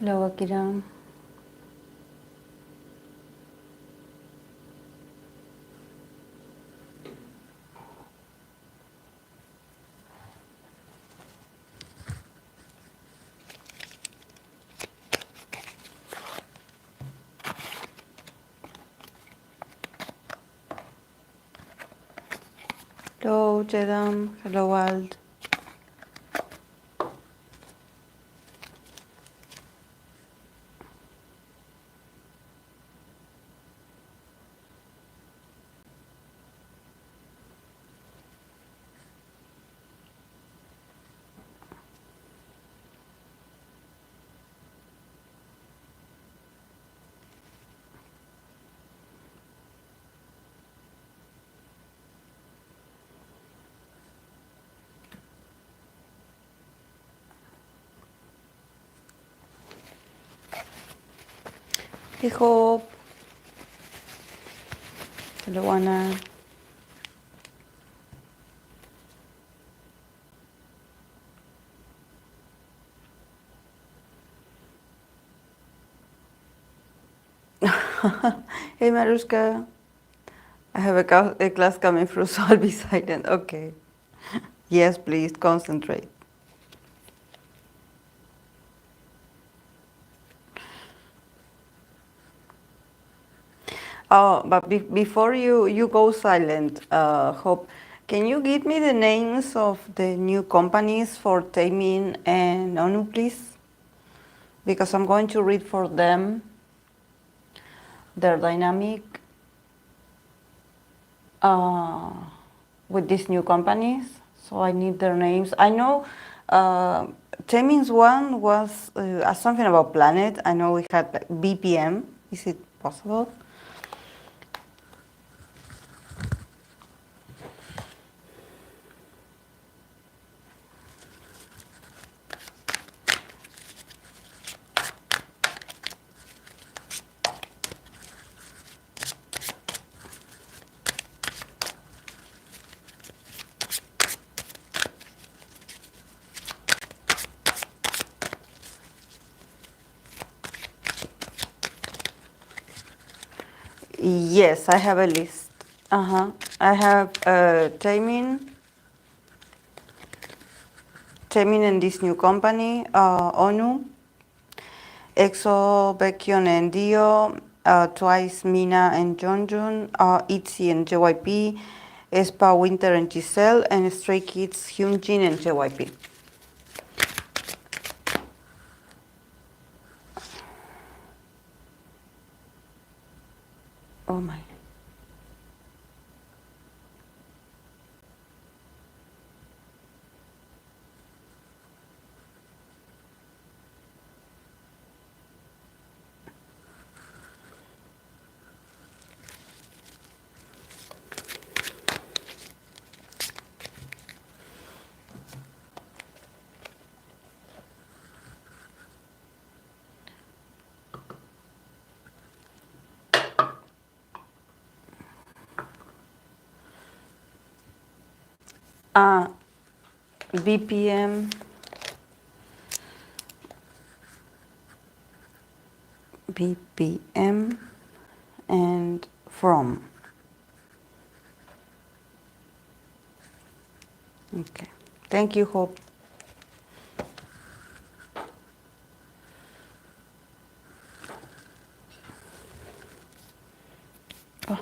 Hello, Akira. Hello, Jedam. Hello, Wald. Hey, Hope. Hello, Anna. Hey, Marushka. I have a class coming through, so I'll be silent. Okay. Yes, please, concentrate. Oh, but before you go silent, Hope, can you give me the names of the new companies for Tamin and Onew, please? Because I'm going to read for them their dynamic uh, with these new companies. So I need their names. I know Tamin's one was something about planet. I know we had like BPM. Is it possible? Yes, I have a list. I have Tamin and this new company, Onew, EXO, Baek and Dio, Twice Mina and Jeonjun, ITZY and JYP, Espa, Winter and Giselle, and Stray Kids, Hyunjin and JYP. Oh my. BPM, BPM, and From. Okay. Thank you, Hope. Oh.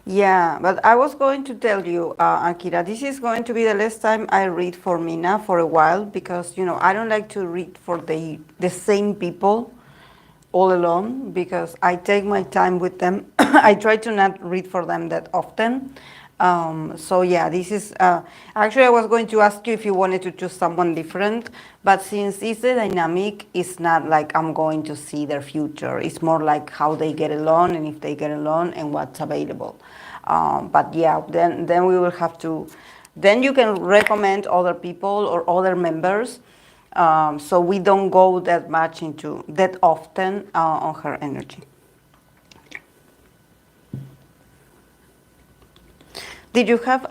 Yeah, but I was going to tell you, Akira, this is going to be the last time I read for Mina for a while because, you know, I don't like to read for the same people all alone because I take my time with them. I try to not read for them that often. So yeah, this is actually I was going to ask you if you wanted to choose someone different, but since it's the dynamic, it's not like I'm going to see their future. It's more like how they get along and if they get along and what's available. But yeah, then we will have to. Then you can recommend other people or other members, so we don't go that much into that often on her energy. Did you have,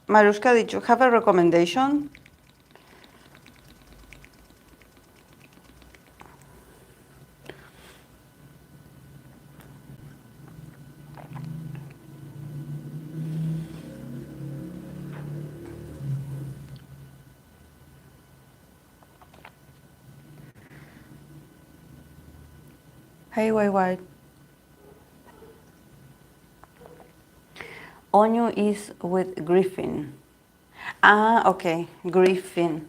Marushka, did you have a recommendation? Hey, YY. Onew is with Griffin. Ah, okay, Griffin.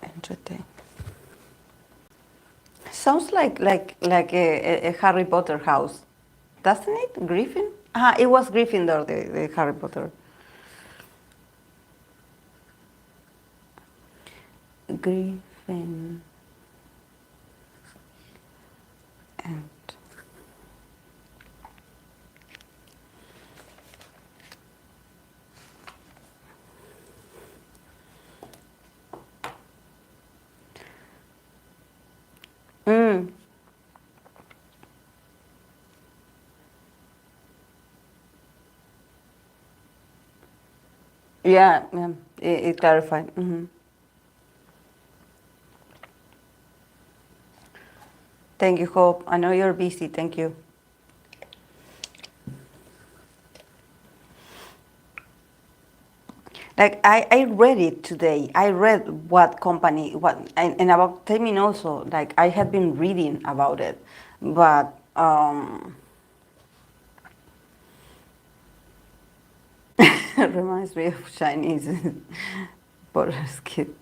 Entertain. Sounds like a Harry Potter house, doesn't it? Griffin? Ah, it was Gryffindor, the Harry Potter. Griffin. And mm, yeah, it clarified. Thank you, Hope. I know you're busy. Thank you. Like I read it today. I read what company, and about Tamin also. Like I had been reading about it, but reminds me of Chinese Border's kid.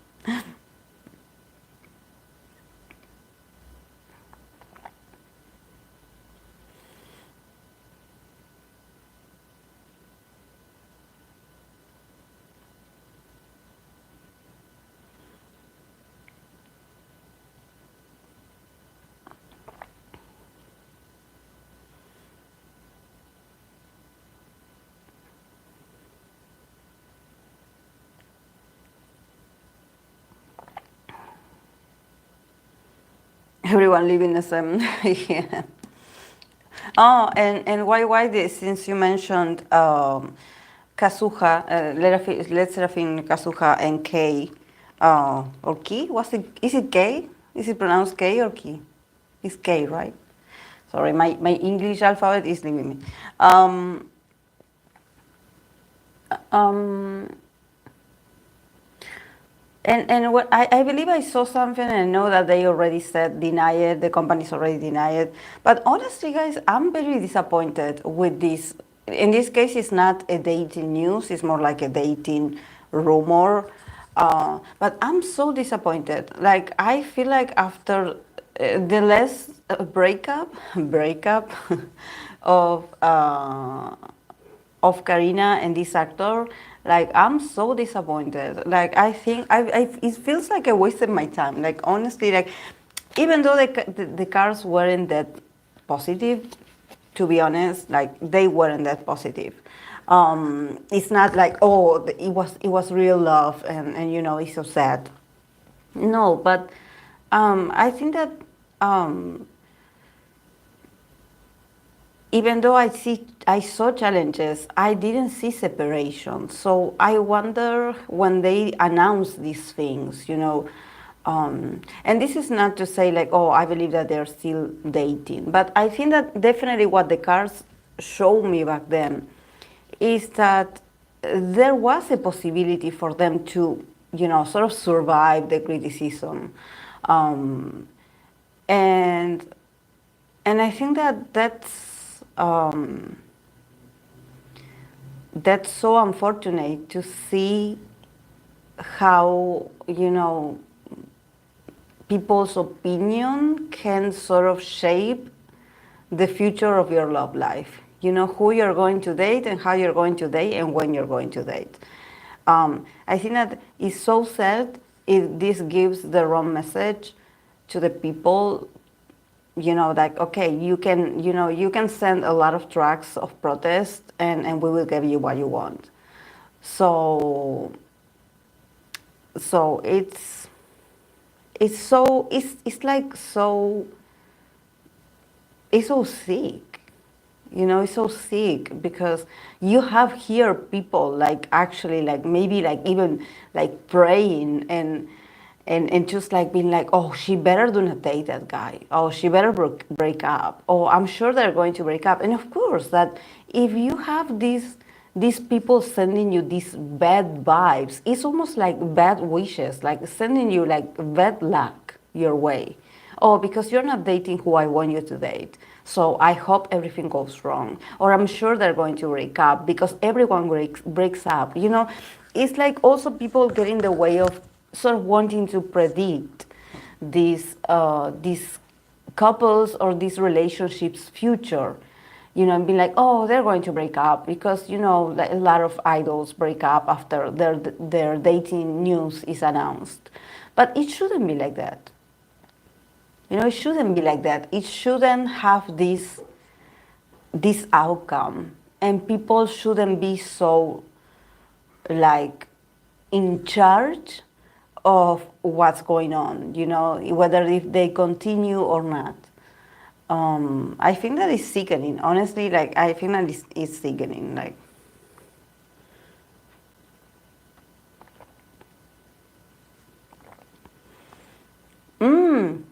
Everyone living the same. Yeah. Oh, and why this? Since you mentioned Kazuha, let's Serafin Kazuha and K, or Ki? Is it K? Is it pronounced K or Ki? It's K, right? Sorry, my English alphabet is leaving me. Um, um, and what I believe I saw something, and I know that they already said deny it, the companies already deny it. But honestly, guys, I'm very disappointed with this. In this case, it's not a dating news, it's more like a dating rumor. But I'm so disappointed. Like, I feel like after the less breakup of Karina and this actor, like I'm so disappointed. Like I think it feels like I wasted my time. Like honestly, like even though the cars weren't that positive, to be honest, like they weren't that positive. It's not like oh it was real love and you know it's so sad. No, but I think that um, even though I saw challenges, I didn't see separation. So I wonder when they announce these things, you know, and this is not to say like, oh, I believe that they're still dating, but I think that definitely what the cards showed me back then is that there was a possibility for them to, you know, sort of survive the criticism, um, and and I think that that's so unfortunate to see how you know people's opinion can sort of shape the future of your love life. You know who you're going to date and how you're going to date and when you're going to date. I think that it's so sad if this gives the wrong message to the people, you know, like okay, you can, you know, you can send a lot of tracks of protest and we will give you what you want. So so it's so it's like so it's so sick, You know, it's so sick because you have here people like actually like maybe like even like praying and just like being like, oh, she better do not date that guy. Oh, she better break up. Oh, I'm sure they're going to break up. And of course, that if you have these people sending you these bad vibes, it's almost like bad wishes, like sending you like bad luck your way. Oh, because you're not dating who I want you to date. So I hope everything goes wrong. Or I'm sure they're going to break up because everyone breaks up. You know, it's like also people get in the way of sort of wanting to predict these couples or these relationships future, you know, and be like, oh, they're going to break up because, you know, like a lot of idols break up after their dating news is announced. But it shouldn't be like that. You know, it shouldn't be like that. It shouldn't have this outcome, and people shouldn't be so like in charge of what's going on, you know, whether if they continue or not. I think that is sickening. Honestly, like I think that is sickening. Like, mm,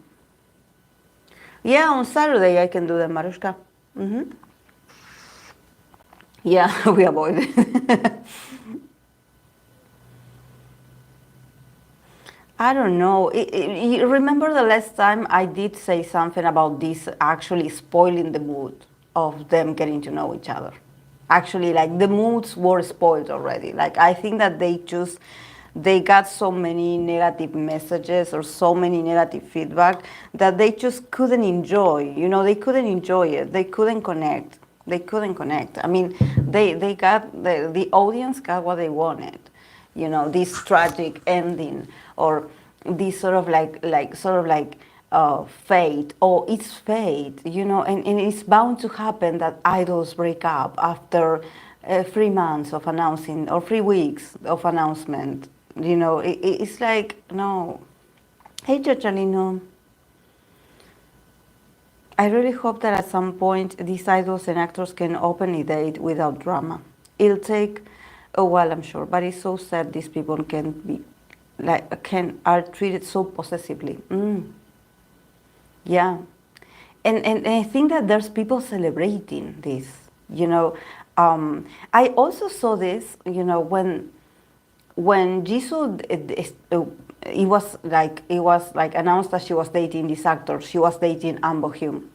yeah, on Saturday I can do the Marushka. Hmm. Yeah, we avoid it. I don't know. You remember the last time I did say something about this actually spoiling the mood of them getting to know each other. Actually, like the moods were spoiled already. Like I think that they got so many negative messages or so many negative feedback that they just couldn't enjoy. You know, they couldn't enjoy it. They couldn't connect. They couldn't connect. I mean, they got the audience got what they wanted, you know, this tragic ending or this sort of like fate. Oh, it's fate, you know, and it's bound to happen that idols break up after 3 months of announcing or 3 weeks of announcement. You know, it's like, no. Hey, Jachalino. I really hope that at some point these idols and actors can openly date without drama. It'll take a while, I'm sure, but it's so sad these people can be like are treated so possessively. Yeah, and I think that there's people celebrating this. You know, I also saw this. You know, when Jisoo, it was like announced that she was dating this actor. She was dating Ambo Hyun.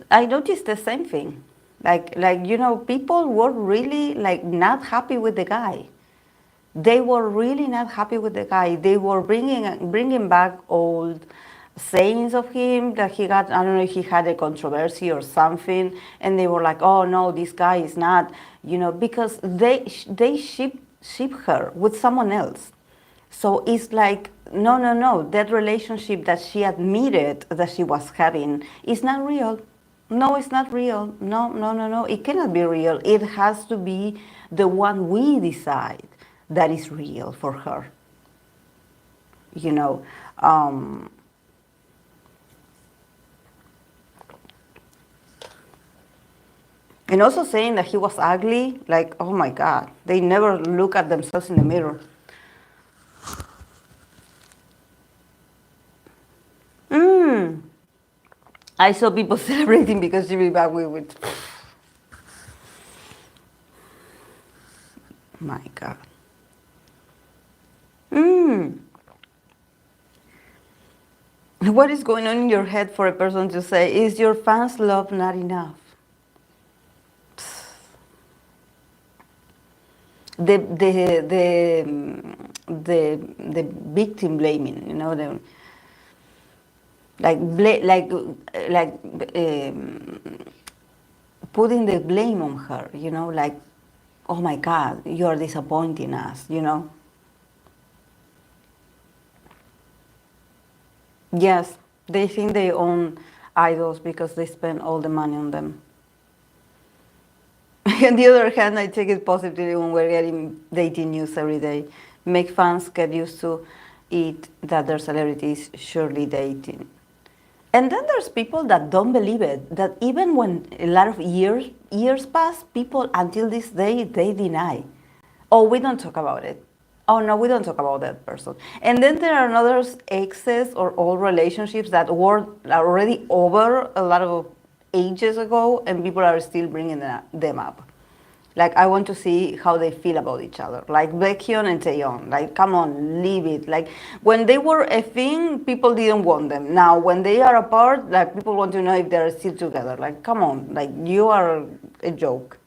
I noticed the same thing. Like you know, people were really like not happy with the guy. They were really not happy with the guy. They were bringing back old sayings of him that he got. I don't know if he had a controversy or something, and they were like, "Oh no, this guy is not," you know, because they ship her with someone else. So it's like, no, no, no. That relationship that she admitted that she was having is not real. No, it's not real. No, no, no, no. It cannot be real. It has to be the one we decide that is real for her. You know. And also saying that he was ugly, like, oh my God, they never look at themselves in the mirror. I saw people celebrating because she be back with my God. What is going on in your head for a person to say, is your fans' love not enough? The victim blaming, you know, like like putting the blame on her, you know, like, oh my God, you are disappointing us, you know. Yes, they think they own idols because they spend all the money on them. On the other hand, I take it positively when we're getting dating news every day. Make fans get used to it that their celebrities surely dating. And then there's people that don't believe it. That even when a lot of years pass, people until this day they deny. Oh, we don't talk about it. Oh no, we don't talk about that person. And then there are others exes or old relationships that were already over a lot of ages ago, and people are still bringing them up. Like, I want to see how they feel about each other. Like Baekhyun and Taeyeon. Like, come on, leave it. Like, when they were a thing, people didn't want them. Now, when they are apart, like, people want to know if they're still together. Like, come on. Like, you are a joke.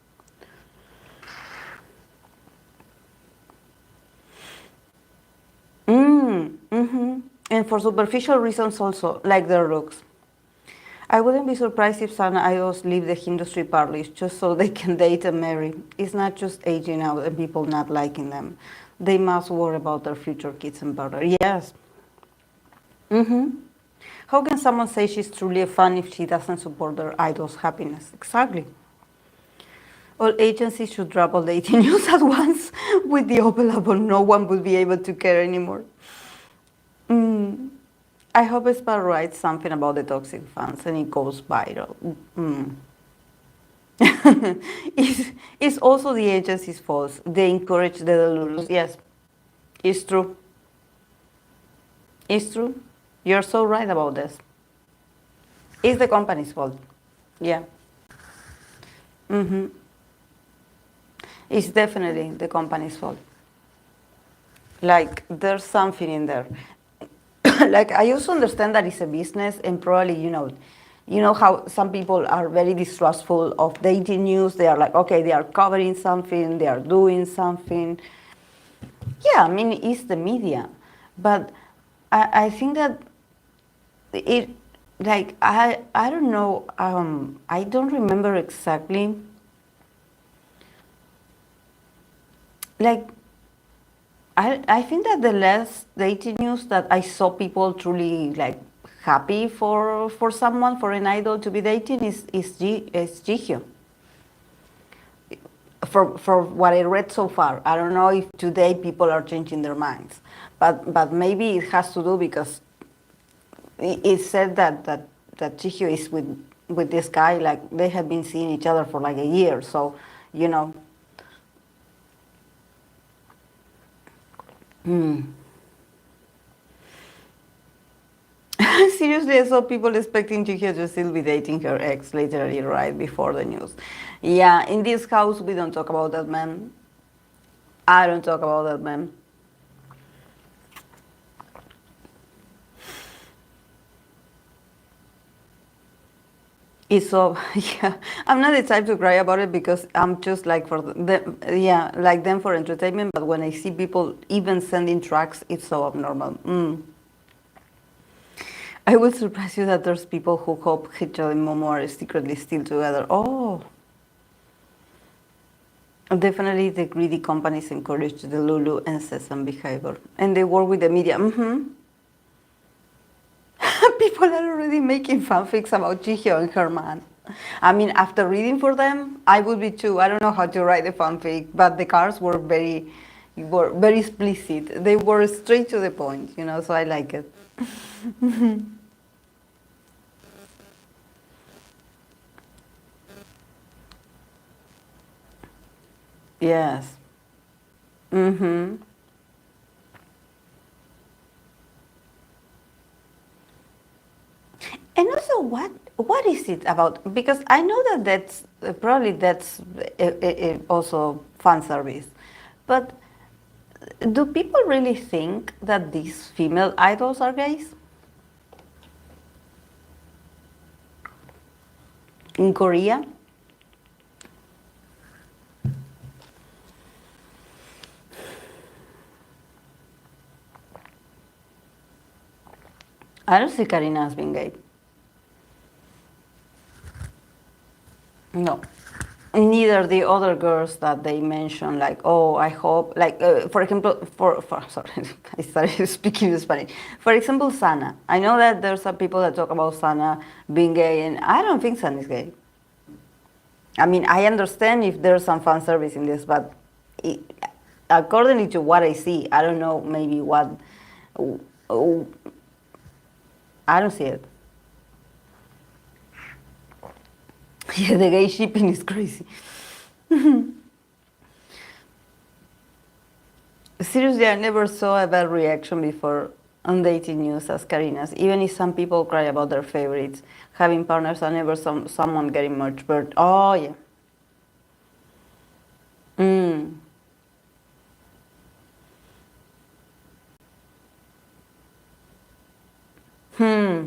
And for superficial reasons also, like their looks. I wouldn't be surprised if some idols leave the industry partly just so they can date and marry. It's not just aging out and people not liking them. They must worry about their future kids and brother. Yes. How can someone say she's truly a fan if she doesn't support their idol's happiness? Exactly. All agencies should drop all dating news at once. With the available, no one would be able to care anymore. I hope Espa writes something about the toxic fans and it goes viral. It's also the agency's fault. They encourage the Delulus. Yes, it's true. It's true. You're so right about this. It's the company's fault. Yeah. It's definitely the company's fault. Like, there's something in there. Like, I also understand that it's a business, and probably, you know how some people are very distrustful of dating news. They are like, okay, they are covering something, they are doing something. Yeah, I mean, it's the media. But I think that it, like, I don't know, I don't remember exactly. Like, I think that the last dating news that I saw people truly like happy for someone, for an idol to be dating is Jihyo. For what I read so far, I don't know if today people are changing their minds, but maybe it has to do because it said that Jihyo is with this guy, like they have been seeing each other for like a year, so you know. Seriously, I saw people expecting Jihyo to still be dating her ex literally right before the news. Yeah, in this house we don't talk about that man. I don't talk about that man. It's so yeah. I'm not the type to cry about it because I'm just like for them, yeah, like them for entertainment. But when I see people even sending tracks, it's so abnormal. I would surprise you that there's people who hope Hitchell and Momo are secretly still together. Oh, definitely the greedy companies encourage the Lulu and Sesame behavior. And they work with the media. People are already making fanfics about Jihyo and her man. I mean, after reading for them, I would be too. I don't know how to write a fanfic, but the cards were very explicit. They were straight to the point, so I like it. Yes. Mm-hmm. And also, what is it about? Because I know that probably that's also fan service, but do people really think that these female idols are gays in Korea? I don't see Karina as being gay. No. Neither the other girls that they mentioned, like, oh, I hope, like, for example, sorry, I started speaking Spanish. For example, Sana. I know that there's some people that talk about Sana being gay, and I don't think Sana is gay. I mean, I understand if there's some fan service in this, but it, according to what I see, I don't know, maybe what, I don't see it. Yeah, the gay shipping is crazy. Seriously, I never saw a bad reaction before on dating news as Karina's. Even if some people cry about their favorites having partners, I never saw someone getting much burnt. Oh yeah. Mm. Hmm.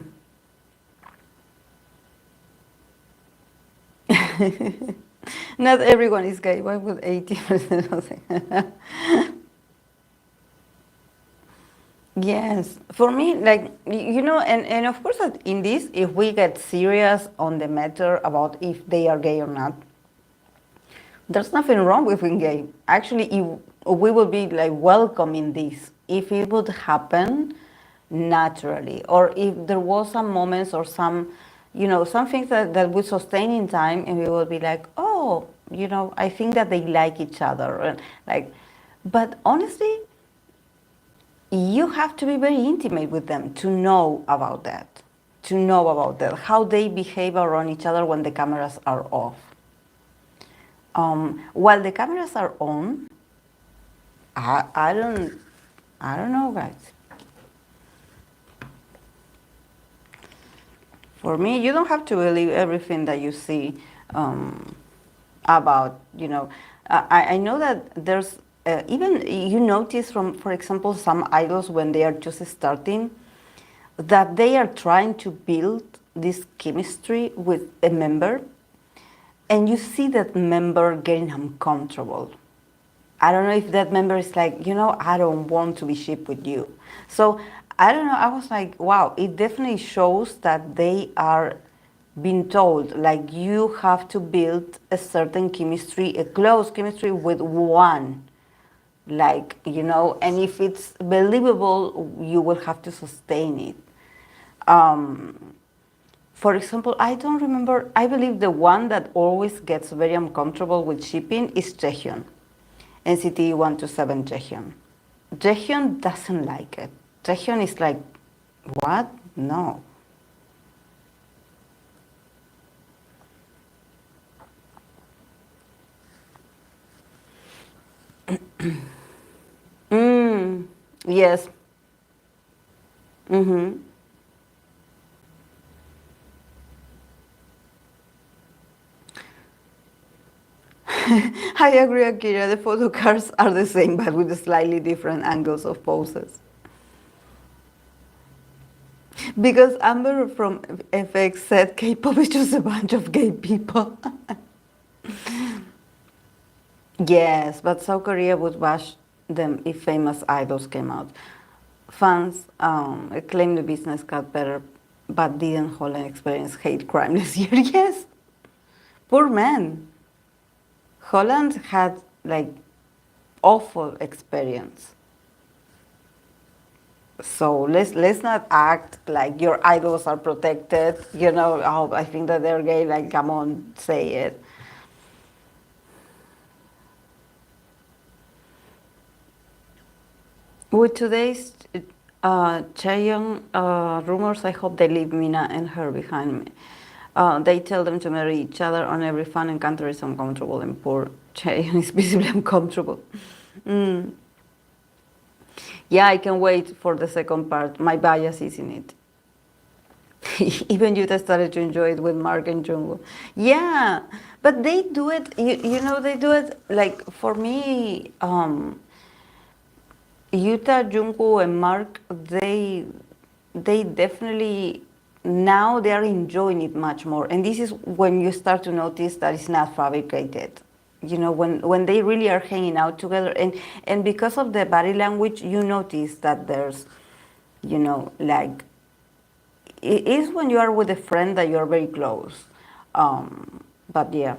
Not everyone is gay. Why would 80% of them? Yes, for me, like and of course, that in this, if we get serious on the matter about if they are gay or not, there's nothing wrong with being gay. Actually, if we would be like welcoming this if it would happen naturally, or if there was some moments or some, some things that would sustain in time, and we would be like, oh, I think that they like each other, and like, but honestly, you have to be very intimate with them to know about that, how they behave around each other when the cameras are off. While the cameras are on, I don't know, guys. For me, you don't have to believe everything that you see about, I know that there's, even you notice from, for example, some idols when they are just starting, that they are trying to build this chemistry with a member, and you see that member getting uncomfortable. I don't know if that member is like, I don't want to be shipped with you. So I don't know. I was like, wow, it definitely shows that they are being told, like, you have to build a certain chemistry, a close chemistry with one. Like, and if it's believable, you will have to sustain it. For example, I don't remember, I believe the one that always gets very uncomfortable with shipping is Jaehyun. NCT 127 Jaehyun. Jaehyun doesn't like it. Jaehyun is like, what? No. Mm, yes. Mm-hmm. I agree, Akira. The photo cards are the same, but with slightly different angles of poses. Because Amber from FX said K-pop is just a bunch of gay people. Yes, but South Korea would bash them if famous idols came out. Fans claim the business got better, but didn't Holland experience hate crime this year? Yes, poor man. Holland had like awful experience. So let's not act like your idols are protected. Oh, I think that they're gay. Like, come on, say it. With today's Chaeyoung rumors, I hope they leave Mina and her behind me. They tell them to marry each other on every fun encounter is uncomfortable, and poor Chaeyoung is visibly uncomfortable. Mm. Yeah, I can wait for the second part. My bias is in it. Even Yuta started to enjoy it with Mark and Jungwoo. Yeah, but they do it. They do it like for me. Yuta, Jungkook, and Mark, they definitely now they are enjoying it much more, and this is when you start to notice that it's not fabricated. When they really are hanging out together, and because of the body language, you notice that there's, like it is when you are with a friend that you are very close. But yeah.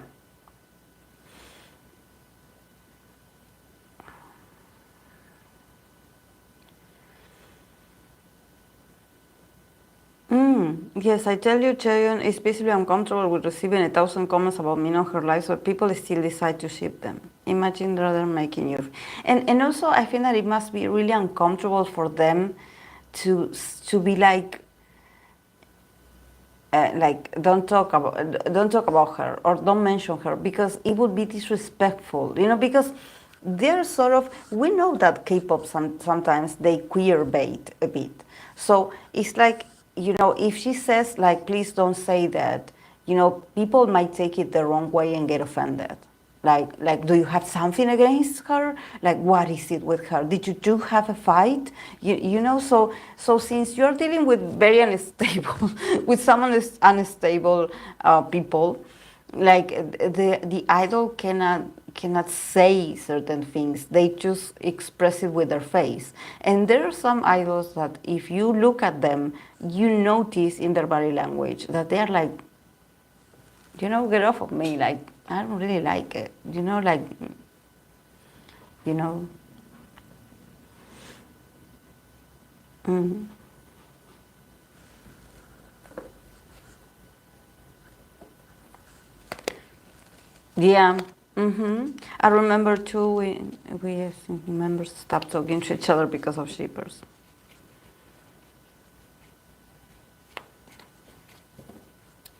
Yes, I tell you, Chaeyoung is basically uncomfortable with receiving 1,000 comments about me on her life, so people still decide to ship them. Imagine rather making you. And also, I think that it must be really uncomfortable for them to be like, like don't talk about her or don't mention her because it would be disrespectful, you know, because they're sort of, we know that K-pop sometimes they queer bait a bit, so it's like, you know, if she says like please don't say that, you know, people might take it the wrong way and get offended. Like, do you have something against her? Like, what is it with her? Did you two have a fight? You know, so since you're dealing with very unstable, with someone unstable people, like the idol cannot say certain things. They just express it with their face. And there are some idols that if you look at them, you notice in their body language that they're like, you know, get off of me. Like, I don't really like it. You know, like, you know. Mm. Yeah. I remember too, we as members stopped talking to each other because of shippers.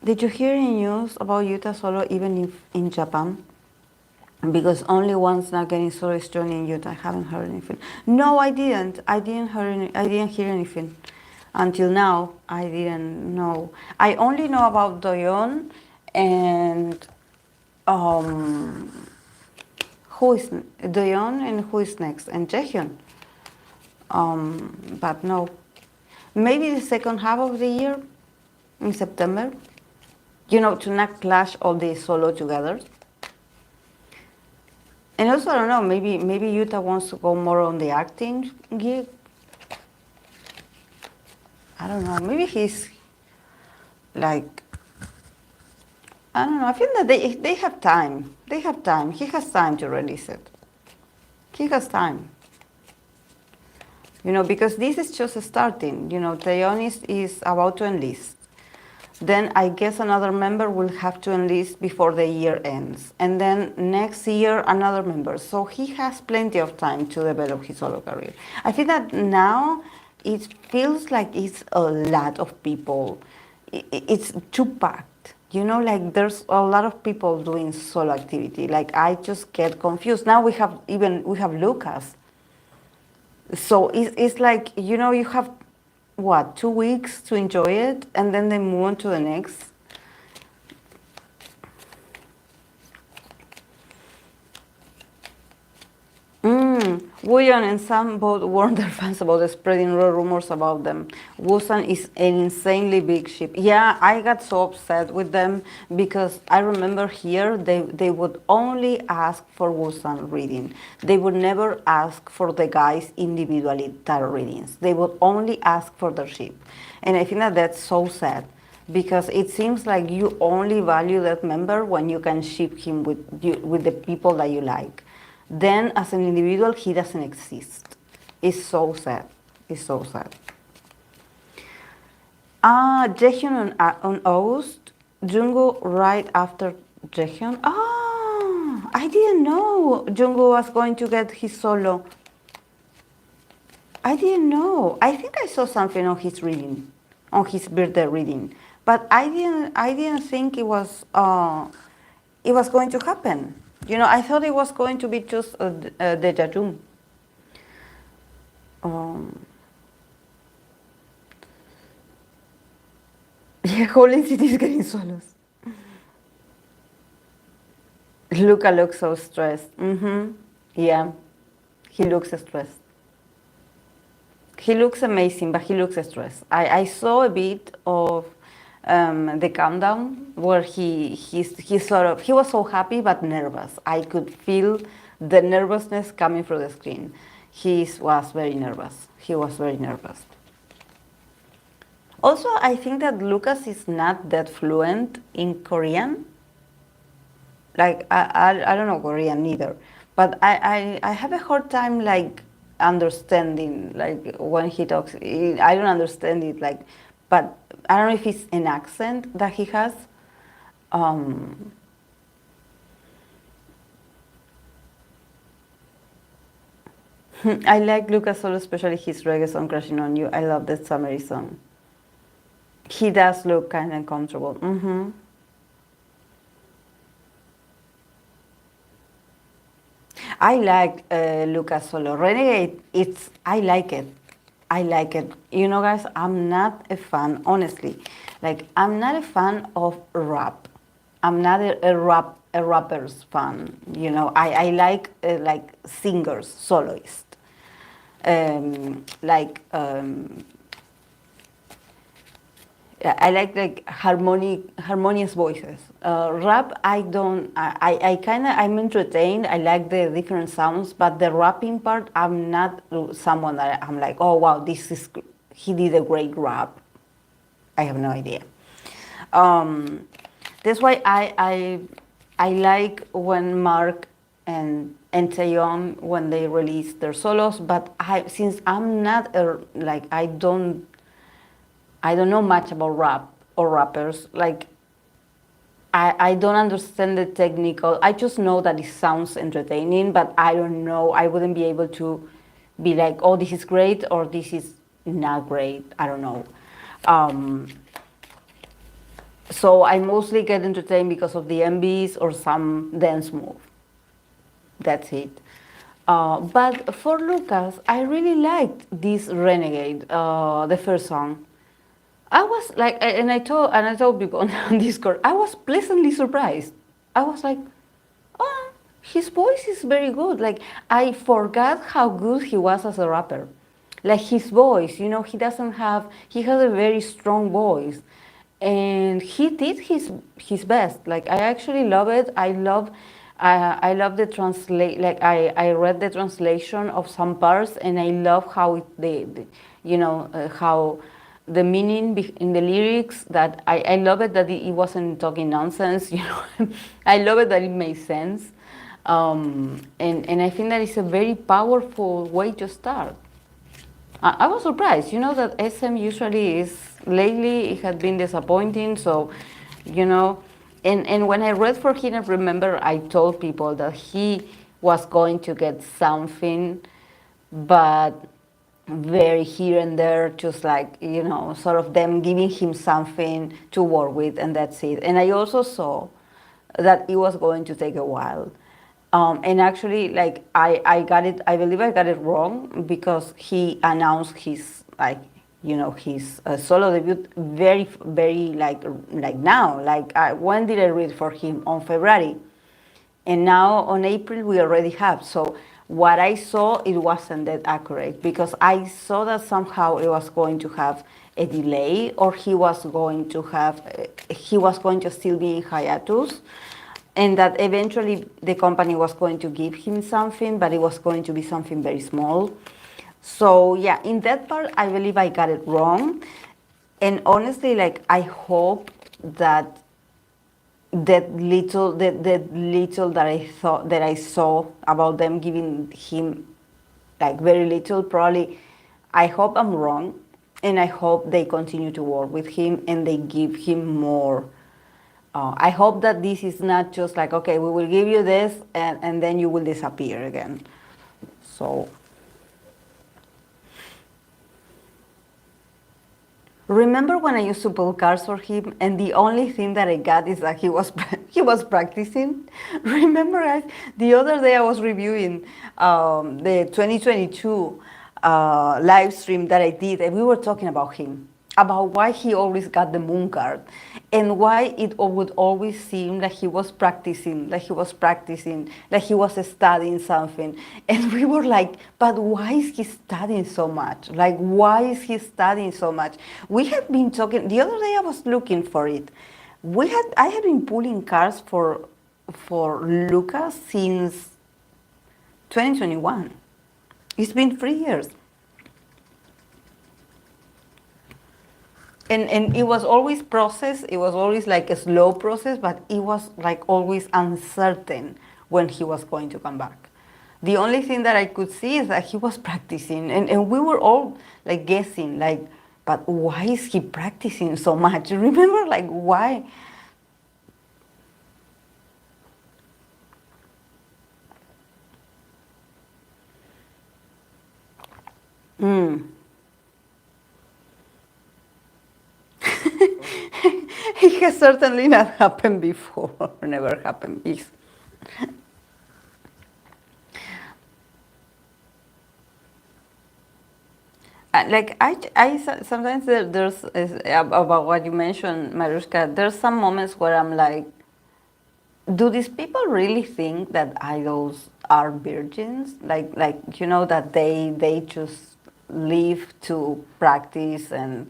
Did you hear any news about Utah Solo even in Japan? Because only one's not getting solo is joining Utah. I haven't heard anything. No, I didn't. I didn't hear anything. Until now, I didn't know. I only know about Doyon and um, who is Doyon and who is next and Jaehyun. But no, maybe the second half of the year in September. You know, to not clash all the solo together. And also, I don't know, maybe Yuta wants to go more on the acting gig. I don't know. Maybe he's like, I don't know. I feel that they have time. They have time. He has time to release it. He has time. You know, because this is just starting. You know, Taeyeon is about to enlist. Then I guess another member will have to enlist before the year ends. And then next year, another member. So he has plenty of time to develop his solo career. I think that now it feels like it's a lot of people. It's too packed. You know, like there's a lot of people doing solo activity. Like I just get confused. Now we have Lucas. So it's like, you know, you have what, 2 weeks to enjoy it, and then they move on to the next. Wooyeon and Sam both warned their fans about the spreading rumors about them. Woosan is an insanely big ship. Yeah, I got so upset with them because I remember here they would only ask for Woosan reading. They would never ask for the guys individually tarot readings. They would only ask for their ship. And I think that that's so sad because it seems like you only value that member when you can ship him with the people that you like. Then as an individual, he doesn't exist. It's so sad. It's so sad. Jaehyun on August, Jungkook right after Jaehyun. I didn't know Jungkook was going to get his solo. I didn't know. I think I saw something on his reading, on his birthday reading, but I didn't think it was going to happen. You know, I thought it was going to be just the Jajum. Yeah, Holland City is getting solos. Luca looks so stressed. Yeah, he looks stressed. He looks amazing, but he looks stressed. I saw a bit of the countdown where he was so happy but nervous. I could feel the nervousness coming through the screen. He was very nervous. He was very nervous. Also, I think that Lucas is not that fluent in Korean. Like I don't know Korean either, but I have a hard time like understanding like when he talks. I don't understand it like, but I don't know if it's an accent that he has. I like Lucas Solo, especially his reggae song "Crashing on You." I love that summery song. He does look kind of uncomfortable. I like Lucas solo. Renegade, I like it. I like it. You know, guys, I'm not a fan, honestly. Like, I'm not a fan of rap. I'm not a rapper's fan. You know, I like singers, soloists. Like I like harmonious voices. Rap, I don't. I kind of I'm entertained. I like the different sounds, but the rapping part, I'm not someone that I'm like, oh wow, this is he did a great rap. I have no idea. Um, that's why I like when Mark and Taeyeon when they release their solos, but since I'm not like I don't know much about rap or rappers. Like, I don't understand the technical. I just know that it sounds entertaining, but I don't know. I wouldn't be able to be like, oh, this is great or this is not great. I don't know. Um, so I mostly get entertained because of the MVs or some dance move. That's it. But for Lucas, I really liked this Renegade, the first song. I was like, and I told people on Discord, I was pleasantly surprised. I was like, oh, his voice is very good. Like, I forgot how good he was as a rapper. Like, his voice, you know, he has a very strong voice, and he did his best. Like, I actually love it. I love the translate. Like, I read the translation of some parts, and I love how you know, how the meaning in the lyrics, that I love it that it wasn't talking nonsense, you know. I love it that it made sense. And I think that it's a very powerful way to start. I was surprised, you know, that SM usually is, lately it had been disappointing, so, you know, and when I read for him, I remember I told people that he was going to get something, but very here and there, just like, you know, sort of them giving him something to work with, and that's it. And I also saw that it was going to take a while. And actually, like, I got it, I believe I got it wrong because he announced his, like, you know, his solo debut very like now. Like, when did I read for him? On February. And now on April we already have. So what I saw, it wasn't that accurate because I saw that somehow it was going to have a delay, or he was going to still be in hiatus, and that eventually the company was going to give him something, but it was going to be something very small. So yeah, in that part, I believe I got it wrong. And honestly, like, I hope that that little that I thought that I saw about them giving him like very little, probably, I hope I'm wrong, and I hope they continue to work with him and they give him more. I hope that this is not just like, okay, we will give you this and then you will disappear again. So remember when I used to pull cards for him, and the only thing that I got is that he was he was practicing. Remember, guys, the other day I was reviewing the 2022 live stream that I did, and we were talking about him, about why he always got the moon card, and why it would always seem like he was practicing, like he was studying something. And we were like, but why is he studying so much? Like, why is he studying so much? We had been talking, the other day I was looking for it. I had been pulling cards for Lucas since 2021. It's been 3 years. And it was always process, it was always like a slow process, but it was like always uncertain when he was going to come back. The only thing that I could see is that he was practicing, and we were all like guessing, like, but why is he practicing so much? Remember, like, why? it has certainly not happened before, never happened. Like sometimes there's about what you mentioned, Marushka. There's some moments where I'm like, do these people really think that idols are virgins? Like that they just live to practice and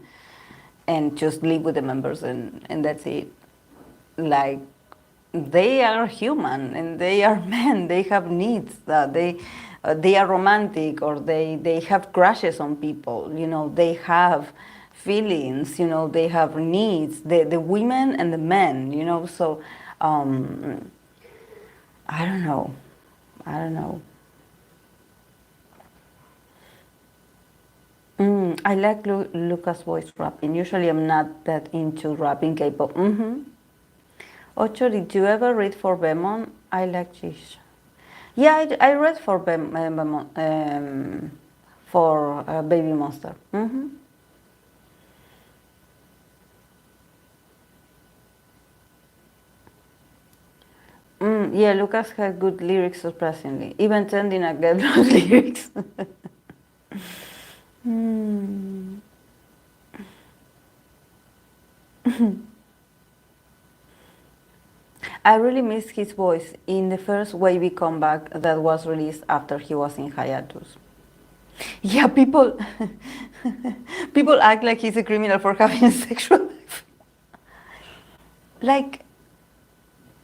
just live with the members and that's it. Like they are human and they are men. They have needs. They are romantic or they have crushes on people. They have feelings. They have needs. The women and the men. So I don't know. I don't know. I like Lucas' voice rapping. Usually I'm not that into rapping K-pop. Ocho, did you ever read for Bemon? I like Gish. Yeah, I read for Bemon, for Baby Monster. Yeah, Lucas had good lyrics, surprisingly. Even Tendina get those lyrics. I really missed his voice in the first Wavy comeback that was released after he was in hiatus. Yeah, people people act like he's a criminal for having a sexual life. Like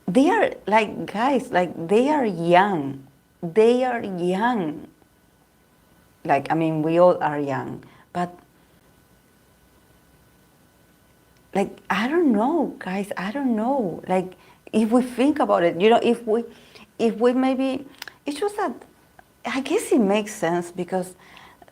they are like guys, like they are young. They are young. Like I mean, we all are young, but like I don't know, guys. I don't know. Like if we think about it, if we maybe, it's just that I guess it makes sense because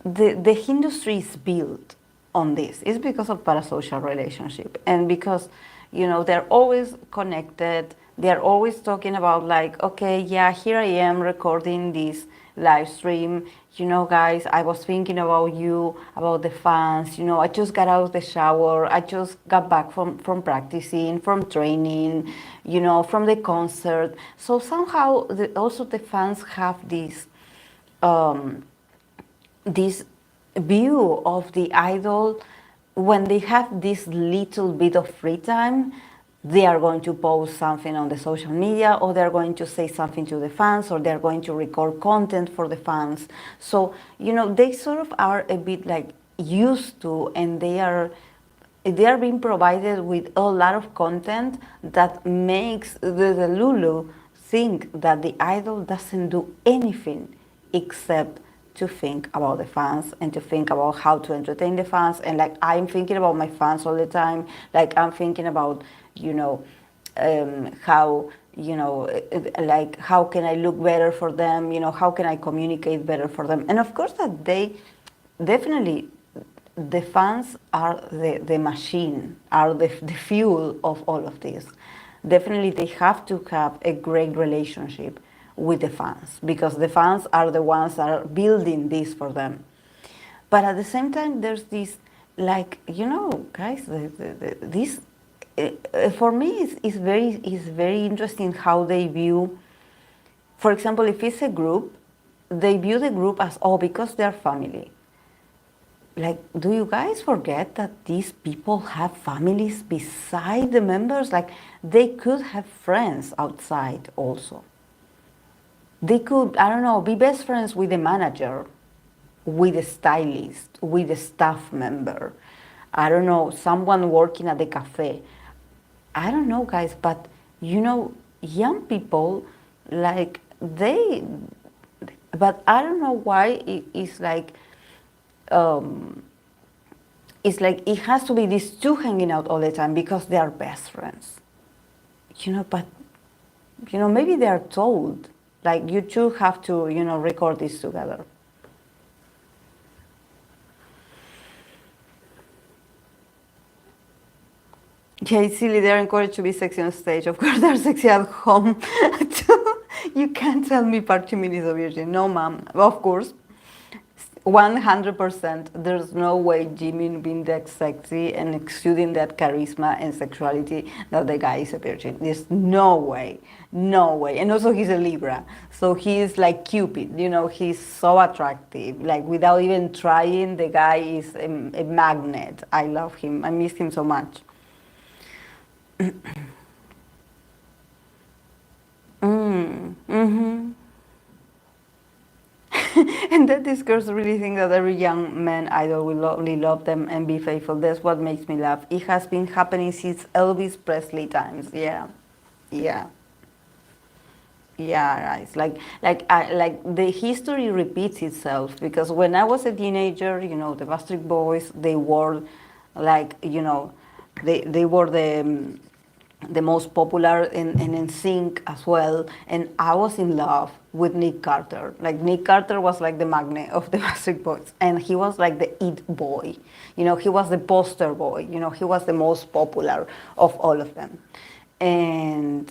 the industry is built on this. It's because of parasocial relationship and because they're always connected. They're always talking about like, okay, yeah, here I am recording this live stream. Guys, I was thinking about you, about the fans. I just got out of the shower. I just got back from practicing, from training, from the concert. So somehow also the fans have this view of the idol. When they have this little bit of free time, they are going to post something on the social media, or they're going to say something to the fans, or they're going to record content for the fans. So they sort of are a bit like used to, and they are being provided with a lot of content that makes the Lulu think that the idol doesn't do anything except to think about the fans and to think about how to entertain the fans. And like I'm thinking about my fans all the time. Like I'm thinking about how like how can I look better for them, how can I communicate better for them. And of course that they definitely, the fans are the machine, are the fuel of all of this. Definitely they have to have a great relationship with the fans because the fans are the ones that are building this for them. But at the same time, there's this, like, guys, this for me is very interesting how they view. For example, if it's a group, they view the group as, oh, because they're family. Like, do you guys forget that these people have families beside the members? Like, they could have friends outside also. They could, I don't know, be best friends with the manager, with the stylist, with the staff member. I don't know, someone working at the cafe. I don't know, guys, but young people, like but I don't know why it's like it has to be these two hanging out all the time because they are best friends. But maybe they are told, like, you two have to, record this together. Yeah, it's silly. They're encouraged to be sexy on stage. Of course, they're sexy at home. You can't tell me Park Jimin is a virgin. No, ma'am. Of course. 100%. There's no way Jimin being that sexy and exuding that charisma and sexuality that the guy is a virgin. There's no way. No way. And also he's a Libra. So he's like Cupid, you know, he's so attractive. Like without even trying, the guy is a magnet. I love him. I miss him so much. Mm-hmm. And that these girls really think that every young man idol will only love them and be faithful. That's what makes me laugh. It has been happening since Elvis Presley times. Yeah, yeah, yeah. Right. Like the history repeats itself because when I was a teenager, you know, the Backstreet Boys, they wore, like, you know, they were the most popular and in sync as well. And I was in love with Nick Carter. Like Nick Carter was like the magnet of the Backstreet Boys, and he was like the it boy. You know, he was the poster boy. You know, he was the most popular of all of them, and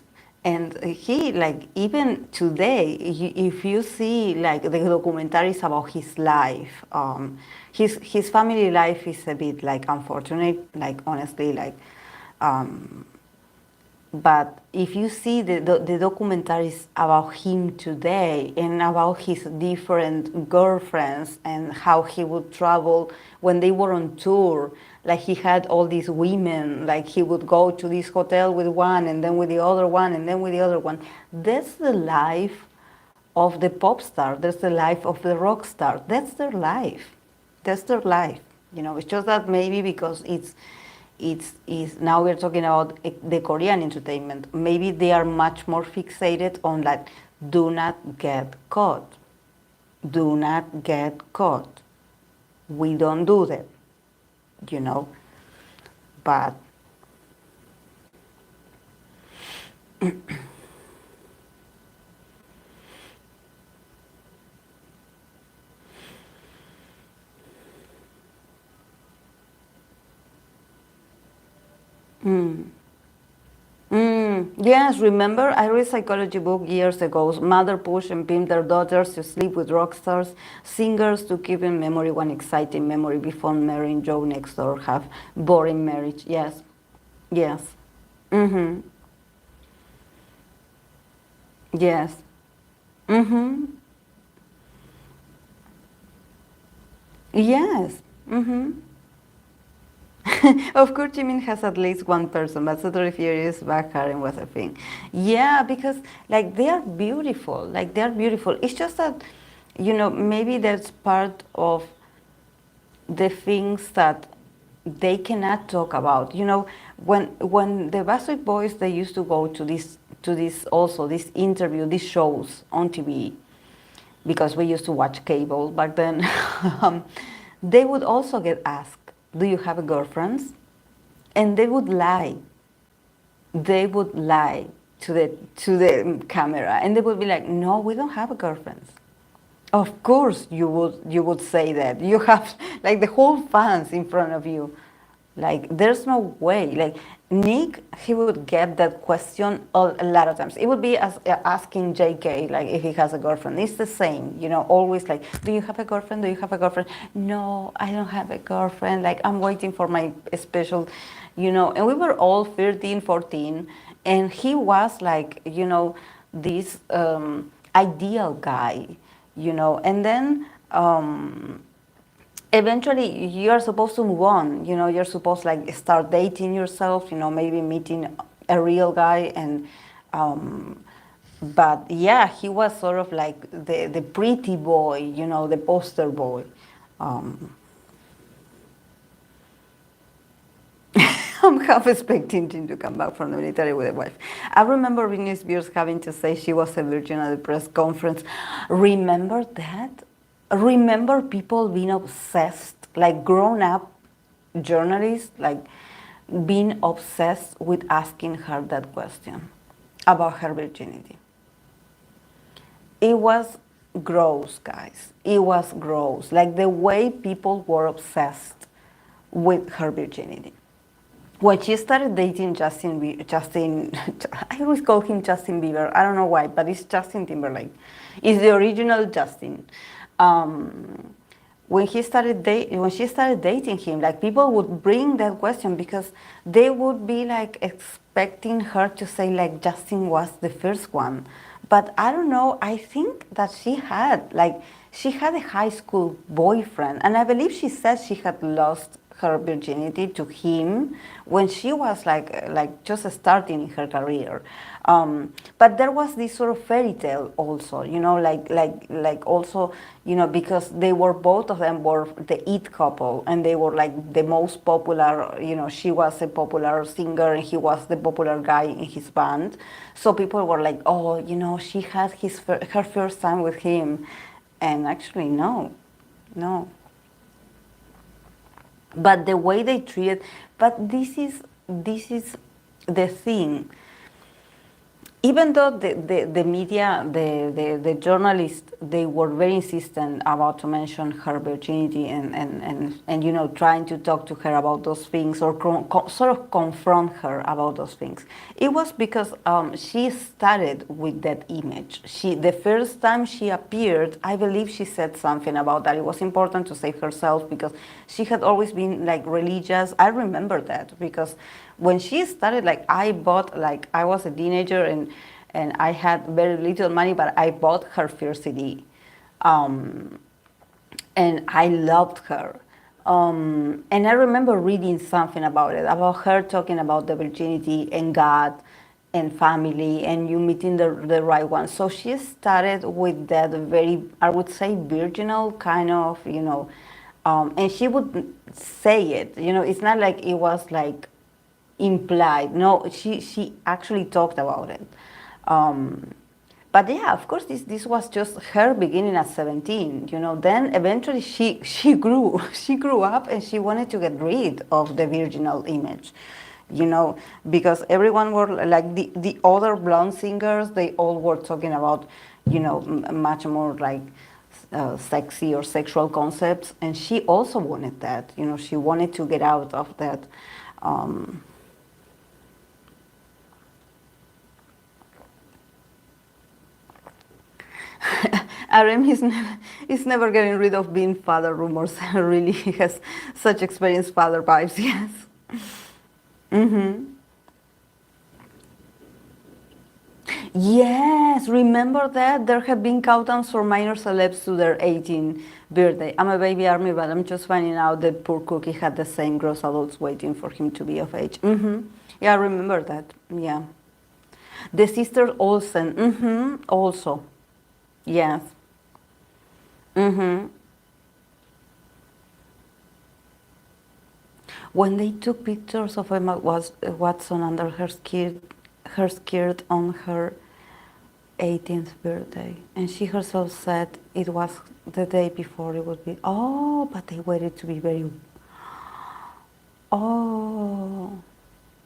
he, like, even today, if you see like the documentaries about his life, his family life is a bit like unfortunate. Like honestly, like. But if you see the documentaries about him today and about his different girlfriends and how he would travel when they were on tour, like he had all these women, like he would go to this hotel with one and then with the other one and then with the other one. That's the life of the pop star. That's the life of the rock star. That's their life. That's their life. You know, it's just that maybe because it's now we're talking about the Korean entertainment. Maybe they are much more fixated on like, do not get caught. Do not get caught. We don't do that, you know. But yes, remember, I read a psychology book years ago. Mother push and pimp their daughters to sleep with rock stars, singers to keep in memory one exciting memory before marrying Joe next door, have boring marriage. Yes, yes, mm-hmm, yes, mm-hmm, yes, mm-hmm. Of course, Jimin has at least one person, but Satori Furious back Karen was a thing. Yeah, because like they are beautiful, like they are beautiful. It's just that, you know, maybe that's part of the things that they cannot talk about. You know, when the Backstreet Boys, they used to go to this also this interview, these shows on TV, because we used to watch cable back then. They would also get asked, do you have a girlfriend? And they would lie. They would lie to the camera, and they would be like, no, we don't have a girlfriend. Of course you would say that. You have like the whole fans in front of you. Like there's no way. Like Nick, he would get that question a lot of times. It would be as asking JK like if he has a girlfriend. It's the same, you know, always like, do you have a girlfriend? Do you have a girlfriend? No, I don't have a girlfriend. Like I'm waiting for my special, you know. And we were all 13, 14, and he was like, you know, this ideal guy, you know. And then eventually you're supposed to move on, you know. You're supposed like start dating yourself, you know, maybe meeting a real guy. And but yeah, he was sort of like the pretty boy, you know, the poster boy. um, I'm half expecting him to come back from the military with a wife. I remember Britney Spears having to say she was a virgin at the press conference. Remember that? Remember people being obsessed, like grown up journalists, like being obsessed with asking her that question about her virginity. It was gross, guys. It was gross. Like the way people were obsessed with her virginity. When she started dating Justin, I always call him Justin Bieber. I don't know why, but it's Justin Timberlake. It's the original Justin. Um, when when she started dating him, like people would bring that question because they would be like expecting her to say like Justin was the first one. But I don't know, I think that she had a high school boyfriend, and I believe she said she had lost her virginity to him when she was like just starting in her career. But there was this sort of fairy tale also, you know, like also, you know, because they were, both of them were the it couple, and they were like the most popular, you know, she was a popular singer and he was the popular guy in his band. So people were like, oh, you know, she had her first time with him. And actually, no. But the way they treat, but this is the thing. Even though the media, the journalists, they were very insistent about to mention her virginity and you know, trying to talk to her about those things, or sort of confront her about those things. It was because she started with that image. The first time she appeared, I believe she said something about that. It was important to save herself because she had always been like religious. I remember that because when she started, like I was a teenager and I had very little money, but I bought her first CD, and I loved her. And I remember reading something about it, about her talking about the virginity and God and family and you meeting the right one. So she started with that very, I would say, virginal kind of, you know, and she would say it, you know, it's not like it was like implied. No, she actually talked about it. But yeah, of course, this was just her beginning at 17. You know, then eventually she grew she grew up and she wanted to get rid of the virginal image. You know, because everyone were like the other blonde singers. They all were talking about, you know, much more like sexy or sexual concepts, and she also wanted that. You know, she wanted to get out of that. RM is never getting rid of being father rumors. Really, he has such experienced father vibes. Yes. Yes, remember that there have been countdowns for minor celebs to their 18th birthday. I'm a baby army, but I'm just finding out that poor Cookie had the same gross adults waiting for him to be of age. Yeah, I remember that. Yeah. The sister Olsen. Also. Yes. When they took pictures of Emma Watson under her skirt on her 18th birthday, and she herself said it was the day before it would be. Oh, but they waited to be very. Oh,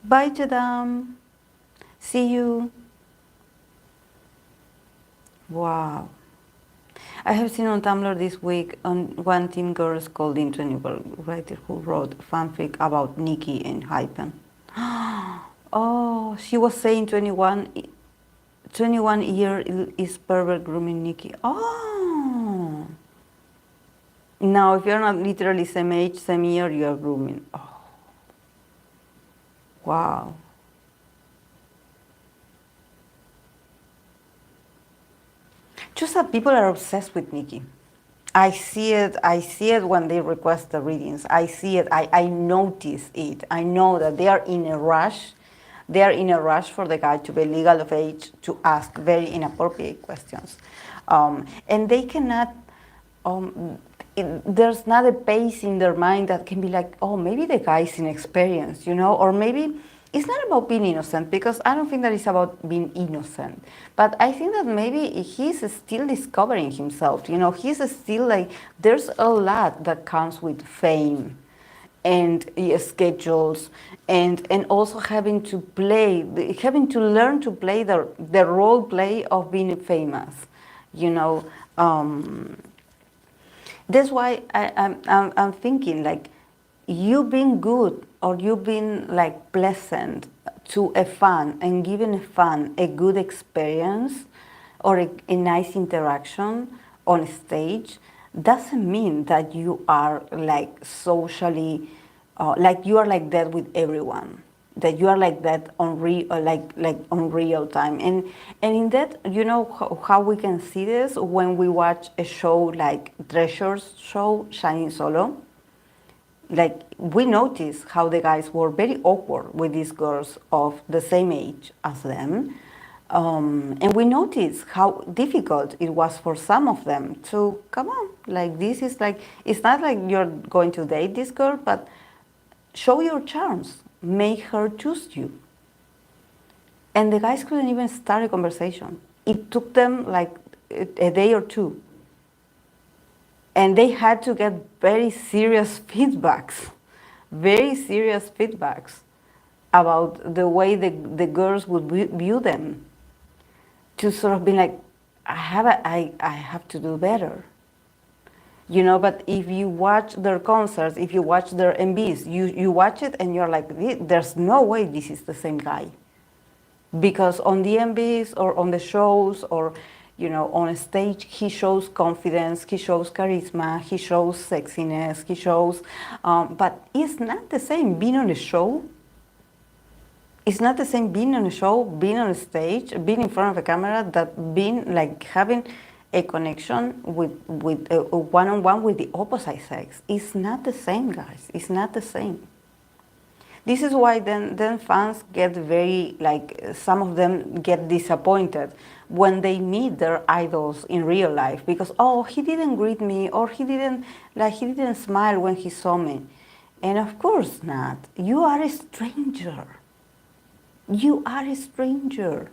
bye, Jadam. See you. Wow. I have seen on Tumblr this week on one teen girls called Internable writer who wrote fanfic about Nikki and Hypen. Oh, she was saying 21 year is pervert grooming Nikki. Oh. Now, if you're not literally same age, same year, you're grooming. Oh. Wow. Just that people are obsessed with Nikki. I see it when they request the readings. I see it, I notice it. I know that they are in a rush. They are in a rush for the guy to be legal of age to ask very inappropriate questions. And they cannot, there's not a pace in their mind that can be like, oh, maybe the guy's inexperienced, you know, or maybe it's not about being innocent, because I don't think that it's about being innocent. But I think that maybe he's still discovering himself. You know, he's still like, there's a lot that comes with fame and schedules and also having to learn to play the role play of being famous. You know, that's why I'm thinking like, you being good or you being like pleasant to a fan and giving a fan a good experience or a nice interaction on stage, doesn't mean that you are like socially, like you are like that with everyone. That you are like that on like on real time, and in that, you know how we can see this when we watch a show like Treasure's show, Shining Solo. Like we notice how the guys were very awkward with these girls of the same age as them, and we notice how difficult it was for some of them to come on. Like this is like, it's not like you're going to date this girl, but show your charms, make her choose you. And the guys couldn't even start a conversation. It took them like a day or two. And they had to get very serious feedbacks, very serious feedbacks about the way the girls would view them, to sort of be like, I have to do better. You know, but if you watch their concerts, if you watch their MVs, you watch it and you're like, there's no way this is the same guy. Because on the MVs or on the shows or, you know, on a stage, he shows confidence, he shows charisma, he shows sexiness, he shows, but it's not the same being on a show. It's not the same being on a show, being on a stage, being in front of a camera, that being like having a connection with a one-on-one with the opposite sex. It's not the same, guys. It's not the same. This is why then fans get very, like, some of them get disappointed when they meet their idols in real life, because, oh, he didn't greet me, or he didn't smile when he saw me. And of course not. You are a stranger. You are a stranger.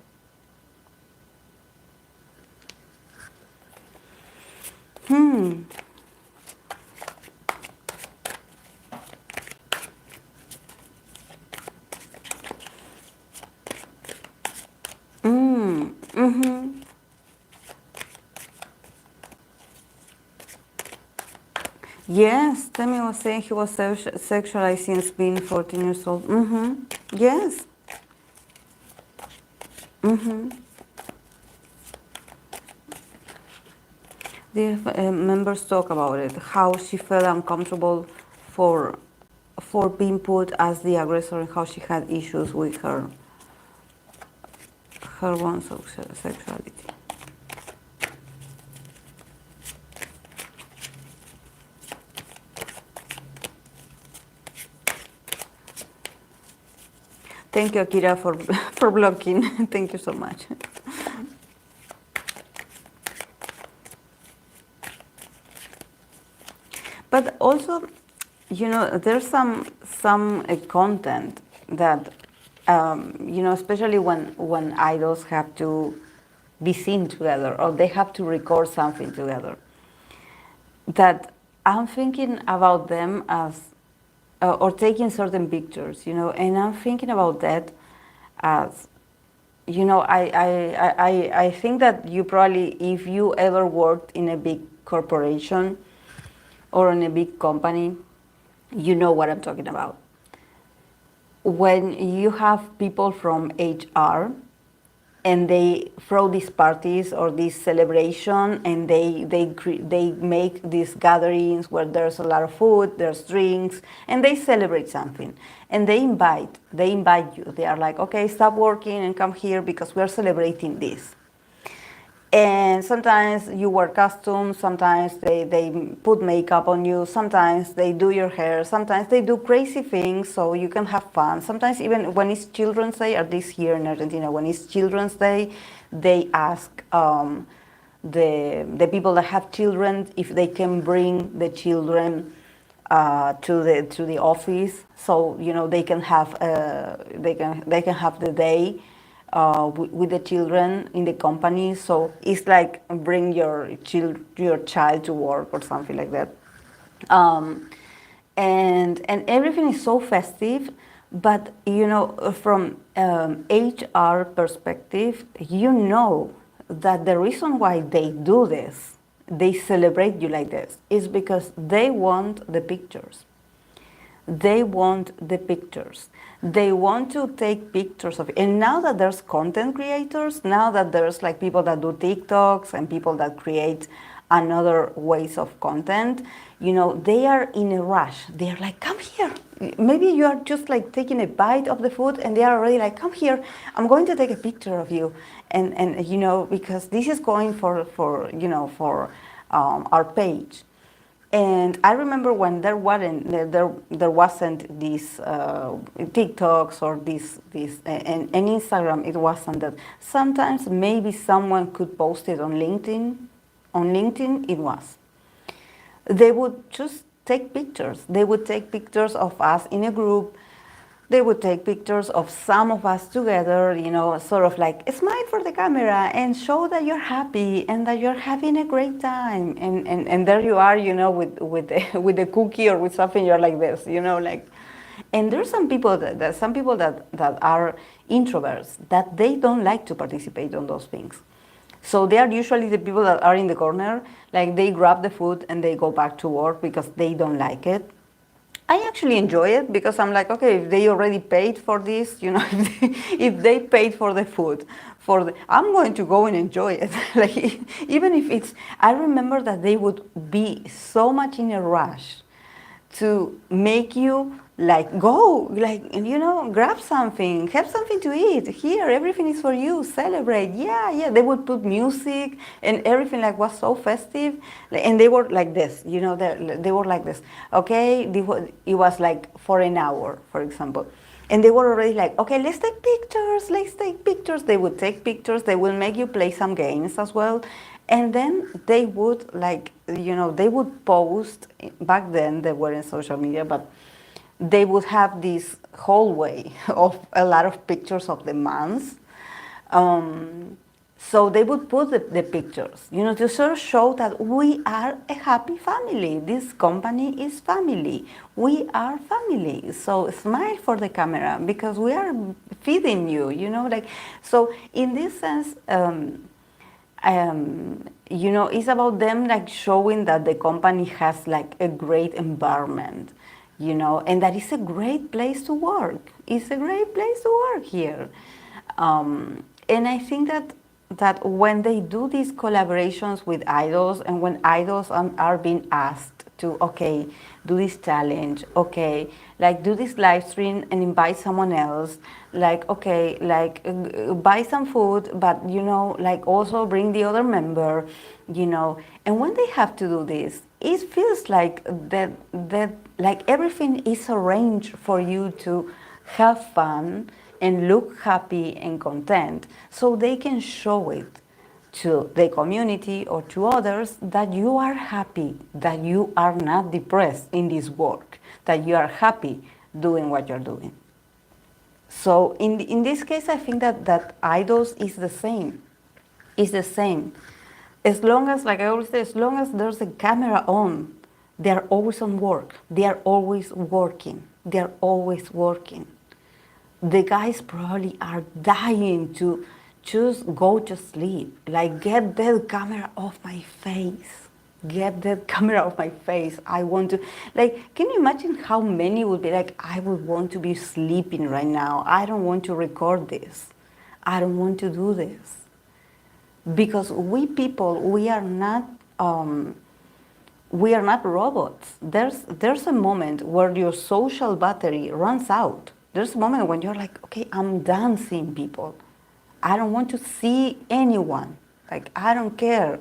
Yes, Tamin was saying he was sexualized since being 14 years old. Yes. The members talk about it, how she felt uncomfortable for being put as the aggressor, and how she had issues with her own sexuality. Thank you, Akira, for for blocking. Thank you so much. But also, you know, there's some content that, you know, especially when idols have to be seen together or they have to record something together, that I'm thinking about them as, or taking certain pictures, you know, and I'm thinking about that as, you know, I think that you probably, if you ever worked in a big corporation or in a big company, you know what I'm talking about. When you have people from HR and they throw these parties or this celebration, and they make these gatherings where there's a lot of food, there's drinks, and they celebrate something, and they invite you. They are like, okay, stop working and come here because we're celebrating this. And sometimes you wear costumes, sometimes they put makeup on you, sometimes they do your hair, sometimes they do crazy things so you can have fun. Sometimes even when it's Children's Day, at least here in Argentina, when it's Children's Day, they ask the people that have children if they can bring the children to the office, so you know they can have they can have the day with the children in the company. So it's like bring your child to work or something like that. And everything is so festive, but you know, from HR perspective, you know that the reason why they do this, they celebrate you like this, is because they want the pictures. They want the pictures. They want to take pictures of it. And now that there's content creators, now that there's like people that do TikToks and people that create another ways of content, you know, they are in a rush. They are like, come here. Maybe you are just like taking a bite of the food and they are already like, come here, I'm going to take a picture of you. And you know, because this is going for you know, for our page. And I remember when there wasn't these TikToks or this and Instagram, it wasn't that. Sometimes maybe someone could post it on LinkedIn. On LinkedIn, it was. They would just take pictures. They would take pictures of us in a group. They would take pictures of some of us together, you know, sort of like smile for the camera and show that you're happy and that you're having a great time. And there you are, you know, with a cookie or with something, you're like this, you know, like. And there's some people that are introverts, that they don't like to participate on those things. So they are usually the people that are in the corner, like they grab the food and they go back to work because they don't like it. I actually enjoy it because I'm like, okay, if they already paid for this, you know, if they paid for the food, I'm going to go and enjoy it. Like, even if it's, I remember that they would be so much in a rush to make you like go, like, you know, grab something, have something to eat. Here, everything is for you. Celebrate. Yeah, yeah. They would put music and everything like was so festive, and they were like this. You know, they were like this. Okay, it was like for an hour, for example. And they were already like, okay, let's take pictures, let's take pictures. They would take pictures. They will make you play some games as well. And then they would like, you know, they would post, back then they were in social media, but they would have this hallway of a lot of pictures of the months. So they would put the pictures, you know, to sort of show that we are a happy family. This company is family. We are family. So smile for the camera because we are feeding you, you know, like, so in this sense, you know, it's about them like showing that the company has like a great environment, you know, and that it's a great place to work. It's a great place to work here. And I think that when they do these collaborations with idols and when idols are being asked to, okay, do this challenge, okay, like do this live stream and invite someone else, like, okay, like buy some food, but, you know, like also bring the other member, you know, and when they have to do this, it feels like that like everything is arranged for you to have fun and look happy and content, so they can show it to the community or to others that you are happy, that you are not depressed in this work, that you are happy doing what you're doing. So in this case, I think that idols is the same. It's the same. As long as, like I always say, as long as there's a camera on, they're always on work. They are always working. They're always working. The guys probably are dying to just go to sleep. Like, get that camera off my face. Get that camera off my face. I want to, like, can you imagine how many would be like, I would want to be sleeping right now. I don't want to record this. I don't want to do this. Because we people, we are not robots. There's a moment where your social battery runs out. There's a moment when you're like, okay, I'm done seeing people. I don't want to see anyone. Like, I don't care.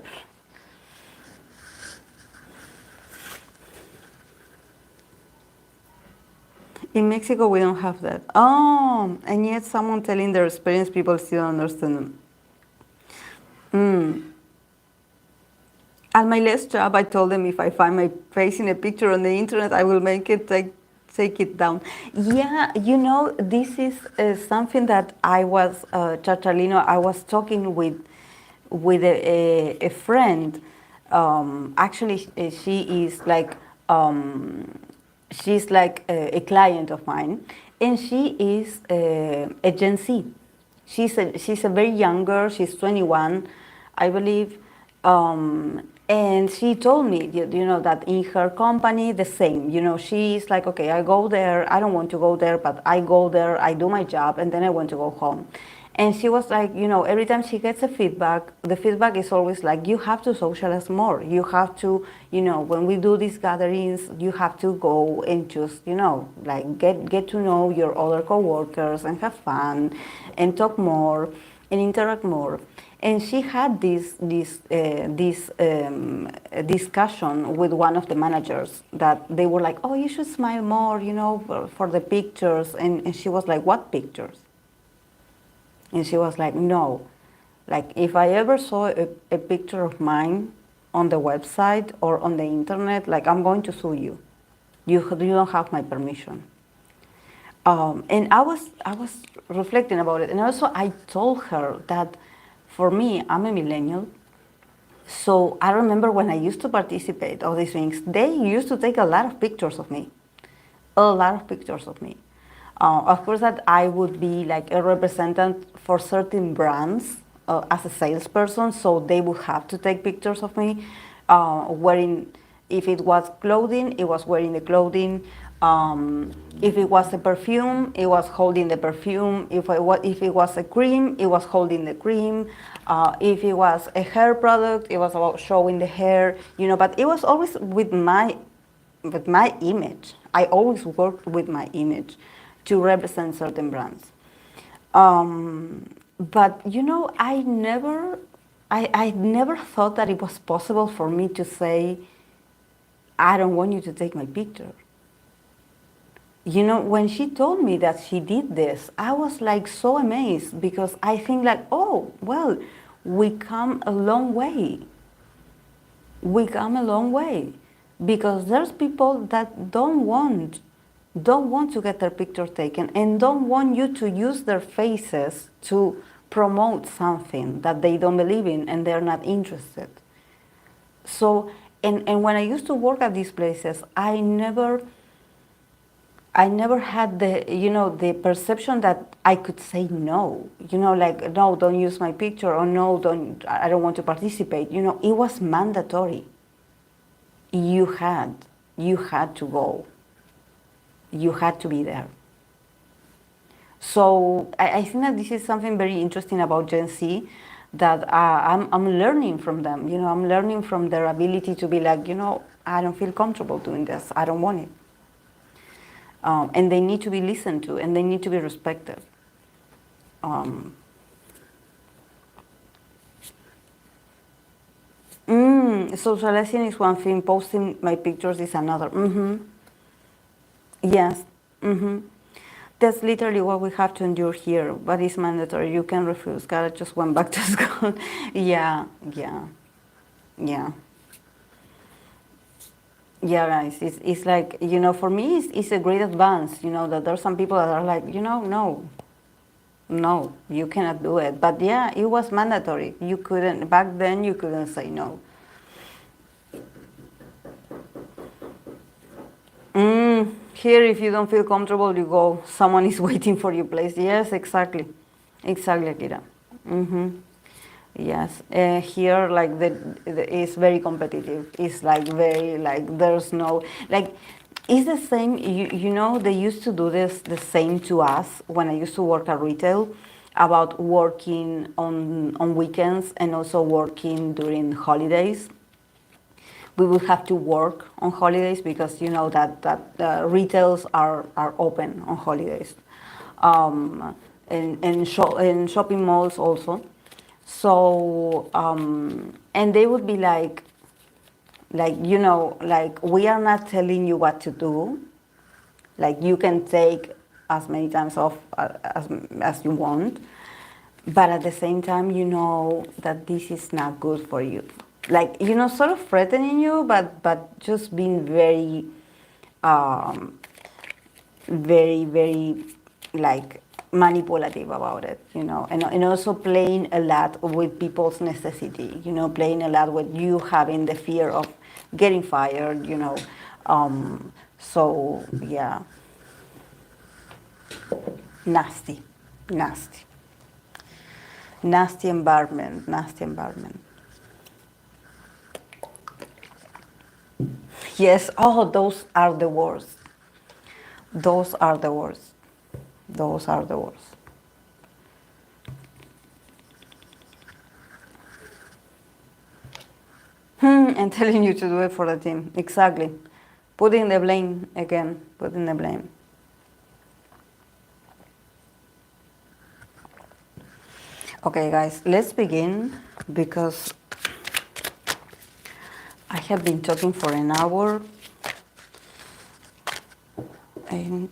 In Mexico, we don't have that. Oh, and yet someone telling their experience, people still don't understand them. At my last job, I told them if I find my face in a picture on the internet, I will make it take it down. Yeah, you know, this is something that I was, Chachalino, I was talking with a friend. Actually, she is like, she's like a client of mine, and she is a Gen Z. She's a very young girl. She's 21, I believe. And she told me, you know, that in her company, the same. You know, she's like, okay, I go there. I don't want to go there, but I go there. I do my job, and then I want to go home. And she was like, you know, every time she gets a feedback, the feedback is always like, you have to socialize more. You have to, you know, when we do these gatherings, you have to go and just, you know, like get to know your other coworkers and have fun and talk more and interact more. And she had this discussion with one of the managers that they were like, oh, you should smile more, you know, for the pictures. And she was like, what pictures? And she was like, no, like if I ever saw a picture of mine on the website or on the internet, like I'm going to sue you. You don't have my permission. And I was reflecting about it. And also I told her that for me, I'm a millennial. So I remember when I used to participate all these things, they used to take a lot of pictures of me, a lot of pictures of me. Of course, that I would be like a representative for certain brands as a salesperson, so they would have to take pictures of me wearing. If it was clothing, it was wearing the clothing. If it was a perfume, it was holding the perfume. If it was a cream, it was holding the cream. If it was a hair product, it was about showing the hair. You know, but it was always with my image. I always worked with my image to represent certain brands. But you know, I never thought that it was possible for me to say, I don't want you to take my picture. You know, when she told me that she did this, I was like so amazed because I think like, oh, well, we come a long way. We come a long way because there's people that don't want to get their picture taken and don't want you to use their faces to promote something that they don't believe in and they're not interested. So, and when I used to work at these places, I never had the, you know, the perception that I could say no, you know, like, no, don't use my picture, or no, I don't want to participate. You know, it was mandatory. You had to go. You had to be there. So I think that this is something very interesting about Gen Z, that I'm learning from them. You know, I'm learning from their ability to be like, you know, I don't feel comfortable doing this. I don't want it. And they need to be listened to, and they need to be respected. Socializing is one thing. Posting my pictures is another. Yes. That's literally what we have to endure here, but it's mandatory. You can refuse. Cara just went back to school. Yeah. Yeah, guys, it's like, you know, for me, it's a great advance, you know, that there's some people that are like, you know, no, you cannot do it. But yeah, it was mandatory. You couldn't, back then, you couldn't say no. Here, if you don't feel comfortable, you go. Someone is waiting for your place. Yes, exactly. Exactly, Kira. Yes, here like it's very competitive. It's like very like there's no like it's the same. You know, they used to do this the same to us when I used to work at retail, about working on weekends and also working during holidays. We would have to work on holidays because you know that retails are open on holidays, and shopping malls also. So, and they would be like, you know, like, we are not telling you what to do. Like, you can take as many times off as you want. But at the same time, you know that this is not good for you. Like, you know, sort of threatening you, but just being very, very, like, manipulative about it, you know, and also playing a lot with people's necessity, you know, playing a lot with you having the fear of getting fired, you know. So, yeah. Nasty. Nasty environment. Yes, oh, those are the worst. Those are the worst. telling you to do it for the team. Exactly. Putting the blame again. Putting the blame. Okay, guys, let's begin because I have been talking for an hour and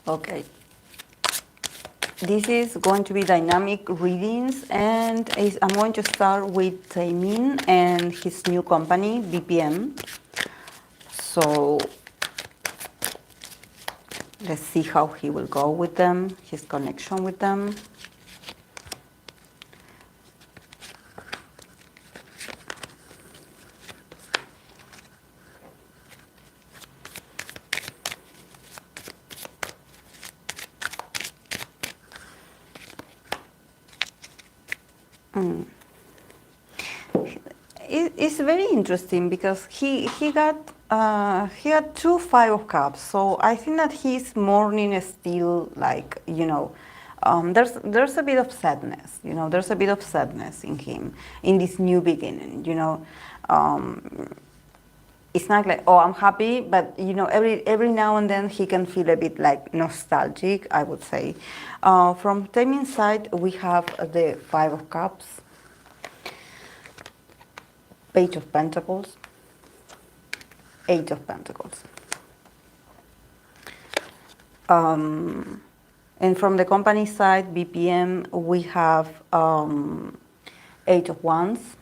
okay. This is going to be dynamic readings, and I'm going to start with Taemin and his new company, BPM. So let's see how he will go with them, his connection with them. It's very interesting because he had two Five of Cups, so I think that his morning is still like, there's a bit of sadness, there's a bit of sadness in him in this new beginning, It's not like, oh, I'm happy, but every now and then he can feel a bit like nostalgic, I would say. From Tamin's side, we have the Five of Cups, Page of Pentacles, Eight of Pentacles. And from the company side, BPM, we have Eight of Wands,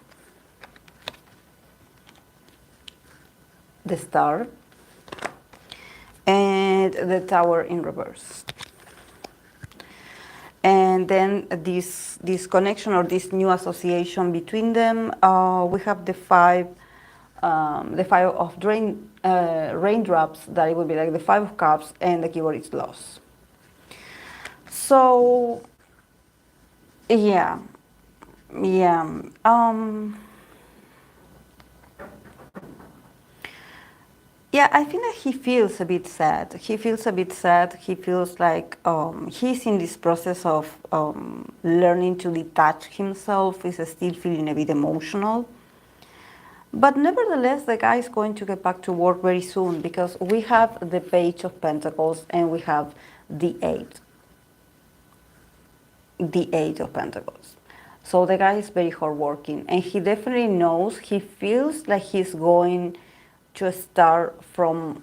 the Star, and the Tower in reverse. And then this connection or this new association between them, we have the five of raindrops, that it would be like the Five of Cups, and the keyword is loss. So, yeah. Yeah, I think that he feels a bit sad. He feels like he's in this process of learning to detach himself. He's still feeling a bit emotional. But nevertheless, the guy is going to get back to work very soon because we have the Page of Pentacles and we have the Eight of Pentacles. So the guy is very hardworking, and he definitely knows, he feels like he's going to start from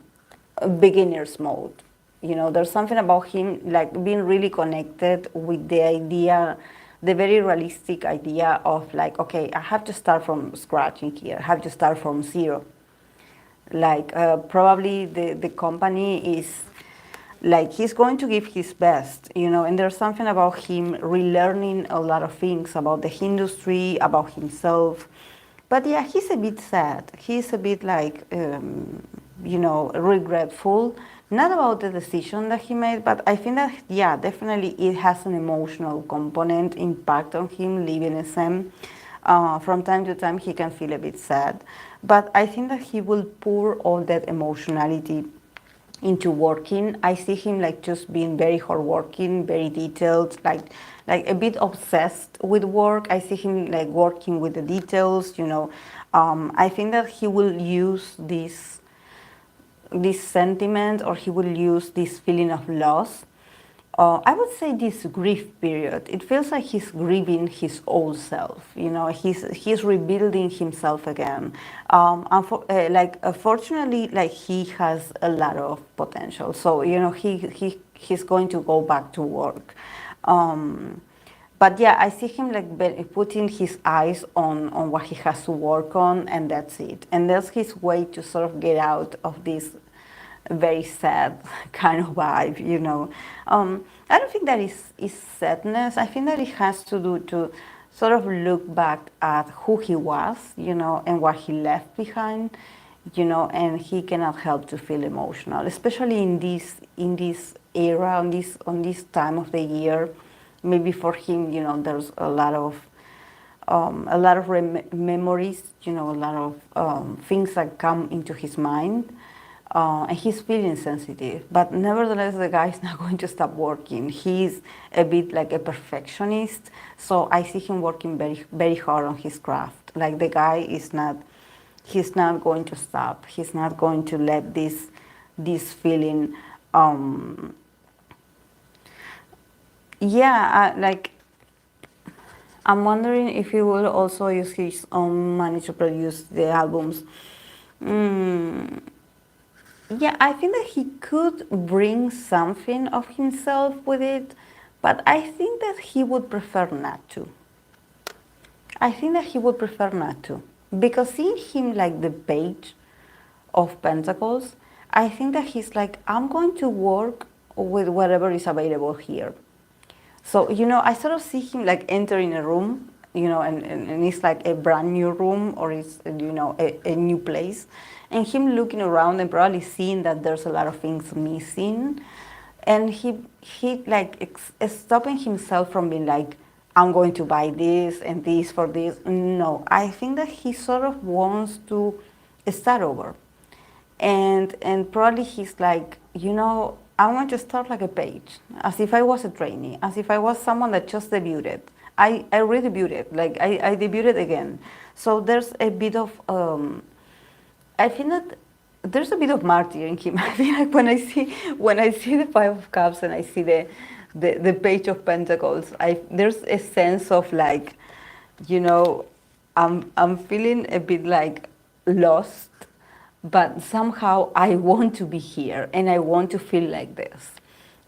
a beginner's mode. There's something about him like being really connected with the idea, the very realistic idea of like, okay, I have to start from scratch in here. I have to start from zero. Like probably the company is like, he's going to give his best, and there's something about him relearning a lot of things about the industry, about himself. But yeah, he's a bit sad. He's a bit like, regretful. Not about the decision that he made, but I think that, yeah, definitely it has an emotional component impact on him leaving SM. From time to time, he can feel a bit sad. But I think that he will pour all that emotionality into working. I see him like just being very hardworking, very detailed, like a bit obsessed with work. I see him like working with the details, I think that he will use this sentiment, or he will use this feeling of loss. I would say this grief period. It feels like he's grieving his old self. He's rebuilding himself again. Fortunately, like he has a lot of potential. So he's going to go back to work. But yeah, I see him like putting his eyes on what he has to work on, and that's it. And that's his way to sort of get out of this very sad kind of vibe, you know. I don't think that is sadness. I think that it has to do to sort of look back at who he was, you know, and what he left behind, you know, and he cannot help to feel emotional, especially in this era, on this time of the year. Maybe for him, you know, there's a lot of memories, you know, a lot of things that come into his mind, and he's feeling sensitive. But nevertheless, the guy is not going to stop working. He's a bit like a perfectionist, so I see him working very, very hard on his craft. Like the guy is not, he's not going to stop. He's not going to let this feeling. Like I'm wondering if he will also use his own money to produce the albums. Yeah, I think that he could bring something of himself with it, but I think that he would prefer not to. I think that he would prefer not to. Because seeing him like the Page of Pentacles, I think that he's like, I'm going to work with whatever is available here. So, you know, I sort of see him like entering a room, you know, and it's like a brand new room, or it's, you know, a new place. And him looking around and probably seeing that there's a lot of things missing. And he like stopping himself from being like, I'm going to buy this and this for this. No, I think that he sort of wants to start over. And probably he's like, you know, I want to start like a Page, as if I was a trainee, as if I was someone that just debuted. I re-debuted, like I debuted again. So there's a bit of, I think that there's a bit of martyr in him. I feel like when I see the Five of Cups and I see the Page of Pentacles, there's a sense of like, you know, I'm feeling a bit like lost, but somehow I want to be here and I want to feel like this.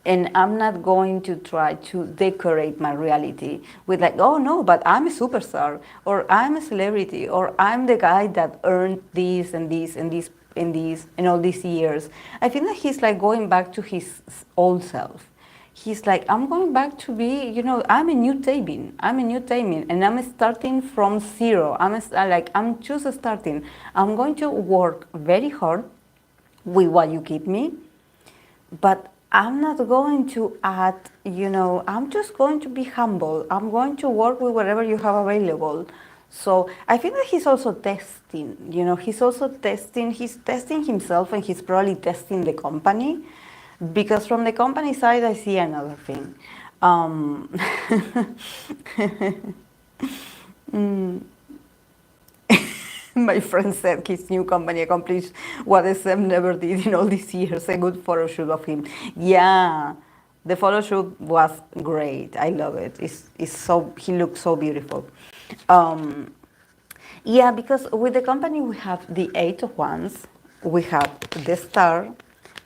And I'm not going to try to decorate my reality with like, oh no, but I'm a superstar, or I'm a celebrity, or I'm the guy that earned this and this and this and this and all these years. I think that he's like going back to his old self. He's like, I'm going back to be, you know, I'm a new Tamin. I'm a new Tamin, and I'm starting from zero. I'm just starting. I'm going to work very hard with what you give me, but I'm not going to add, you know, I'm just going to be humble. I'm going to work with whatever you have available. So I think that he's also testing, you know, he's testing himself, and he's probably testing the company. Because from the company side, I see another thing. My friend said his new company accomplished what SM never did in all these years, a good photo shoot of him. Yeah, the photo shoot was great. I love it. He looks so beautiful. Yeah, because with the company we have the Eight of Wands, we have the Star,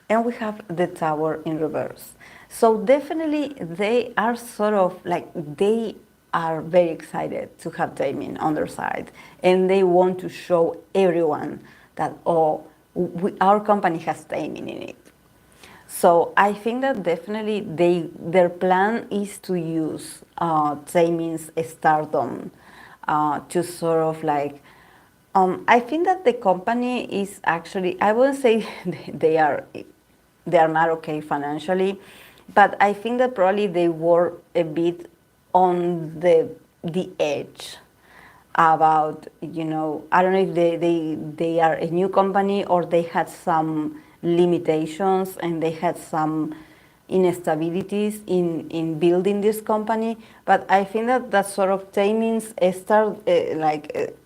and we have the Tower in reverse. So definitely they are sort of like, they are very excited to have Tamin on their side. And they want to show everyone that, oh, our company has Tamin in it. So I think that definitely their plan is to use Tamin's stardom to sort of like, I think that the company is actually, I wouldn't say they are not okay financially, but I think that probably they were a bit on the edge about, you know, I don't know if they are a new company, or they had some limitations and they had some instabilities in building this company. But I think that sort of Tamin's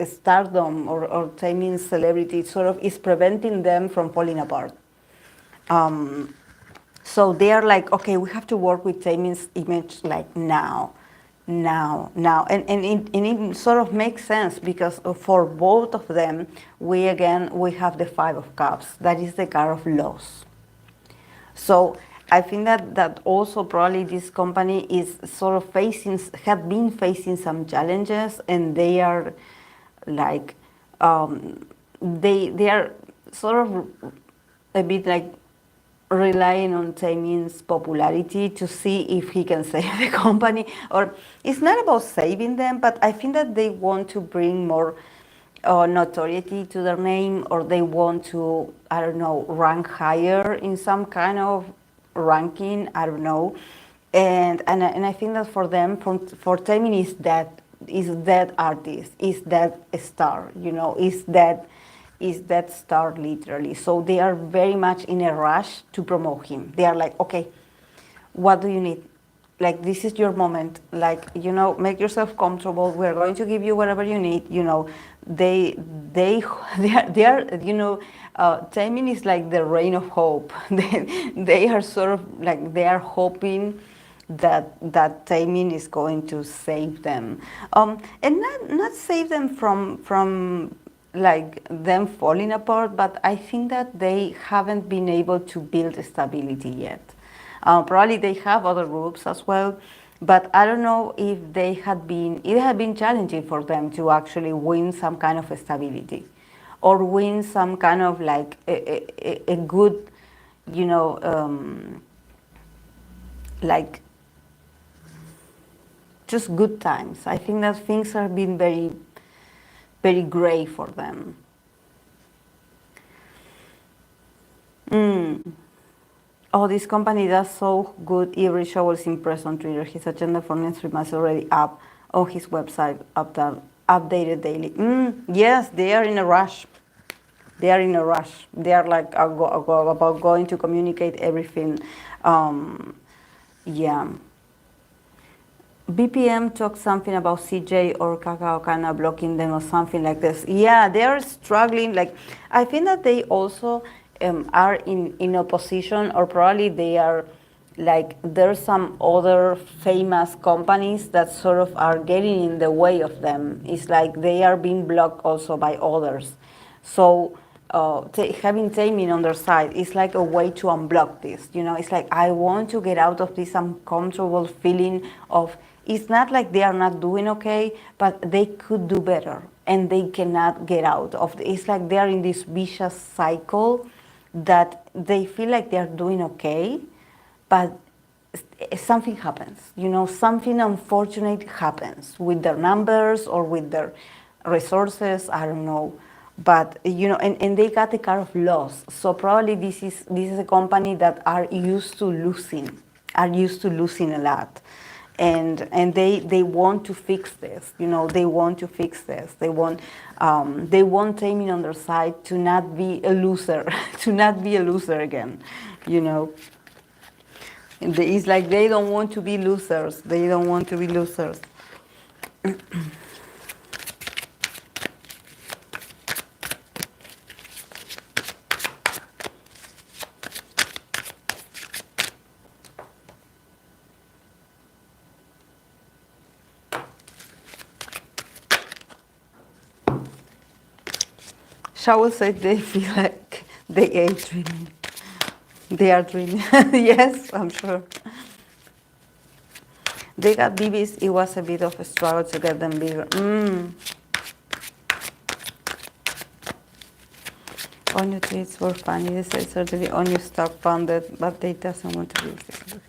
stardom or Tamin's celebrity sort of is preventing them from falling apart. So they are like, okay, we have to work with Tamin's image like now. And it sort of makes sense, because for both of them, we have the Five of Cups. That is the card of loss. So I think that also probably this company is sort of had been facing some challenges, and they are like they are sort of a bit like relying on Taemin's popularity to see if he can save the company. Or it's not about saving them, but I think that they want to bring more notoriety to their name, or they want to, I don't know, rank higher in some kind of ranking. I don't know. And I think that for them, for Taemin, is that artist, is that star, is that star literally. So they are very much in a rush to promote him. They are like, okay, what do you need? Like, this is your moment. Like, make yourself comfortable. We're going to give you whatever you need. They they are Taemin is like the rain of hope. They are sort of like, they are hoping that Taemin is going to save them, and not save them from like them falling apart, but I think that they haven't been able to build stability yet. Probably they have other groups as well, but I don't know if it had been challenging for them to actually win some kind of stability, or win some kind of like a good, like just good times. I think that things have been very, very gray for them. Oh, this company does so good. Every show is impressed on Twitter. His agenda for next 3 months already up on his website, updated daily. Yes, they are in a rush. They are in a rush. They are like about going to communicate everything. Yeah. BPM talked something about CJ or Kakao Kana blocking them or something like this. Yeah, they are struggling. Like, I think that they also are in opposition, or probably they are like, there's some other famous companies that sort of are getting in the way of them. It's like they are being blocked also by others. So having Taemin on their side is like a way to unblock this. It's like, I want to get out of this uncomfortable feeling of, it's not like they are not doing okay, but they could do better, and they cannot get out of it. It's like they are in this vicious cycle that they feel like they are doing okay, but something happens. Something unfortunate happens with their numbers or with their resources. I don't know. But and they got a kind of loss. So probably this is a company that are used to losing a lot. And they want to fix this. They want to fix this. They want Taemin on their side to not be a loser, to not be a loser again. It's like they don't want to be losers. They don't want to be losers. Shaul said they feel like they ain't dreaming. They are dreaming. Yes, I'm sure. They got BBs. It was a bit of a struggle to get them bigger. Onew tweets were funny. They said certainly Onew stock funded, but they doesn't want to be physical.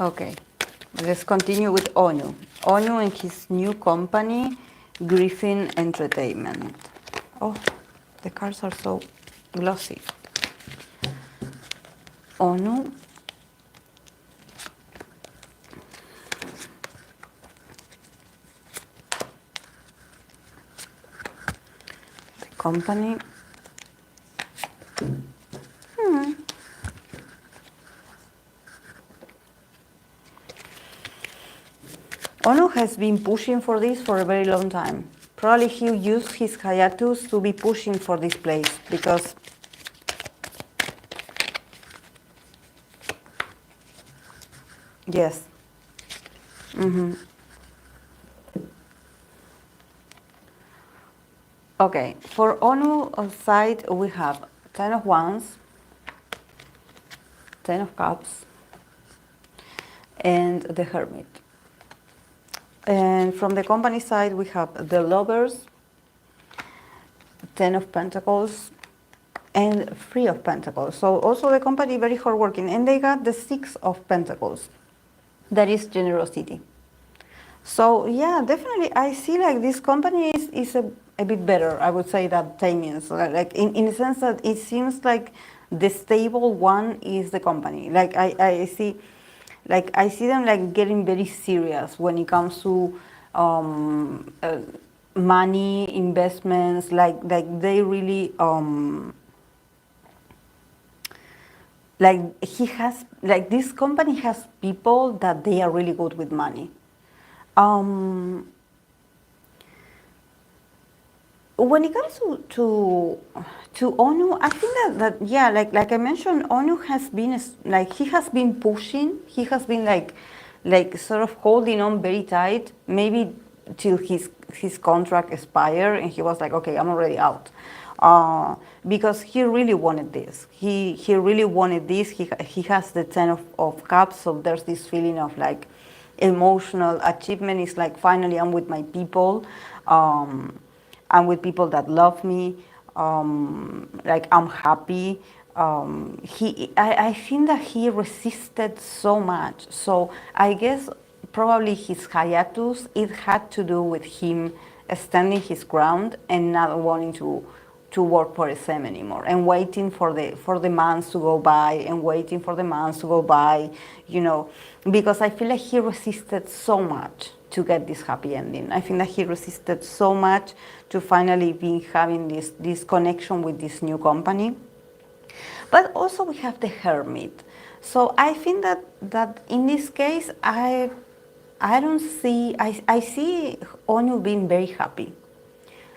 Okay, let's continue with Onew. Onew and his new company, Griffin Entertainment. Oh, the cards are so glossy. Onew. The company. Onew has been pushing for this for a very long time. Probably he used his hiatus to be pushing for this place, because Yes. Mm-hmm. Okay, for Onew side, we have 10 of Wands, 10 of Cups, and the Hermit. And from the company side, we have the Lovers, 10 of Pentacles, and 3 of Pentacles. So also the company very hardworking, and they got the 6 of Pentacles. That is generosity. So yeah, definitely I see like this company is a bit better, I would say, than Tamin. So like in the sense that it seems like the stable one is the company. Like I see them like getting very serious when it comes to money, investments, like they really like he has like this company has people that they are really good with money. Um, when it comes to Onew, I think that yeah, like I mentioned, Onew has been like he has been pushing, he has been like sort of holding on very tight, maybe till his contract expired, and he was like, okay, I'm already out. Because he really wanted this. He really wanted this. He has the 10 of cups, so there's this feeling of like emotional achievement. It's like finally I'm with my people. I'm with people that love me. Like I'm happy. I think that he resisted so much. So I guess probably his hiatus, it had to do with him standing his ground and not wanting to work for SM anymore, and waiting for the months to go by, and waiting for the months to go by, you know, because I feel like he resisted so much to get this happy ending. I think that he resisted so much to finally be having this connection with this new company. But also we have the Hermit. So I think that in this case I don't see I see Onew being very happy.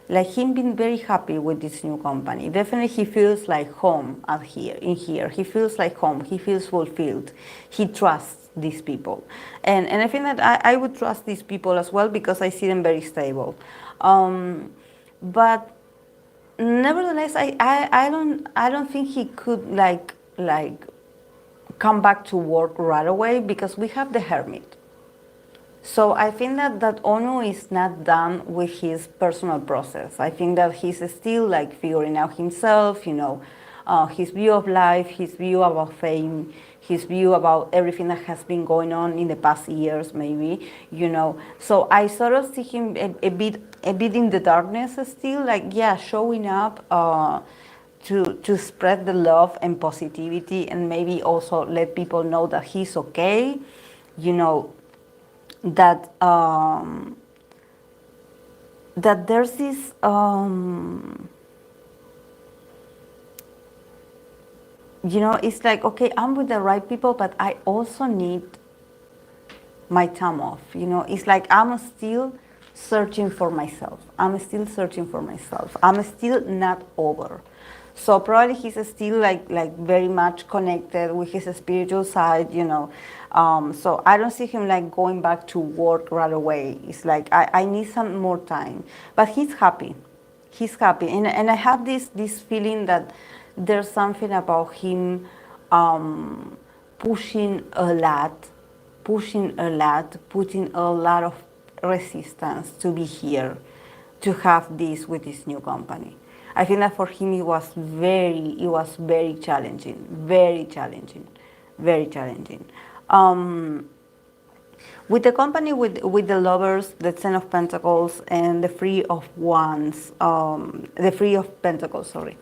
Like him being very happy with this new company. Definitely he feels like home out here, in here. He feels like home. He feels fulfilled. He trusts these people. And I think that I would trust these people as well because I see them very stable. But nevertheless, I don't think he could like come back to work right away because we have the Hermit. So I think that Onew is not done with his personal process. I think that he's still like figuring out himself, you know, his view of life, his view about fame, his view about everything that has been going on in the past years, maybe, you know. So I sort of see him a bit in the darkness still, like yeah, showing up. To spread the love and positivity, and maybe also let people know that he's okay, you know, that that there's this you know, it's like, okay, I'm with the right people, but I also need my time off, you know. It's like I'm still searching for myself. I'm still searching for myself. I'm still not over. So probably he's still like very much connected with his spiritual side, you know. So I don't see him like going back to work right away. It's like I need some more time. But he's happy. He's happy. And I have this feeling that there's something about him pushing a lot, putting a lot of resistance to be here, to have this with this new company. I think that for him it was very challenging, very challenging, very challenging. With the company, with the Lovers, the Ten of Pentacles, and the Three of Wands, the Three of Pentacles, sorry.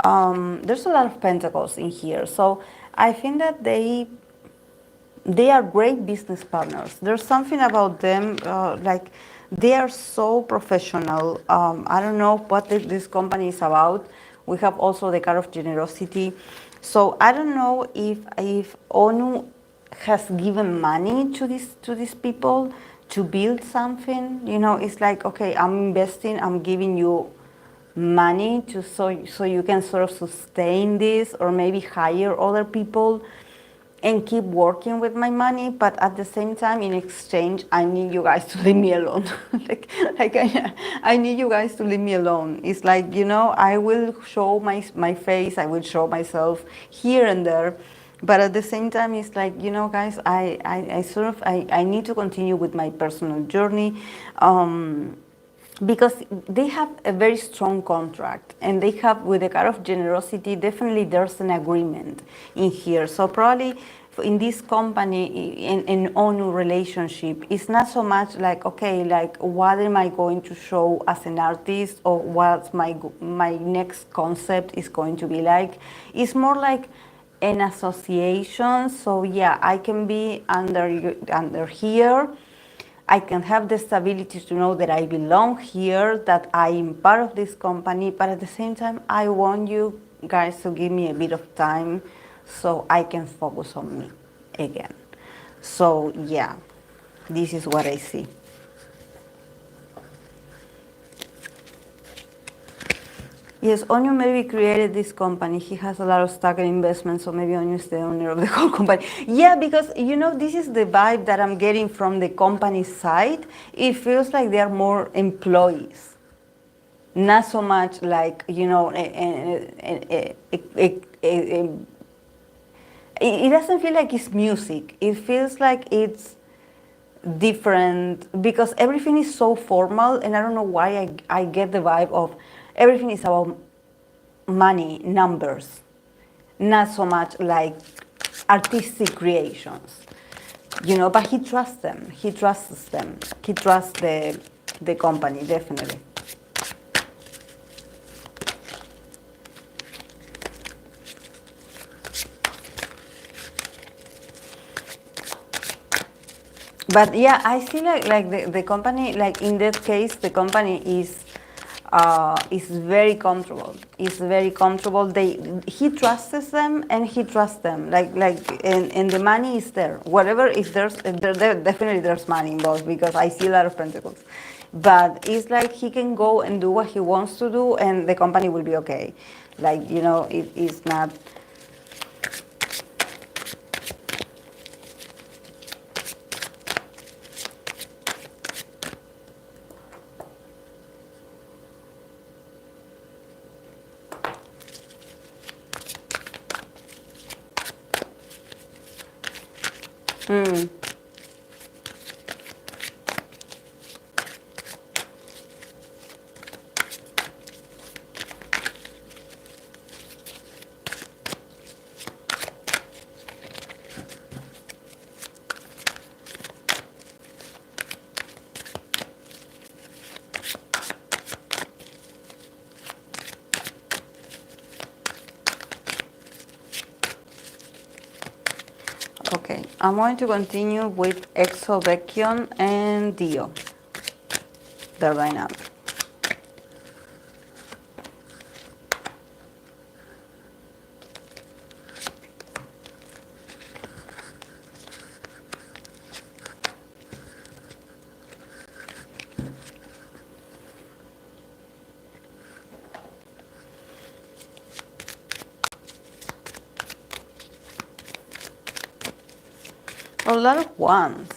There's a lot of pentacles in here, so I think that they are great business partners. There's something about them, like they are so professional. I don't know what this company is about. We have also the card of generosity. So I don't know if Onew has given money to these people to build something. You know, it's like, okay, I'm investing, I'm giving you money to so you can sort of sustain this, or maybe hire other people. and keep working with my money, but at the same time, in exchange, I need you guys to leave me alone. I need you guys to leave me alone. It's like, you know, I will show my face, I will show myself here and there, but at the same time, it's like, you know, guys, I need to continue with my personal journey. Because they have a very strong contract, and they have, with the kind of generosity, definitely there's an agreement in here. So probably in this company, in Onew relationship, it's not so much like, okay, like what am I going to show as an artist, or what my next concept is going to be like. It's more like an association. So yeah, I can be under here. I can have the stability to know that I belong here, that I am part of this company, but at the same time, I want you guys to give me a bit of time so I can focus on me again. So yeah, this is what I see. Yes, Onew maybe created this company. He has a lot of stock and investments, so maybe Onew is the owner of the whole company. Yeah, because, you know, this is the vibe that I'm getting from the company side. It feels like they are more employees, not so much like, you know, it doesn't feel like it's music. It feels like it's different, because everything is so formal, and I don't know why I get the vibe of everything is about money, numbers, not so much like artistic creations, you know. But he trusts them. He trusts them. He trusts the company, definitely. But yeah, I see like the company, like in that case, the company is very comfortable. It's very comfortable. He trusts them, and he trusts them. And the money is there. Whatever, if there definitely there's money involved, because I see a lot of pentacles. But it's like he can go and do what he wants to do, and the company will be okay. Like, you know, it's not. Okay, I'm going to continue with EXO, Baek and Dio, their dynamic. A lot of ones.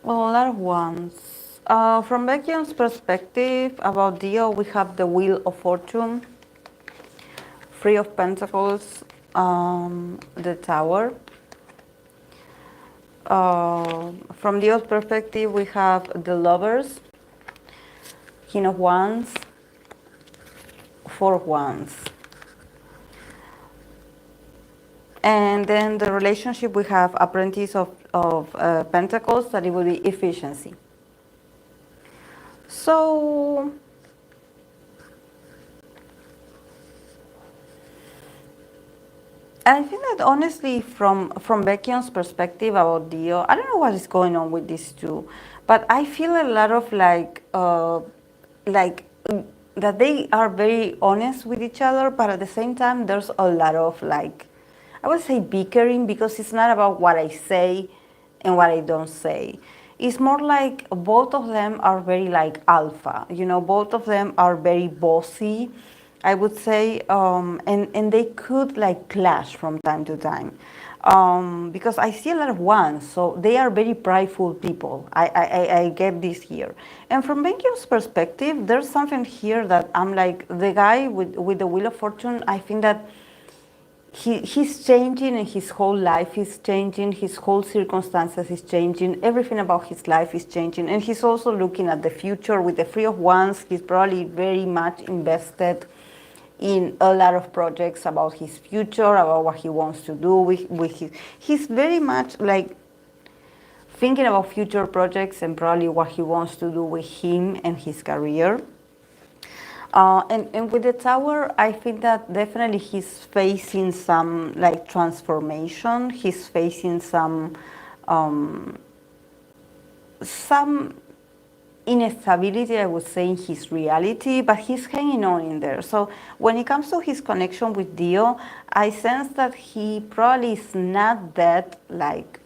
A lot of ones. From Baekhyun's perspective, about Dio, we have the Wheel of Fortune, Three of Pentacles, the Tower. From Dio's perspective, we have the Lovers, King of Wands, Four of Wands. And then the relationship, we have Apprentice of Pentacles, that it will be efficiency. So I think that honestly, from Baekhyun's perspective about Dio, I don't know what is going on with these two, but I feel a lot of like that they are very honest with each other, but at the same time, there's a lot of like, I would say bickering, because it's not about what I say and what I don't say. it's more like both of them are very like alpha. Both of them are very bossy, I would say, and they could like clash from time to time. Because I see a lot of ones, so they are very prideful people. I get this here. And from Baekhyun's perspective, there's something here that I'm like, the guy with the Wheel of Fortune, I think that he's changing, and his whole life is changing, his whole circumstances is changing, everything about his life is changing, and he's also looking at the future with the Three of Wands. He's probably very much invested in a lot of projects about his future, about what he wants to do with his. He's very much like thinking about future projects and probably what he wants to do with him and his career. And with the Tower, I think that definitely he's facing some like transformation. He's facing some instability, I would say, in his reality, but he's hanging on in there. So when it comes to his connection with Dio, I sense that he probably is not that like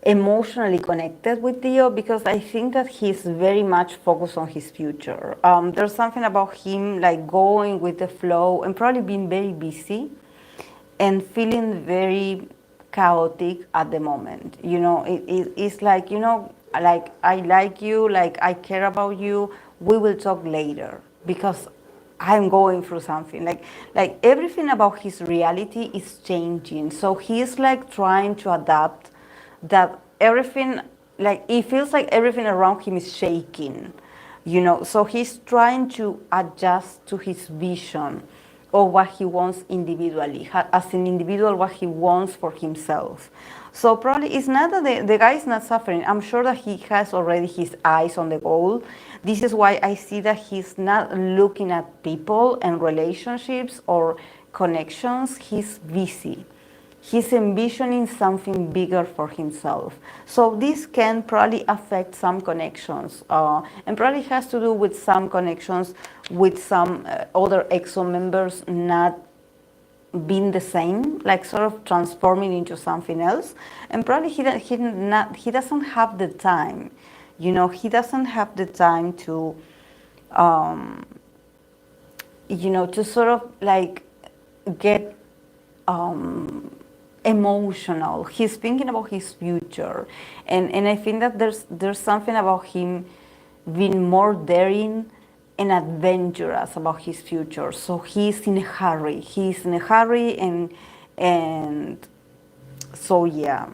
emotionally connected with Dio, because I think that he's very much focused on his future. There's something about him like going with the flow and probably being very busy and feeling very chaotic at the moment. It's like, like I like you, like I care about you, we will talk later because I'm going through something. Like everything about his reality is changing. So he's like trying to adapt that everything, like it feels like everything around him is shaking, so he's trying to adjust to his vision of what he wants individually, as an individual, what he wants for himself. So probably it's not that the guy is not suffering. I'm sure that he has already his eyes on the goal. This is why I see that he's not looking at people and relationships or connections. He's busy. He's envisioning something bigger for himself. So this can probably affect some connections, and probably has to do with some connections with some other EXO members not being the same, like sort of transforming into something else. And probably he doesn't have the time, he doesn't have the time to, to sort of like get emotional. He's thinking about his future, and I think that there's something about him being more daring and adventurous about his future. So he's in a hurry. And so yeah.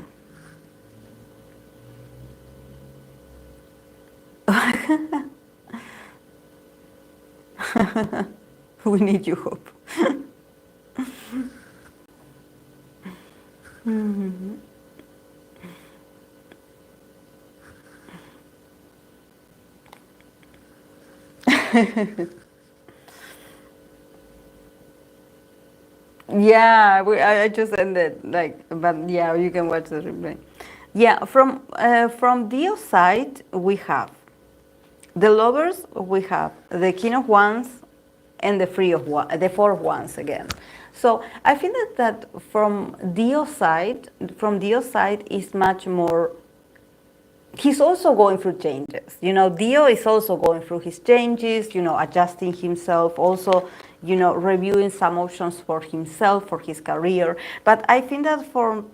We need you, Hope. Mm-hmm. Yeah, I just ended like, but yeah, you can watch the replay. Yeah, from Dio's side, we have the lovers, we have the King of Wands, and the the Four of Wands again. So I think that from Dio's side is much more. He's also going through changes. Dio is also going through his changes. Adjusting himself, also, reviewing some options for himself, for his career. But I think that for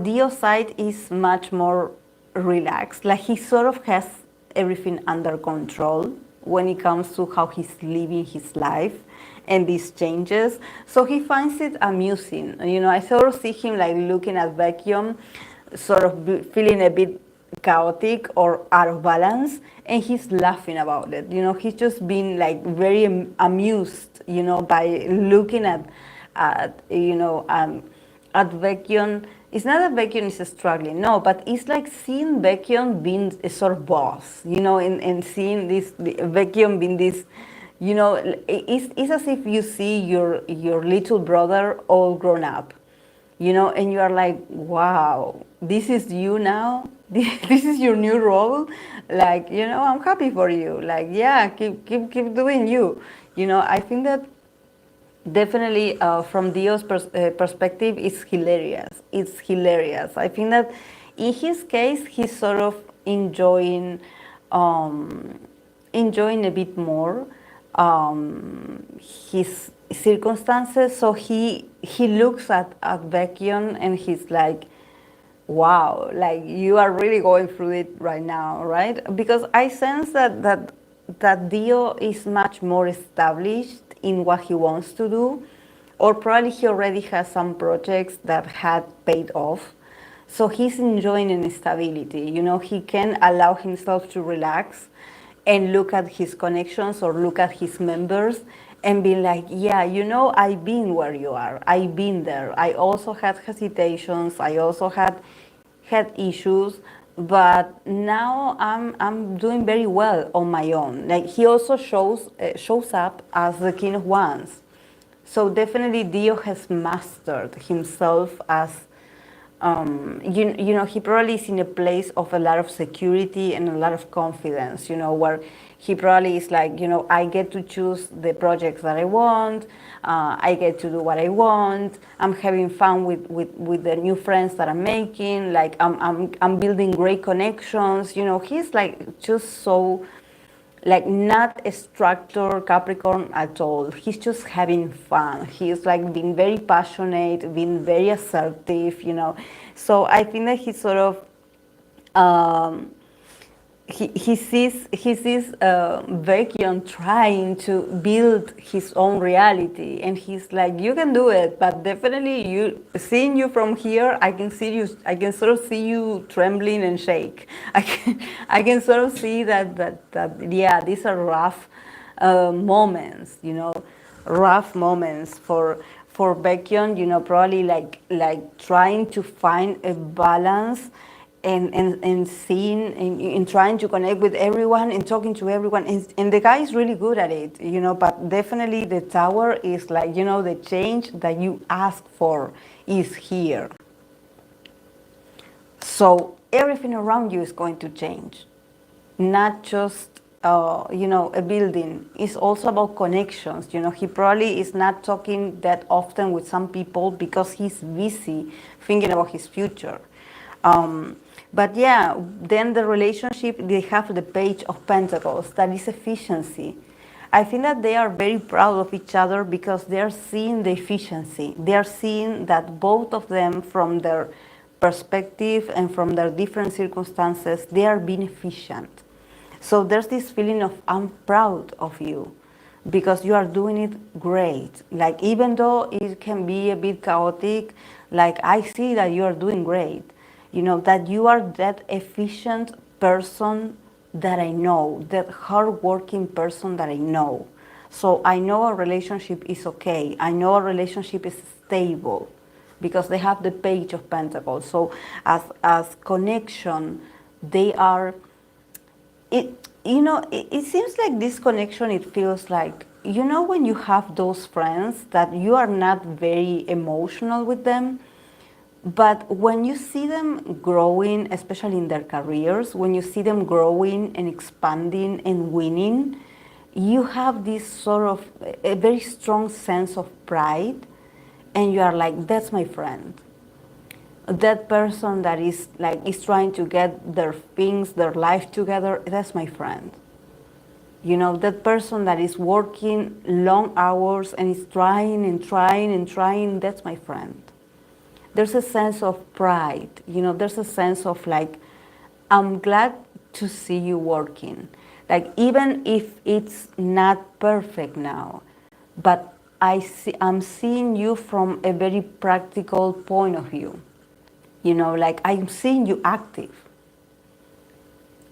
Dio's side is much more relaxed. Like he sort of has everything under control when it comes to how he's living his life and these changes. So he finds it amusing. I sort of see him like looking at Baekhyun, sort of feeling a bit chaotic or out of balance, and he's laughing about it. He's just being like very amused, by looking at Baekhyun. It's not that Baekhyun is struggling, no, but it's like seeing Baekhyun being a sort of boss, and seeing Baekhyun being this, it's as if you see your little brother all grown up, and you are like, wow, this is you now? This is your new role? Like, I'm happy for you. Like, yeah, keep doing you. I think that Definitely, from Dio's perspective, it's hilarious. It's hilarious. I think that in his case, he's sort of enjoying, um, enjoying a bit more his circumstances. So he looks at Baekhyun and he's like, wow, like you are really going through it right now, right? Because I sense that Dio is much more established in what he wants to do, or probably he already has some projects that had paid off. So he's enjoying an stability. You know, he can allow himself to relax and look at his connections or look at his members and be like, yeah, you know, I've been where you are. I've been there. I also had hesitations. I also had issues, but now I'm doing very well on my own. Like he also shows up as the king of wands. So definitely Dio has mastered himself as you know, he probably is in a place of a lot of security and a lot of confidence, you know, where he probably is like, you know, I get to choose the projects that I want, I get to do what I want, I'm having fun with the new friends that I'm making, like I'm building great connections, you know, he's like just so like not a structured Capricorn at all. He's just having fun. He's like being very passionate, being very assertive, you know. So I think that he's sort of he sees Baekhyun trying to build his own reality, and he's like, you can do it, but definitely you seeing you from here, I can see you. I can sort of see you trembling and shake. I can sort of see that yeah, these are rough moments, you know, rough moments for Baekhyun, you know, probably like trying to find a balance and seeing and trying to connect with everyone and talking to everyone, and the guy is really good at it, you know, but definitely the tower is like, you know, the change that you ask for is here. So everything around you is going to change, not just you know, a building. It's also about connections. You know, he probably is not talking that often with some people because he's busy thinking about his future. But yeah, then the relationship, they have the page of pentacles, that is efficiency. I think that they are very proud of each other because they are seeing the efficiency. They are seeing that both of them, from their perspective and from their different circumstances, they are being efficient. So there's this feeling of, I'm proud of you because you are doing it great. Like, even though it can be a bit chaotic, like, I see that you are doing great. You know, that you are that efficient person that I know, that hardworking person that I know. So I know a relationship is okay. I know a relationship is stable because they have the page of pentacles. So as connection, they are, it, you know, it seems like this connection, it feels like, you know, when you have those friends that you are not very emotional with them, but when you see them growing, especially in their careers, when you see them growing and expanding and winning, you have this sort of a very strong sense of pride, and you are like, that's my friend. That person that is like is trying to get their things, their life together, that's my friend. You know, that person that is working long hours and is trying and trying and trying, that's my friend. There's a sense of pride, you know, there's a sense of like, I'm glad to see you working. Like, even if it's not perfect now, but I'm seeing you from a very practical point of view. You know, like, I'm seeing you active.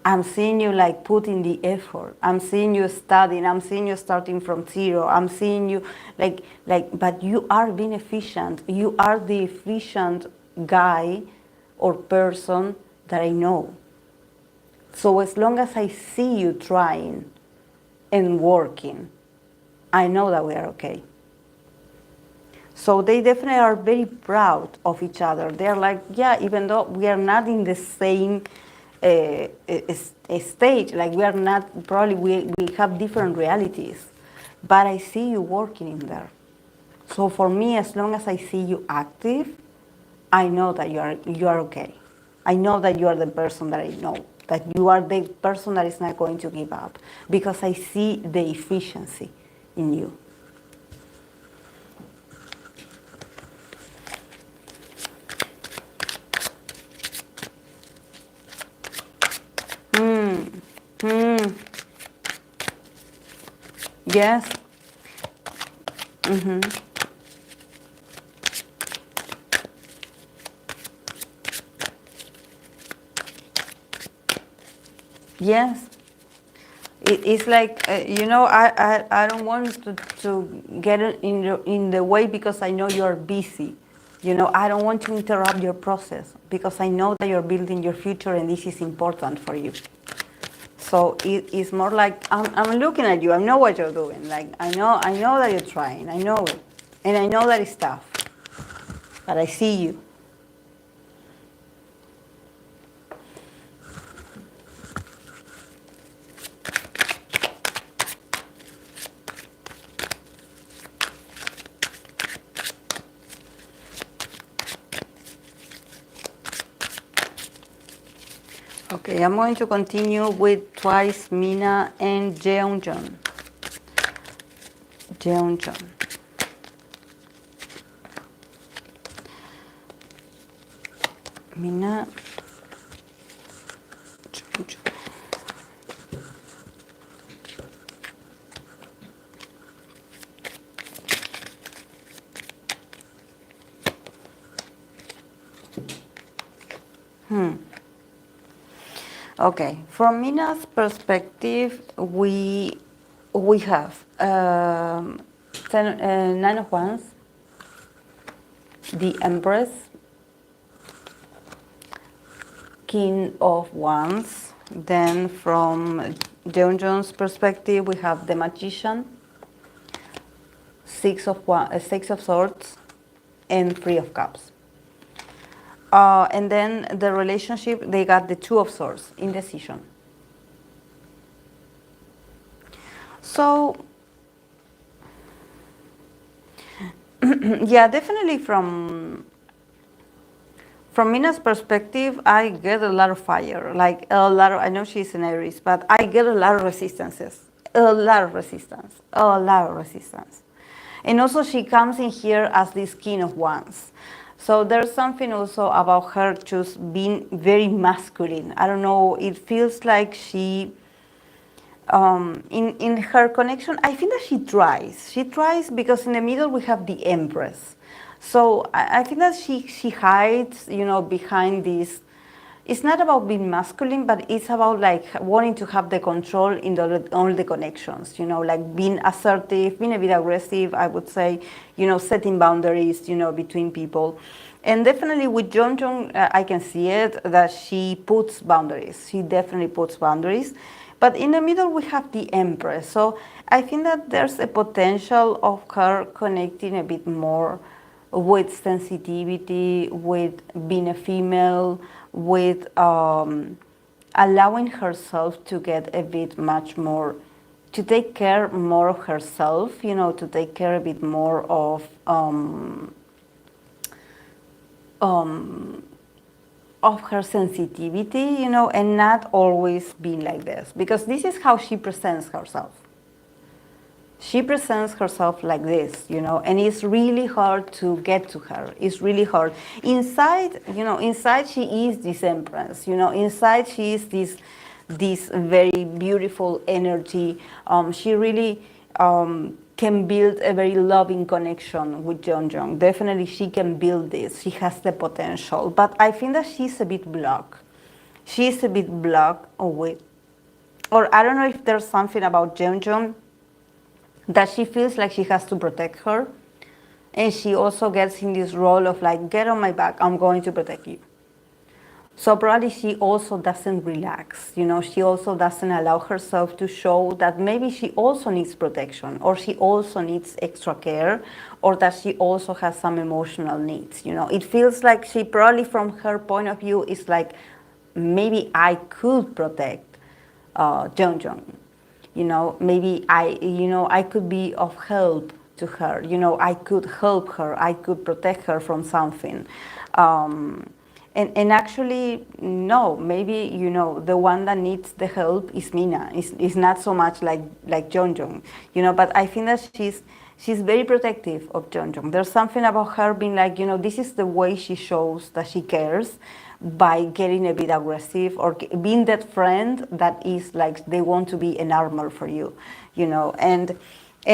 I'm seeing you like putting the effort. I'm seeing you studying. I'm seeing you starting from zero. I'm seeing you but you are being efficient. You are the efficient guy or person that I know. So as long as I see you trying and working, I know that we are okay. So they definitely are very proud of each other. They're like, yeah, even though we are not in the same a stage, like we are not, probably we have different realities, but I see you working in there. So for me, as long as I see you active, I know that you are okay. I know that you are the person that I know, that you are the person that is not going to give up, because I see the efficiency in you. Mm. Yes. Mm-hmm. Yes. It's like, I don't want to get in the way because I know you're busy. I don't want to interrupt your process because I know that you're building your future and this is important for you. So it's more like I'm looking at you. I know what you're doing. Like I know that you're trying. I know it, and I know that it's tough. But I see you. Okay, I'm going to continue with Twice Mina and Jeonjeon. Jeonjeon. Mina. Jeonjeon. Okay, from Mina's perspective, we have Nine of Wands, the Empress, King of Wands. Then from Jeonjeon's perspective, we have the Magician, Six of Swords, and Three of Cups. And then the relationship, they got the Two of Swords, indecision. So, yeah, definitely from Mina's perspective, I get a lot of fire. Like a lot of, I know she's an Aries, but I get a lot of resistances. A lot of resistance. A lot of resistance. And also she comes in here as this King of Wands. So there's something also about her just being very masculine. I don't know, it feels like she, in her connection, I think that she tries. She tries because in the middle we have the Empress. So I think that she hides, behind this. It's not about being masculine, but it's about like wanting to have the control in all the connections, like being assertive, being a bit aggressive, I would say, setting boundaries, between people. And definitely with Jeonjeon, I can see it, that she puts boundaries. She definitely puts boundaries. But in the middle, we have the Empress. So I think that there's a potential of her connecting a bit more with sensitivity, with being a female, with allowing herself to get a bit much more, to take care more of herself, to take care a bit more of her sensitivity, and not always being like this. Because this is how she presents herself. She presents herself like this, and it's really hard to get to her. It's really hard. Inside, inside she is this Empress, inside she is this very beautiful energy. She really can build a very loving connection with Jeonjeon. Definitely she can build this. She has the potential. But I think that she's a bit blocked. She's a bit blocked with, or I don't know if there's something about Jeonjeon that she feels like she has to protect her. And she also gets in this role of like, get on my back, I'm going to protect you. So probably she also doesn't relax, she also doesn't allow herself to show that maybe she also needs protection, or she also needs extra care, or that she also has some emotional needs, It feels like she probably, from her point of view, is like, maybe I could protect Jeonjeon. Maybe I could be of help to her. You know, I could help her, I could protect her from something. Um, and actually, no, maybe, you know, the one that needs the help is Mina. It's not so much like Jeonjong, you know, but I think that she's very protective of Jeonjong. There's something about her being like, you know, this is the way she shows that she cares, by getting a bit aggressive or being that friend that is like they want to be an armor for you, you know. And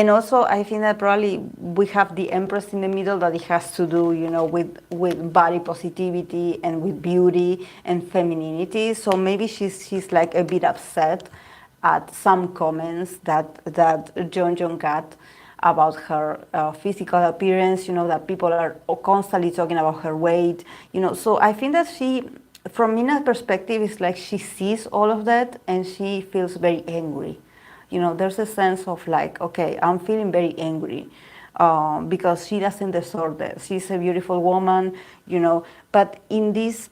also I think that probably we have the Empress in the middle, that it has to do, you know, with body positivity and with beauty and femininity. So maybe she's like a bit upset at some comments that Jeonjong got about her physical appearance, you know, that people are constantly talking about her weight, you know. So I think that she, from Mina's perspective, it's like she sees all of that and she feels very angry. You know, there's a sense of like, okay, I'm feeling very angry because she doesn't deserve this. She's a beautiful woman, you know, but in this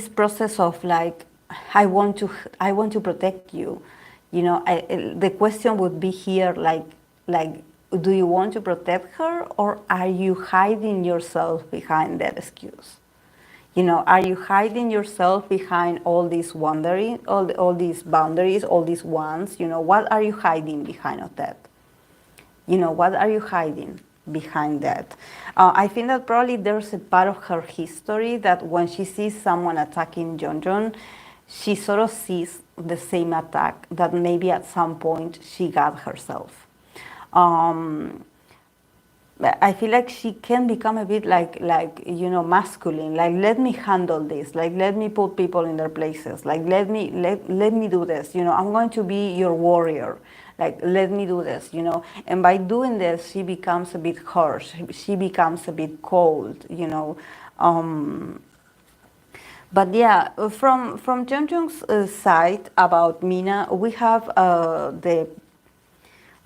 process of like, I want to protect you, you know. The question would be here like, do you want to protect her, or are you hiding yourself behind that excuse? You know, are you hiding yourself behind all these wandering, all these boundaries, all these wants? You know, what are you hiding behind of that? You know, what are you hiding behind that? I think that probably there's a part of her history that when she sees someone attacking Jeonjong, she sort of sees the same attack that maybe at some point she got herself. Um, I feel like she can become a bit like you know, masculine. Like, let me handle this. Like, let me put people in their places. Like, let me do this. You know, I'm going to be your warrior. Like, let me do this. You know, and by doing this, she becomes a bit harsh. She becomes a bit cold. You know. But yeah, from Jeonjong's side about Mina, we have the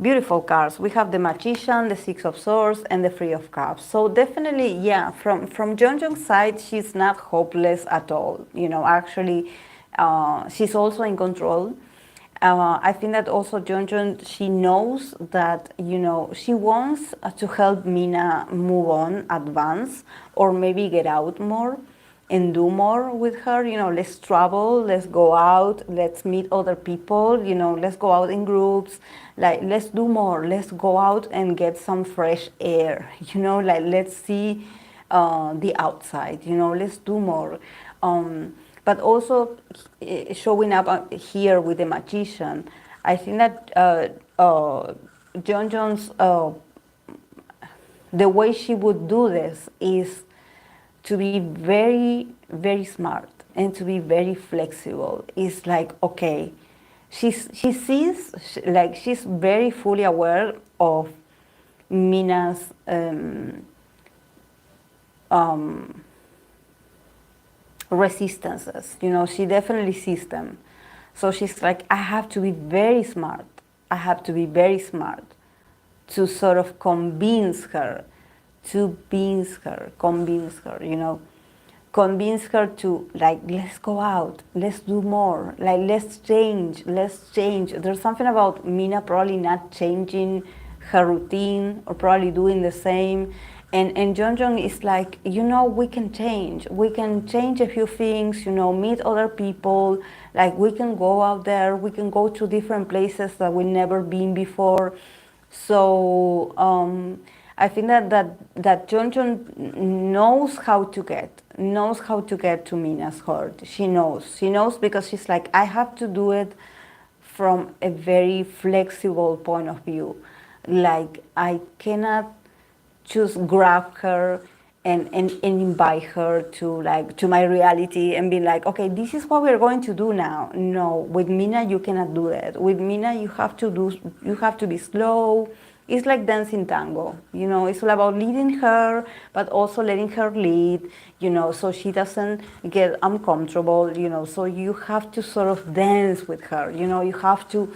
beautiful cards. We have the Magician, the Six of Swords, and the Three of Cups. So definitely, yeah, from Jeonjong's side, she's not hopeless at all. You know, actually, she's also in control. I think that also Jeonjong, she knows that, you know, she wants to help Mina move on, advance, or maybe get out more and do more with her. You know, let's travel, let's go out, let's meet other people, you know, let's go out in groups, like, let's do more, let's go out and get some fresh air, you know, like, let's see the outside, you know, let's do more. But also showing up here with the Magician, I think that Jeonjong's the way she would do this is to be very, very smart and to be very flexible. It's like, okay, she sees, like, she's very fully aware of Mina's resistances. You know, she definitely sees them. So she's like, I have to be very smart. I have to be very smart to sort of convince her, you know, convince her to, like, let's go out, let's do more, like, let's change. There's something about Mina probably not changing her routine or probably doing the same. And Jeonjong is like, you know, we can change a few things, you know, meet other people, like, we can go out there, we can go to different places that we've never been before. So I think that Jeonjong knows how to get to Mina's heart. She knows because she's like, I have to do it from a very flexible point of view. Like, I cannot just grab her and invite her to my reality and be like, okay, this is what we're going to do now. No, with Mina you cannot do that. With Mina you have to be slow. It's like dancing tango, you know. It's all about leading her, but also letting her lead, you know, so she doesn't get uncomfortable, you know. So you have to sort of dance with her, you know. You have to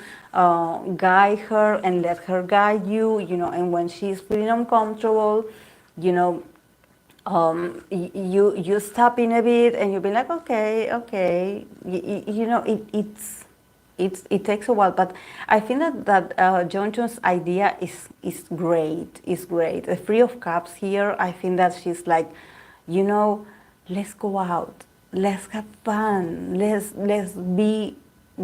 guide her and let her guide you, you know. And when she's feeling uncomfortable, you know, you stop in a bit and you be like, okay, you know, it's it takes a while, but I think that Jeonjun's idea is great. Is great. The Free of Cups here. I think that she's like, you know, let's go out, let's have fun, let's be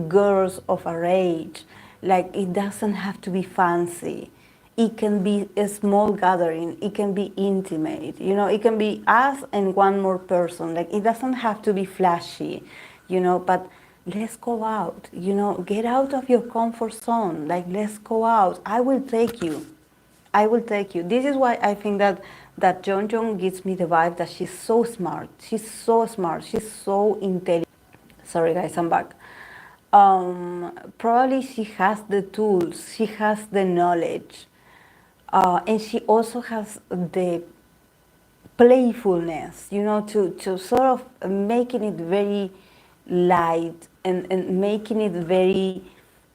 girls of our age. Like, it doesn't have to be fancy. It can be a small gathering. It can be intimate. You know, it can be us and one more person. Like, it doesn't have to be flashy, you know, but let's go out, you know, get out of your comfort zone. Like, let's go out. I will take you. I will take you. This is why I think that Jeonjun gives me the vibe that she's so smart. She's so smart. She's so intelligent. Sorry, guys, I'm back. Probably she has the tools. She has the knowledge. And she also has the playfulness, you know, to sort of making it very light and making it very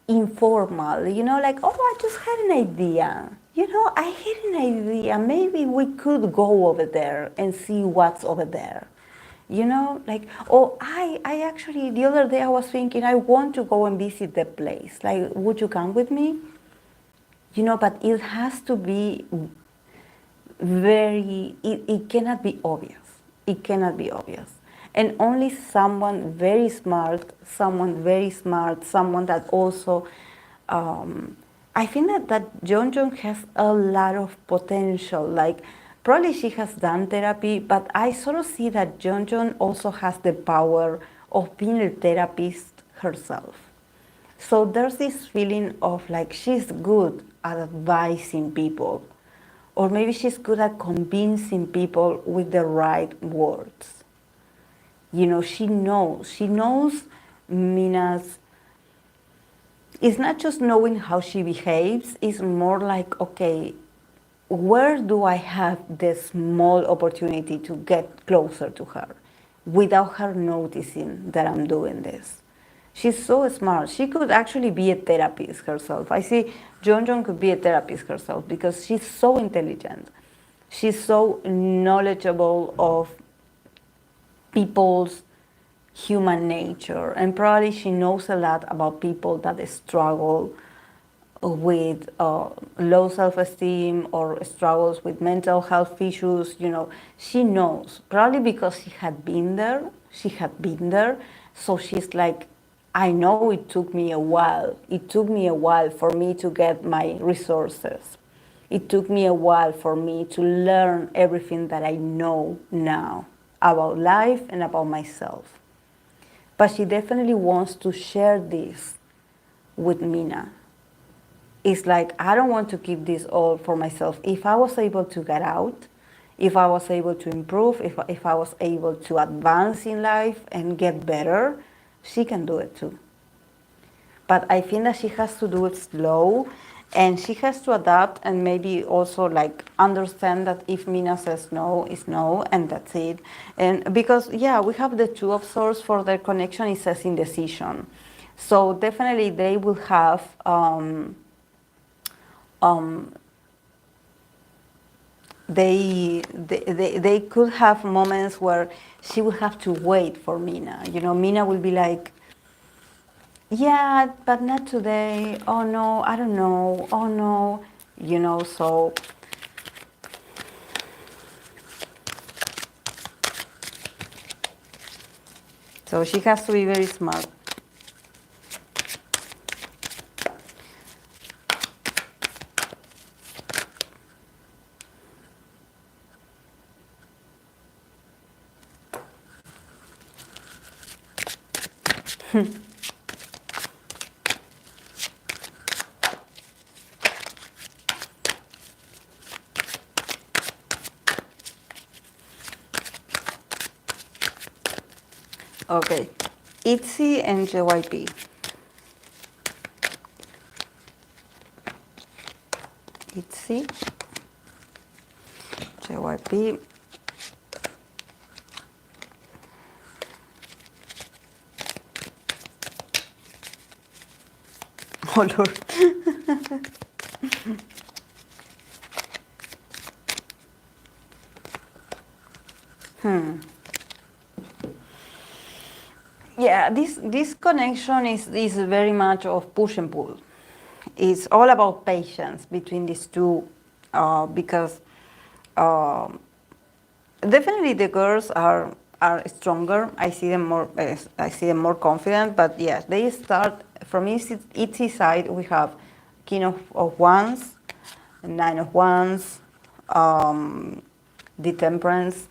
informal, you know, like, oh, I just had an idea. You know, I had an idea. Maybe we could go over there and see what's over there. You know, like, oh, I actually, the other day I was thinking, I want to go and visit the place. Like, would you come with me? You know, but it has to be it cannot be obvious. It cannot be obvious. And only someone very smart, someone that also, I think that Jeonjun has a lot of potential. Like, probably she has done therapy, but I sort of see that Jeonjun also has the power of being a therapist herself. So there's this feeling of like she's good at advising people, or maybe she's good at convincing people with the right words. You know, she knows Mina's, it's not just knowing how she behaves, it's more like, okay, where do I have the small opportunity to get closer to her without her noticing that I'm doing this? She's so smart. She could actually be a therapist herself. I see Jeonjun could be a therapist herself because she's so intelligent. She's so knowledgeable of people's human nature, and probably she knows a lot about people that struggle with low self-esteem or struggles with mental health issues. You know, she knows, probably because she had been there. So she's like, I know it took me a while. It took me a while for me to get my resources. It took me a while for me to learn everything that I know now about life and about myself. But she definitely wants to share this with Mina. It's like, I don't want to keep this all for myself. If I was able to get out, if I was able to improve, if I was able to advance in life and get better, she can do it too. But I think that she has to do it slow, and she has to adapt and maybe also like understand that if Mina says no, it's no, and that's it. And because, yeah, we have the Two of Swords for their connection, it says indecision. So definitely they will have they could have moments where she will have to wait for Mina. You know, Mina will be like, yeah, but not today. Oh no, I don't know. Oh no, you know, so she has to be very smart. Okay, ITZY and JYP. ITZY, JYP. Oh Lord. Yeah, Yeah, this connection is very much of push and pull. It's all about patience between these two, because uh, definitely the girls are stronger. I see them more. I see them more confident. But yes, they start from ITZY side. We have King of Wands, Nine of Wands, the Temperance.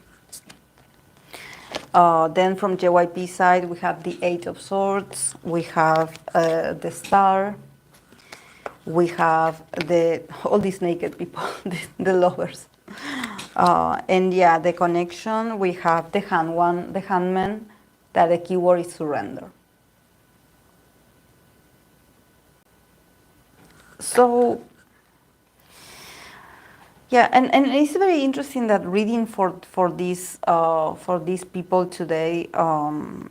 Then from JYP side, we have the Eight of Swords. We have the Star. We have all these naked people, the lovers. And yeah, the connection, we have the handman, that the keyword is surrender. So, yeah, and it's very interesting that reading for these people today,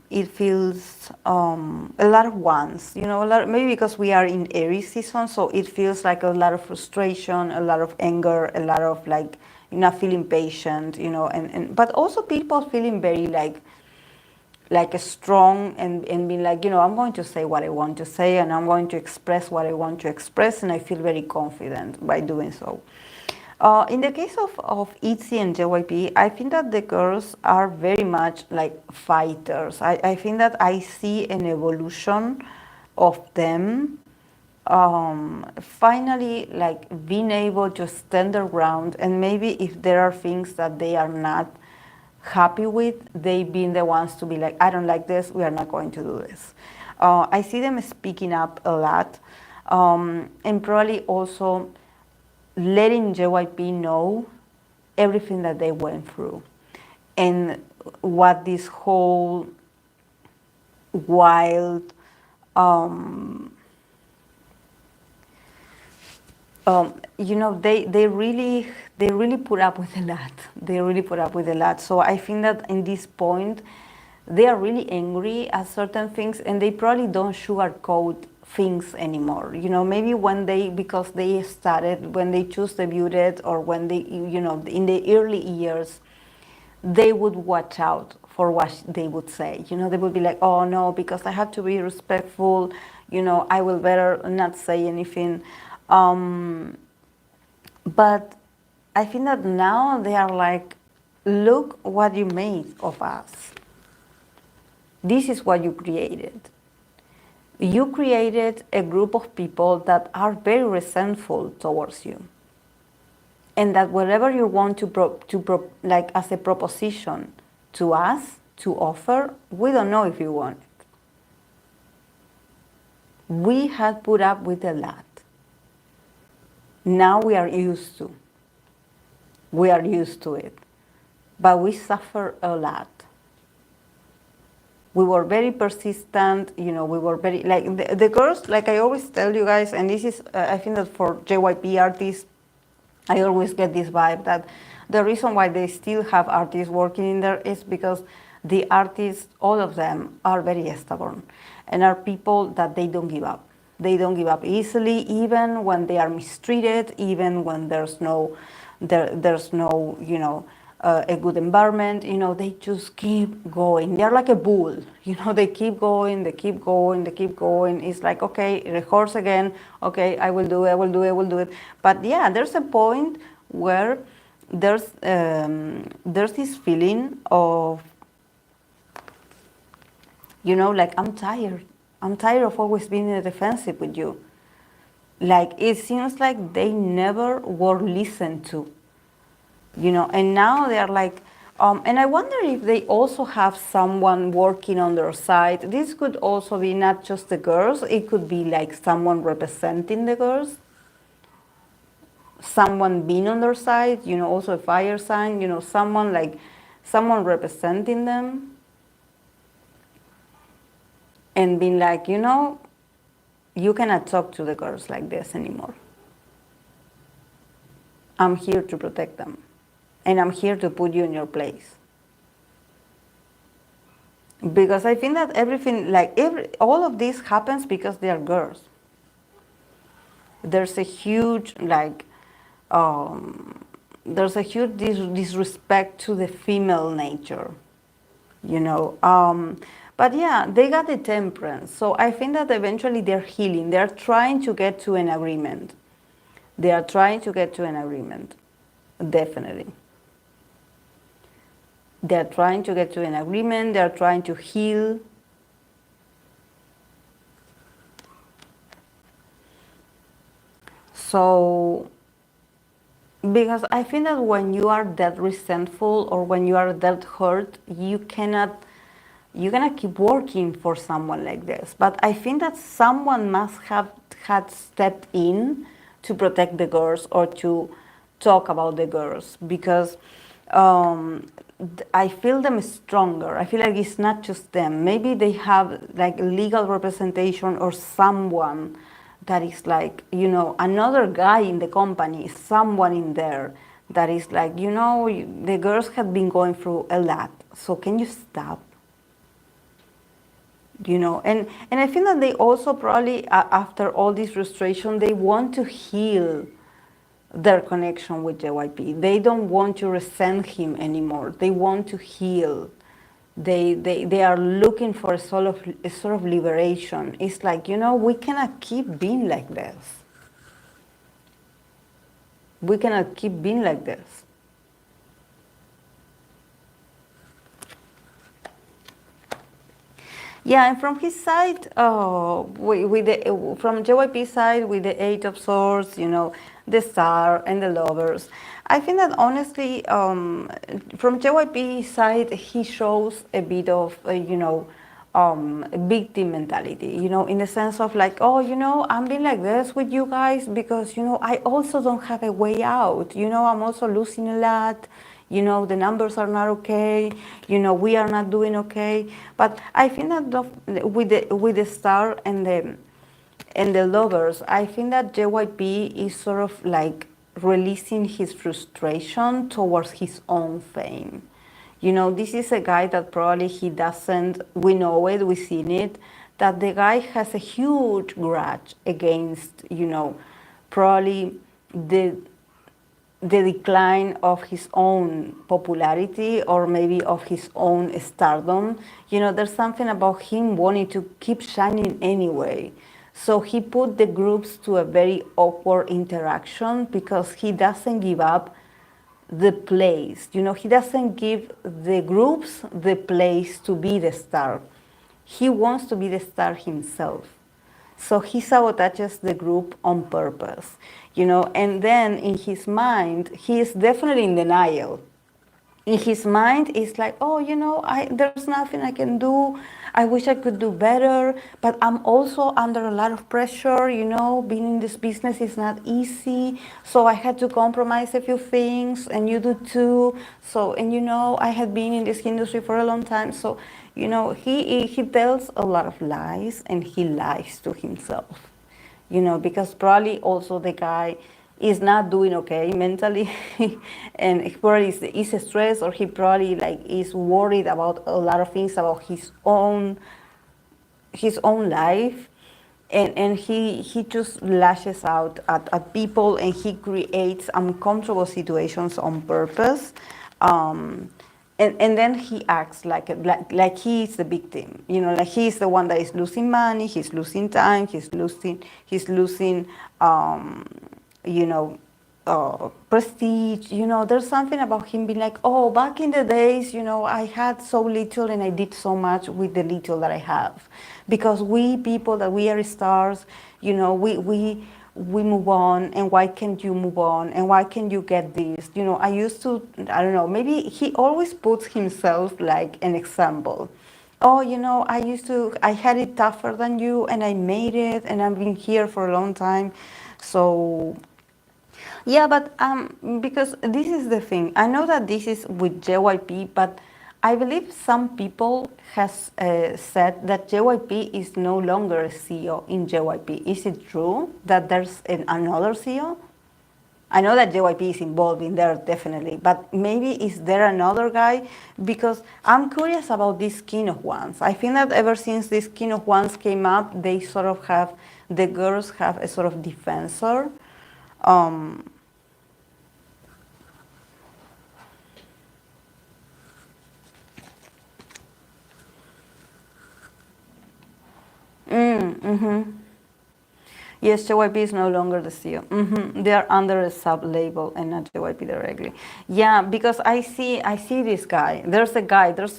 it feels a lot of ones, you know, maybe because we are in Aries season, so it feels like a lot of frustration, a lot of anger, a lot of like, you know, feeling patient, you know, and but also people feeling very like strong and being like, you know, I'm going to say what I want to say and I'm going to express what I want to express, and I feel very confident by doing so. In the case of ITZY and JYP, I think that the girls are very much like fighters. I think that I see an evolution of them finally like being able to stand their ground, and maybe if there are things that they are not happy with, they being the ones to be like, I don't like this, we are not going to do this. I see them speaking up a lot, and probably also letting JYP know everything that they went through and what this whole wild you know, they really put up with a lot. They really put up with a lot. So I think that in this point, they are really angry at certain things, and they probably don't sugarcoat things anymore. You know, maybe because they started, when they choose debuted, or when they, you know, in the early years, they would watch out for what they would say. You know, they would be like, oh no, because I have to be respectful, you know, I will better not say anything. But I think that now they are like, look what you made of us. This is what you created. You created a group of people that are very resentful towards you. And that whatever you want like as a proposition to us to offer, we don't know if you want it. We had put up with a lot. Now we are used to. We are used to it. But we suffer a lot. We were very persistent, you know, we were very, like, the girls, like I always tell you guys, and this is, I think that for JYP artists, I always get this vibe that the reason why they still have artists working in there is because the artists, all of them, are very stubborn and are people that they don't give up. They don't give up easily, even when they are mistreated, even when there's no, you know, a good environment, you know, they just keep going. They're like a bull, you know, they keep going, they keep going, they keep going. It's like, okay, rehearse again, okay, I will do it, I will do it, I will do it. But yeah, there's a point where there's this feeling of, you know, like, I'm tired. I'm tired of always being in the defensive with you. Like, it seems like they never were listened to. You know, and now they are like, and I wonder if they also have someone working on their side. This could also be not just the girls, it could be like someone representing the girls, someone being on their side, you know, also a fire sign, you know, someone representing them and being like, you know, you cannot talk to the girls like this anymore. I'm here to protect them. And I'm here to put you in your place. Because I think that everything, like all of this happens because they are girls. There's a huge, like, there's a huge disrespect to the female nature, you know. But yeah, they got the temperance. So I think that eventually they're healing. They're trying to get to an agreement. They are trying to get to an agreement. Definitely. They're trying to get to an agreement. They're trying to heal. So, because I think that when you are that resentful or when you are that hurt, you cannot keep working for someone like this. But I think that someone must have had stepped in to protect the girls or to talk about the girls, because I feel them stronger. I feel like it's not just them. Maybe they have like legal representation or someone that is like, another guy in the company, someone in there that is like, the girls have been going through a lot. So can you stop? And I think that they also probably, after all this frustration, they want to heal their connection with JYP. They don't want to resent him anymore. They want to heal. They are looking for a sort of liberation. It's like, we cannot keep being like this. We cannot keep being like this. Yeah, and from his side, from JYP side, with the Eight of Swords, the Star and the Lovers, I think that honestly, from JYP side, he shows a bit of, victim mentality, in the sense of like, oh, I'm being like this with you guys because, I also don't have a way out. I'm also losing a lot. The numbers are not okay. We are not doing okay. But I think that with the Star and the Lovers, I think that JYP is sort of like releasing his frustration towards his own fame. This is a guy that probably he doesn't, we know it, we've seen it, that the guy has a huge grudge against, probably the decline of his own popularity or maybe of his own stardom. There's something about him wanting to keep shining anyway. So he put the groups to a very awkward interaction because he doesn't give up the place. He doesn't give the groups the place to be the star. He wants to be the star himself. So he sabotages the group on purpose, and then in his mind, he is definitely in denial. In his mind, it's like, oh, there's nothing I can do. I wish I could do better, but I'm also under a lot of pressure. Being in this business is not easy. So I had to compromise a few things, and you do too. So, and I had been in this industry for a long time. So, he tells a lot of lies, and he lies to himself. Because probably also the guy is not doing okay mentally and he probably is stressed, or he probably like is worried about a lot of things about his own life, and he just lashes out at people, and he creates uncomfortable situations on purpose, and then he acts like he is the victim, like he's the one that is losing money, he's losing time, he's losing you know prestige. There's something about him being like, oh, back in the days, I had so little and I did so much with the little that I have, because we people that we are stars, we move on, and why can't you move on, and why can't you get this? I used to, I don't know, maybe he always puts himself like an example. Oh, I had it tougher than you, and I made it, and I've been here for a long time. So yeah, but because this is the thing. I know that this is with JYP, but I believe some people has said that JYP is no longer a CEO in JYP. Is it true that there's another CEO? I know that JYP is involved in there definitely, but maybe is there another guy? Because I'm curious about this King of Wands. I think that ever since this King of Wands came up, they sort of have, the girls have a sort of defensor. Um, Yes, JYP is no longer the CEO. They are under a sub-label and not JYP directly. Yeah, because I see this guy. There's a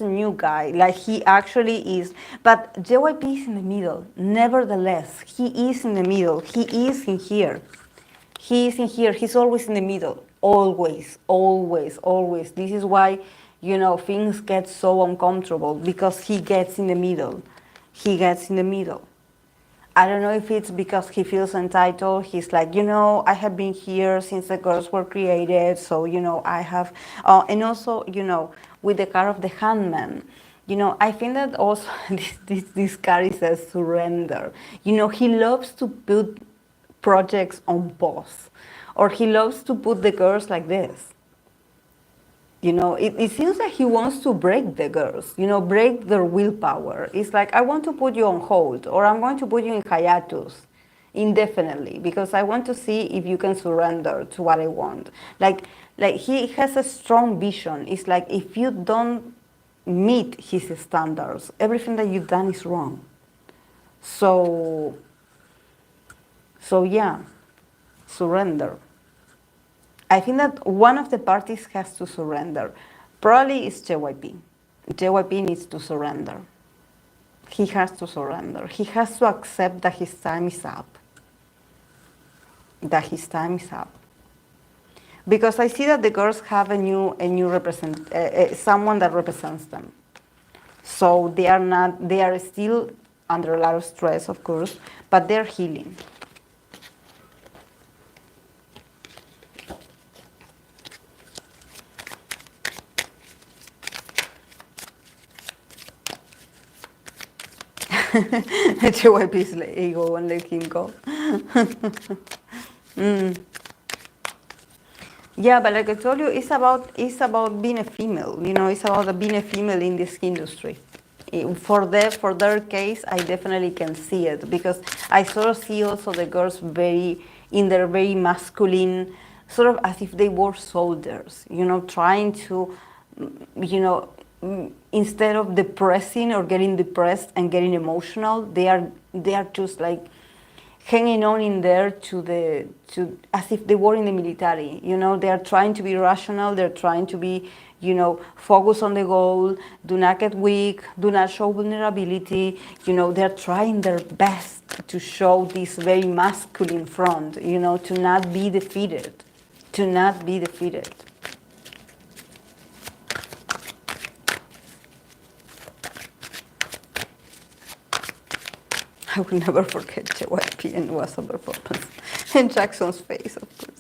new guy. Like he actually is, but JYP is in the middle. Nevertheless, he is in the middle. He is in here. He is in here. He's always in the middle. Always, always, always. This is why, things get so uncomfortable because he gets in the middle. He gets in the middle. I don't know if it's because he feels entitled. He's like, I have been here since the girls were created. So, I have, and also, with the card of the Handman, I think that also this card is a surrender. He loves to put projects on pause, or he loves to put the girls like this. It seems like he wants to break the girls, break their willpower. It's like, I want to put you on hold, or I'm going to put you in hiatus indefinitely because I want to see if you can surrender to what I want. Like he has a strong vision. It's like, if you don't meet his standards, everything that you've done is wrong. So yeah, surrender. I think that one of the parties has to surrender. Probably it's JYP. JYP needs to surrender. He has to surrender. He has to accept that his time is up. That his time is up. Because I see that the girls have a new someone that represents them. So they are still under a lot of stress, of course, but they're healing. JYP's ego and let him go. Yeah, but like I told you, it's about being a female. It's about being a female in this industry. For their case, I definitely can see it because I sort of see also the girls in their very masculine, sort of as if they were soldiers. Trying to, instead of depressing or getting depressed and getting emotional, they are just like hanging on in there as if they were in the military. They are trying to be rational. They're trying to be, focus on the goal. Do not get weak. Do not show vulnerability. They're trying their best to show this very masculine front. To not be defeated. To not be defeated. I will never forget JYP and Wasa's performance. And Jackson's face, of course.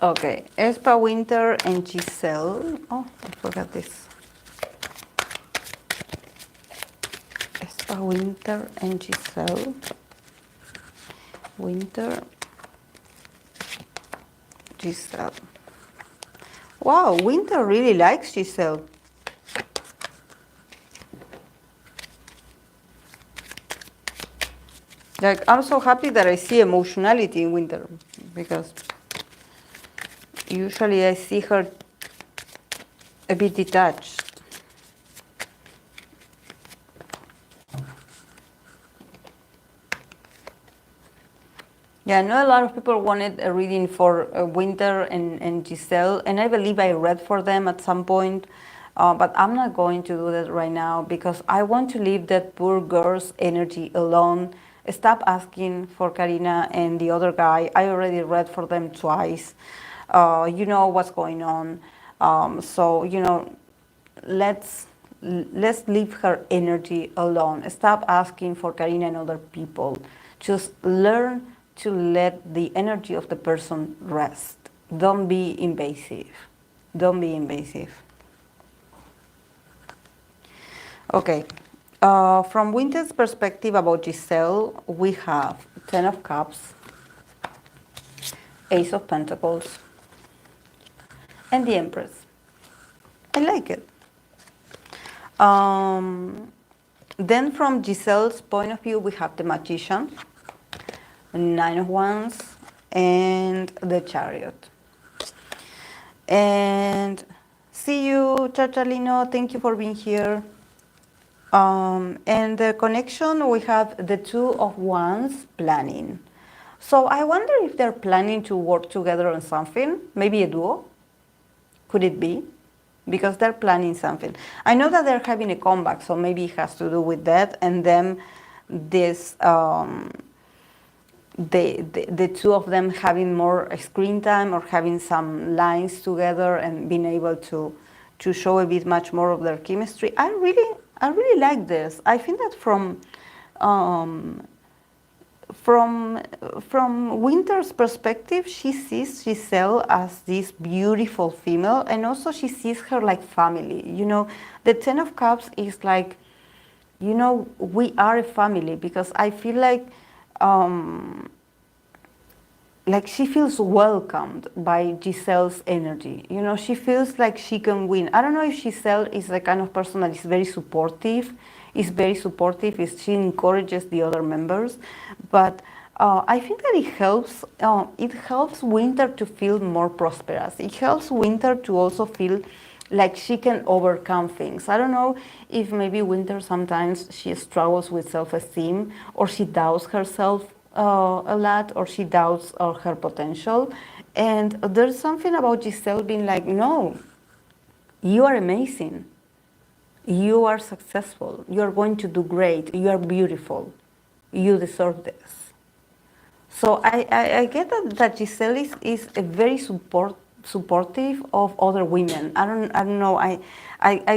Okay, Espa, Winter, and Giselle. Oh, I forgot this. Espa, Winter, and Giselle. Winter, Giselle. Wow, Winter really likes Giselle. Like, I'm so happy that I see emotionality in Winter because usually I see her a bit detached. Yeah, I know a lot of people wanted a reading for Winter and Giselle, and I believe I read for them at some point, but I'm not going to do that right now because I want to leave that poor girl's energy alone. Stop asking for Karina and the other guy. I already read for them twice. You know what's going on. So, let's leave her energy alone. Stop asking for Karina and other people. Just learn to let the energy of the person rest. Don't be invasive. Don't be invasive. Okay. From Winter's perspective about Giselle, we have 10 of Cups, Ace of Pentacles, and the Empress. I like it. Then from Giselle's point of view, we have the Magician, Nine of Wands, and the Chariot. And see you, Chachalino. Thank you for being here. And the connection, we have the Two of Wands planning. So I wonder if they're planning to work together on something, maybe a duo. Could it be? Because they're planning something. I know that they're having a comeback, so maybe it has to do with that. And then this, the two of them having more screen time or having some lines together and being able to show a bit much more of their chemistry. I really like this. I think that from Winter's perspective, she sees Giselle as this beautiful female, and also she sees her like family. You know, the Ten of Cups is like, you know, we are a family, because I feel like she feels welcomed by Giselle's energy. You know, she feels like she can win. I don't know if Giselle is the kind of person that is very supportive, if she encourages the other members, but I think that it helps Winter to feel more prosperous. It helps Winter to also feel like she can overcome things. I don't know if maybe Winter sometimes she struggles with self-esteem, or she doubts herself a lot, or she doubts her potential. And there's something about Giselle being like, no, you are amazing. You are successful. You are going to do great. You are beautiful. You deserve this. So I get that Giselle is a very supportive of other women. I don't know. I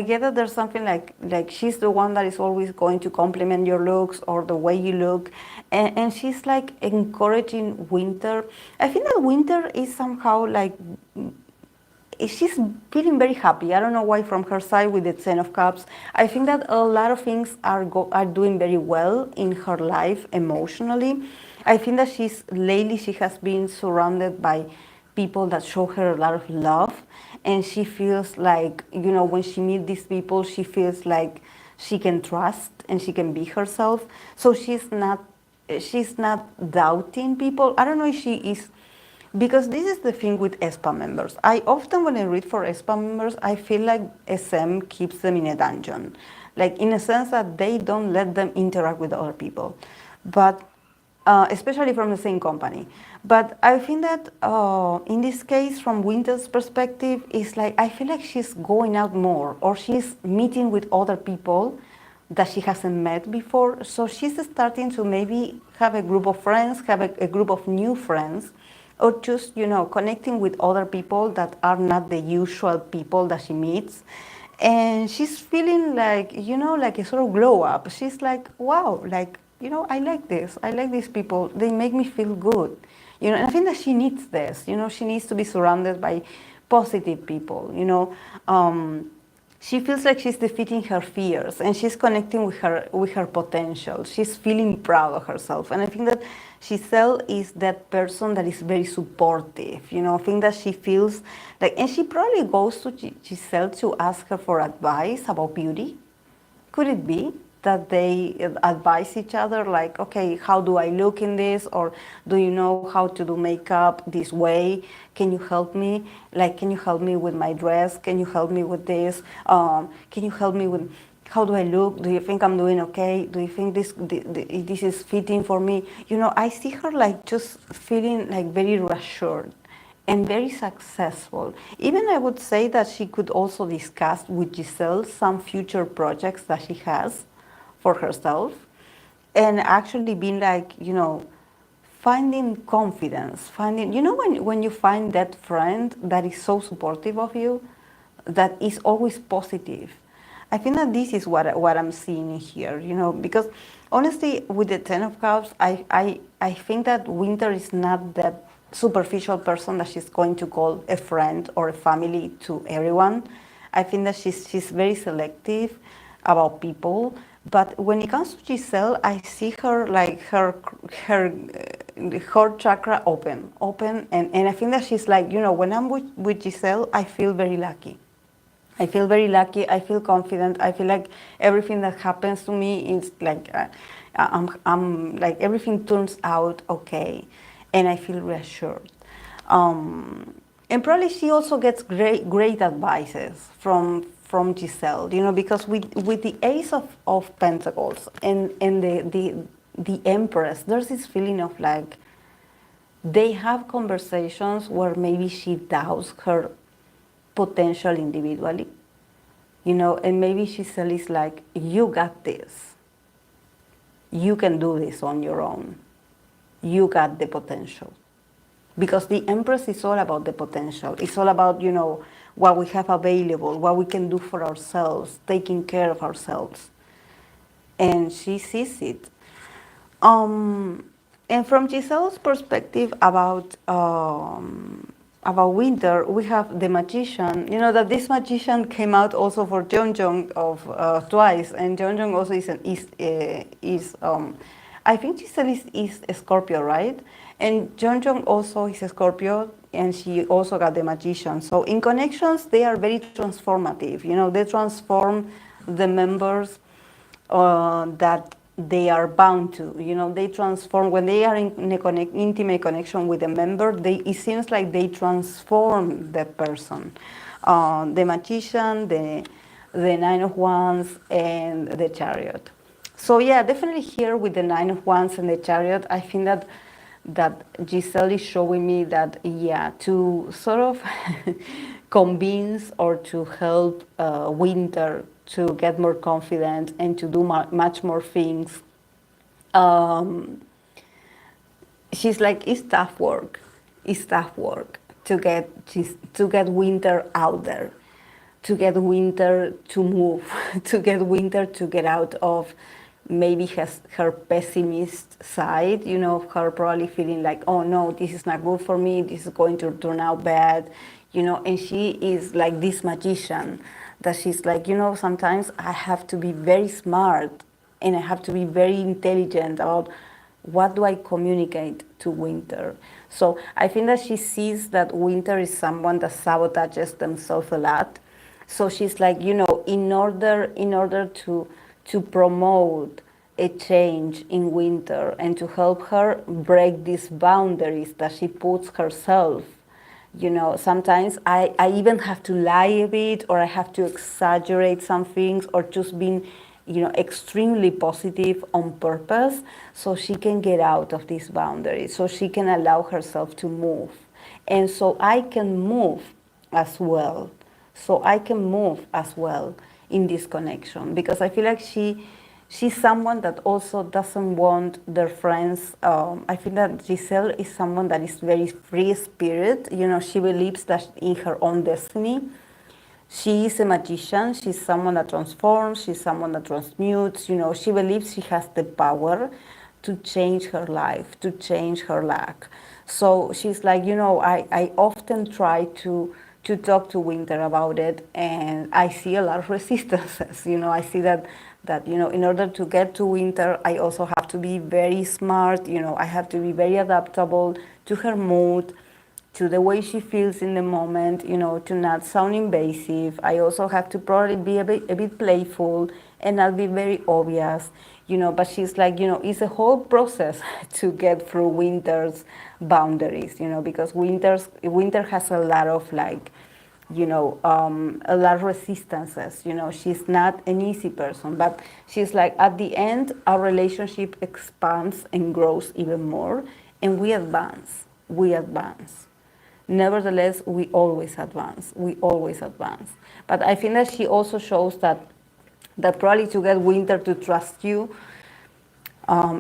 get that there's something like she's the one that is always going to compliment your looks or the way you look, and she's like encouraging Winter. I think that Winter is somehow like, she's feeling very happy. I don't know why from her side with the Ten of Cups. I think that a lot of things are doing very well in her life emotionally. I think that lately she has been surrounded by people that show her a lot of love, and she feels like, you know, when she meets these people, she feels like she can trust and she can be herself. So she's not doubting people. I don't know if she is, because this is the thing with Espa members. I often, when I read for Espa members, I feel like SM keeps them in a dungeon, like in a sense that they don't let them interact with other people, but especially from the same company. But I think that in this case, from Winter's perspective, it's like I feel like she's going out more, or she's meeting with other people that she hasn't met before. So she's starting to maybe have a group of friends, have a group of new friends, or just, you know, connecting with other people that are not the usual people that she meets. And she's feeling like, you know, like a sort of glow up. She's like, wow, like, you know, I like this. I like these people. They make me feel good. You know, and I think that she needs this. You know, she needs to be surrounded by positive people, you know. She feels like she's defeating her fears, and she's connecting with her potential. She's feeling proud of herself. And I think that Giselle is that person that is very supportive. You know, I think that she feels like, and she probably goes to Giselle to ask her for advice about beauty. Could it be that they advise each other, like, okay, how do I look in this? Or do you know how to do makeup this way? Can you help me? Like, can you help me with my dress? Can you help me with this? Can you help me with, how do I look? Do you think I'm doing okay? Do you think this is fitting for me? You know, I see her like just feeling like very reassured and very successful. Even I would say that she could also discuss with Giselle some future projects that she has for herself, and actually being like, you know, finding confidence, you know, when you find that friend that is so supportive of you, that is always positive. I think that this is what I'm seeing here, you know, because honestly, with the Ten of Cups, I think that Winter is not that superficial person that she's going to call a friend or a family to everyone. I think that she's very selective about people. But when it comes to Giselle, I see her like her the heart chakra open, and I think that she's like, when I'm with Giselle, I feel very lucky. I feel very lucky. I feel confident. I feel like everything that happens to me is like, I'm like everything turns out okay, and I feel reassured. And probably she also gets great advices from Giselle, because with the Ace of Pentacles and the Empress, there's this feeling of like they have conversations where maybe she doubts her potential individually, and maybe Giselle is like, you got this. You can do this on your own. You got the potential. Because the Empress is all about the potential. It's all about, what we have available, what we can do for ourselves, taking care of ourselves. And she sees it. And from Giselle's perspective about winter, we have the magician. You know that this magician came out also for Jeonjong of Twice, and Jeonjong also is I think Giselle is a Scorpio, right? And Jeonjong also is a Scorpio, and she also got the magician. So in connections, they are very transformative. They transform the members that they are bound to. They transform when they are in a intimate connection with a member. It seems like they transform the person. The magician, the Nine of Wands, and the Chariot. So yeah, definitely here with the Nine of Wands and the Chariot, I think that Giselle is showing me that, to sort of convince or to help Winter to get more confident and to do much more things. She's like, it's tough work. It's tough work to get Winter out there, to get Winter to move, to get Winter to get out of maybe her pessimist side, her probably feeling like, oh no, this is not good for me, this is going to turn out bad, and she is like this magician that she's like, sometimes I have to be very smart and I have to be very intelligent about what do I communicate to Winter. So I think that she sees that Winter is someone that sabotages themselves a lot. So she's like, in order to promote a change in Winter and to help her break these boundaries that she puts herself. Sometimes I even have to lie a bit, or I have to exaggerate some things, or just being, extremely positive on purpose so she can get out of these boundaries, so she can allow herself to move. And so I can move as well. So I can move as well in this connection, because I feel like she's someone that also doesn't want their friends. I feel that Giselle is someone that is very free spirit. She believes that in her own destiny. She is a magician. She's someone that transforms. She's someone that transmutes. She believes she has the power to change her life, to change her luck. So she's like, I often try to talk to Winter about it, and I see a lot of resistances. I see that in order to get to Winter, I also have to be very smart. I have to be very adaptable to her mood, to the way she feels in the moment, to not sound invasive. I also have to probably be a bit playful and not be very obvious, but she's like, it's a whole process to get through Winter's boundaries, because Winter has a lot of like, a lot of resistances. She's not an easy person, but she's like, at the end, our relationship expands and grows even more, and we advance. Nevertheless, we always advance. But I think that she also shows that probably to get Winter to trust you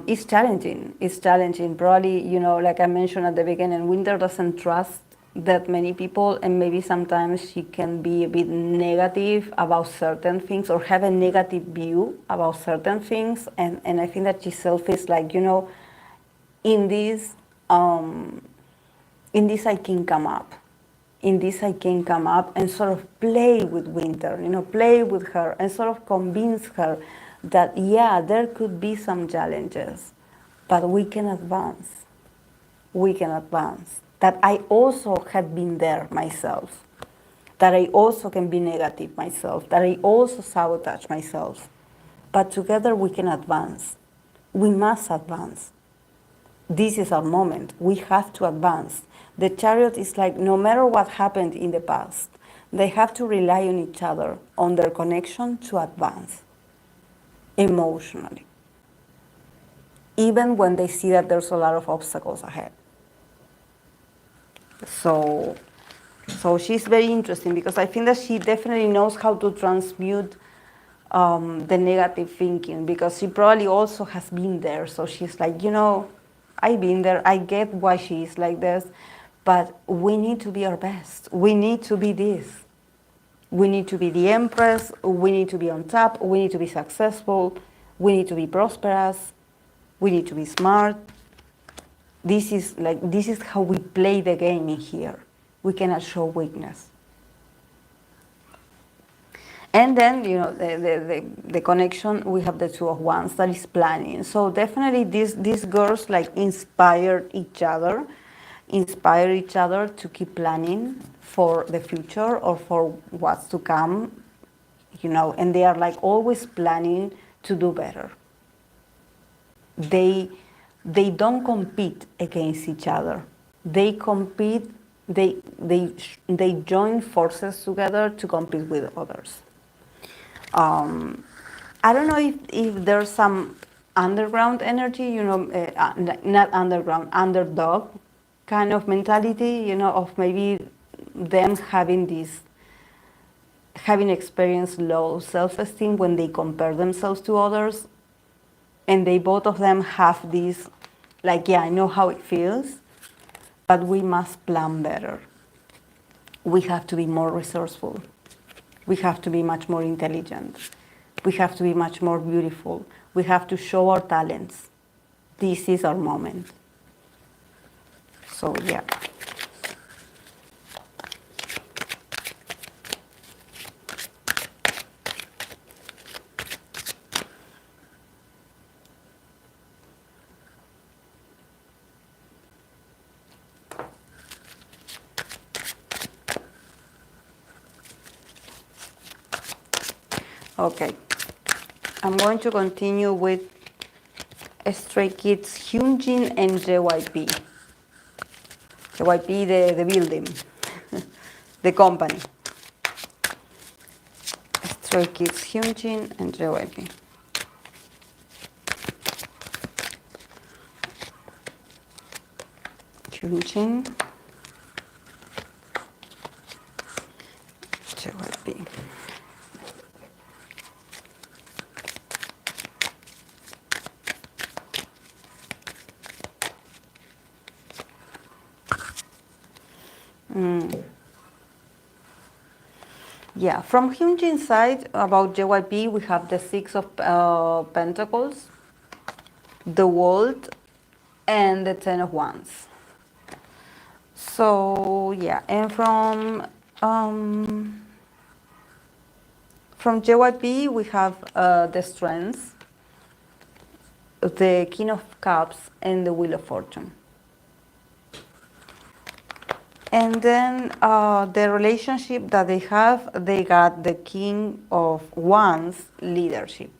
is challenging. It's challenging. Probably, like I mentioned at the beginning, Winter doesn't trust that many people, and maybe sometimes she can be a bit negative about certain things, or have a negative view about certain things. And I think that Giselle feels like, in this I can come up. In this I can come up and sort of play with Winter, play with her and sort of convince her that, there could be some challenges, but we can advance. we can advance. That I also had been there myself. That I also can be negative myself. That I also sabotage myself. But together we can advance. We must advance. This is our moment. We have to advance. The chariot is like, no matter what happened in the past, they have to rely on each other, on their connection to advance emotionally, even when they see that there's a lot of obstacles ahead. So she's very interesting because I think that she definitely knows how to transmute the negative thinking, because she probably also has been there. So she's like, I've been there. I get why she is like this, but we need to be our best. We need to be this. We need to be the empress. We need to be on top. We need to be successful. We need to be prosperous. We need to be smart. This is how we play the game in here. We cannot show weakness. And then, the connection, we have the Two of Wands, that is planning. So definitely these girls inspire each other to keep planning for the future or for what's to come, and they are always planning to do better. They don't compete against each other. They compete, they join forces together to compete with others. I don't know if there's some underground energy, not underground, underdog kind of mentality, of maybe them having experienced low self-esteem when they compare themselves to others. And they both of them have this, I know how it feels, but we must plan better. We have to be more resourceful. We have to be much more intelligent. We have to be much more beautiful. We have to show our talents. This is our moment. So, yeah. Okay, I'm going to continue with Stray Kids, Hyunjin and JYP. JYP, the building, the company. Stray Kids, Hyunjin and JYP. Hyunjin, JYP. Yeah, from Hyunjin's side, about JYP, we have the Six of Pentacles, the World, and the Ten of Wands. So, yeah, and from JYP, we have the Strength, the King of Cups, and the Wheel of Fortune. And then the relationship that they have, they got the King of Wands, leadership.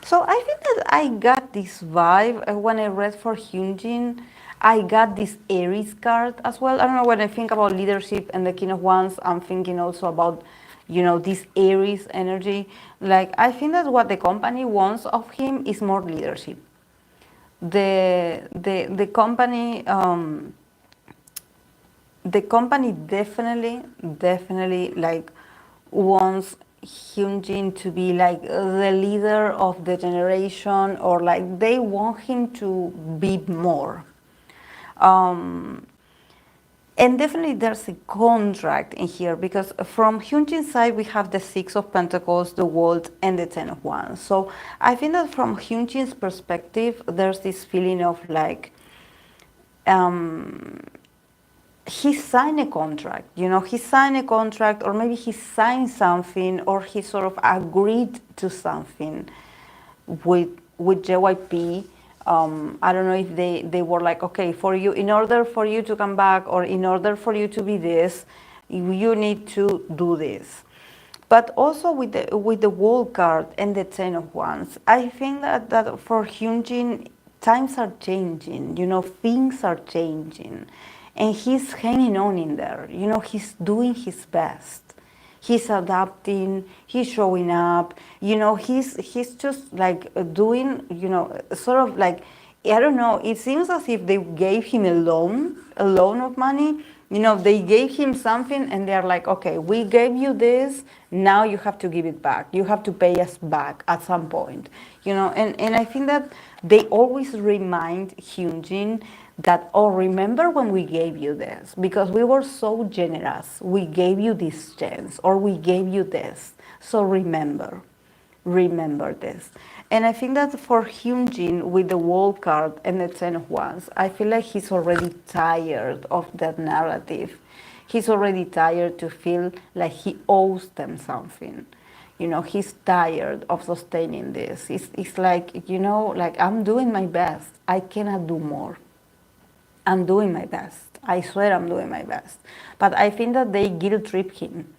So I think that I got this vibe when I read for Hyunjin. I got this Aries card as well. I don't know, when I think about leadership and the King of Wands, I'm thinking also about, this Aries energy. I think that what the company wants of him is more leadership. The company... the company definitely wants Hyunjin to be the leader of the generation, or they want him to be more. And definitely there's a contract in here, because from Hyunjin's side we have the Six of Pentacles, the World, and the Ten of Wands. So I think that from Hyunjin's perspective, there's this feeling of he signed a contract, he signed a contract, or maybe he signed something, or he sort of agreed to something with JYP, I don't know if they were like, okay, for you, in order for you to come back, or in order for you to be this, you need to do this. But also with the World card and the Ten of Wands, I think that for Hyunjin, times are changing. Things are changing, and he's hanging on in there. He's doing his best. He's adapting. He's showing up. He's just like doing. Sort of like, I don't know. It seems as if they gave him a loan of money. They gave him something, and they're like, okay, we gave you this. Now you have to give it back. You have to pay us back at some point. And I think that they always remind Hyunjin that, oh, remember when we gave you this, because we were so generous. We gave you this chance, or we gave you this. So remember this. And I think that for Hyunjin, with the World card and the Ten of Wands, I feel like he's already tired of that narrative. He's already tired to feel like he owes them something. He's tired of sustaining this. It's like, like, I'm doing my best. I cannot do more. I'm doing my best. I swear I'm doing my best. But I think that they guilt trip him.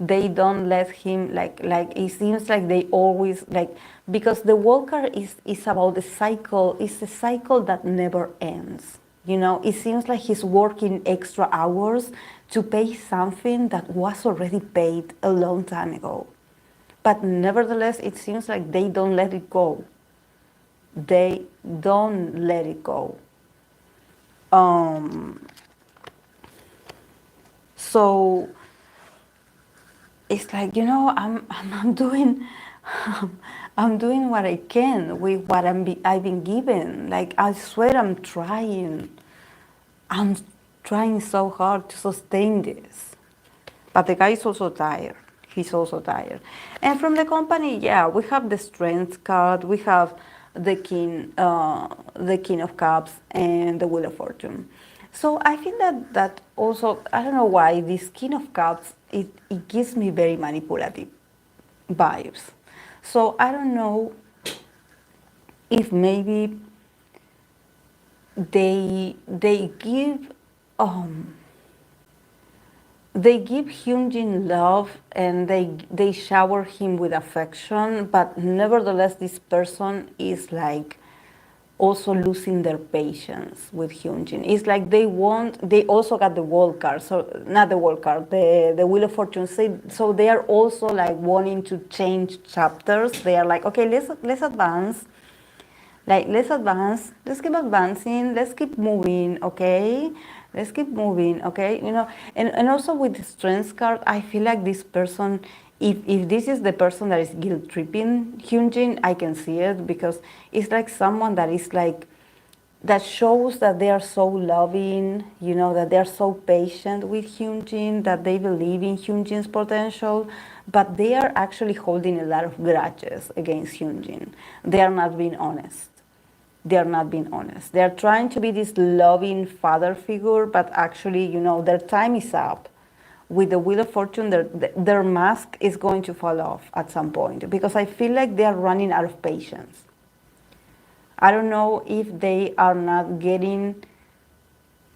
They don't let him, like it seems like they always, like, because the walker is about the cycle. It's a cycle that never ends. It seems like he's working extra hours to pay something that was already paid a long time ago. But nevertheless, it seems like they don't let it go. They don't let it go. So it's like, I'm doing I'm doing what I can with what I've been given. Like, I swear I'm trying so hard to sustain this. But the guy is also tired. He's also tired. And from the company, yeah, we have the Strength card, we have the King of Cups, and the Wheel of Fortune. So I think that also, I don't know why, this King of Cups, it gives me very manipulative vibes. So I don't know if maybe they give Hyunjin love, and they shower him with affection, but nevertheless this person is like also losing their patience with Hyunjin. It's like they also got the World card, so not the World card, the Wheel of Fortune. So they are also like wanting to change chapters. They are like, okay, let's advance. Like, let's advance, let's keep advancing, let's keep moving, okay? Let's keep moving, okay? And also with the Strength card, I feel like this person, if this is the person that is guilt tripping Hyunjin, I can see it, because it's like someone that is like, that shows that they are so loving, that they are so patient with Hyunjin, that they believe in Hyunjin's potential, but they are actually holding a lot of grudges against Hyunjin. They are not being honest. They are not being honest. They are trying to be this loving father figure, but actually, their time is up. With the Wheel of Fortune, their mask is going to fall off at some point, because I feel like they are running out of patience. I don't know if they are not getting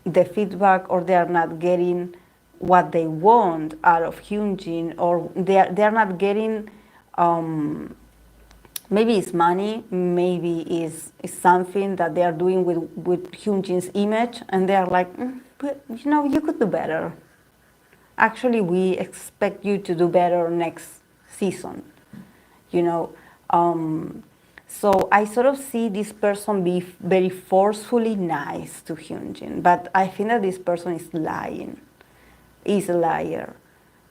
the feedback, or they are not getting what they want out of Hyunjin, or they are not getting, maybe it's money, maybe it's something that they are doing with Hyunjin's image, and they are like, but you could do better. Actually, we expect you to do better next season, So I sort of see this person be very forcefully nice to Hyunjin, but I think that this person is lying, is a liar.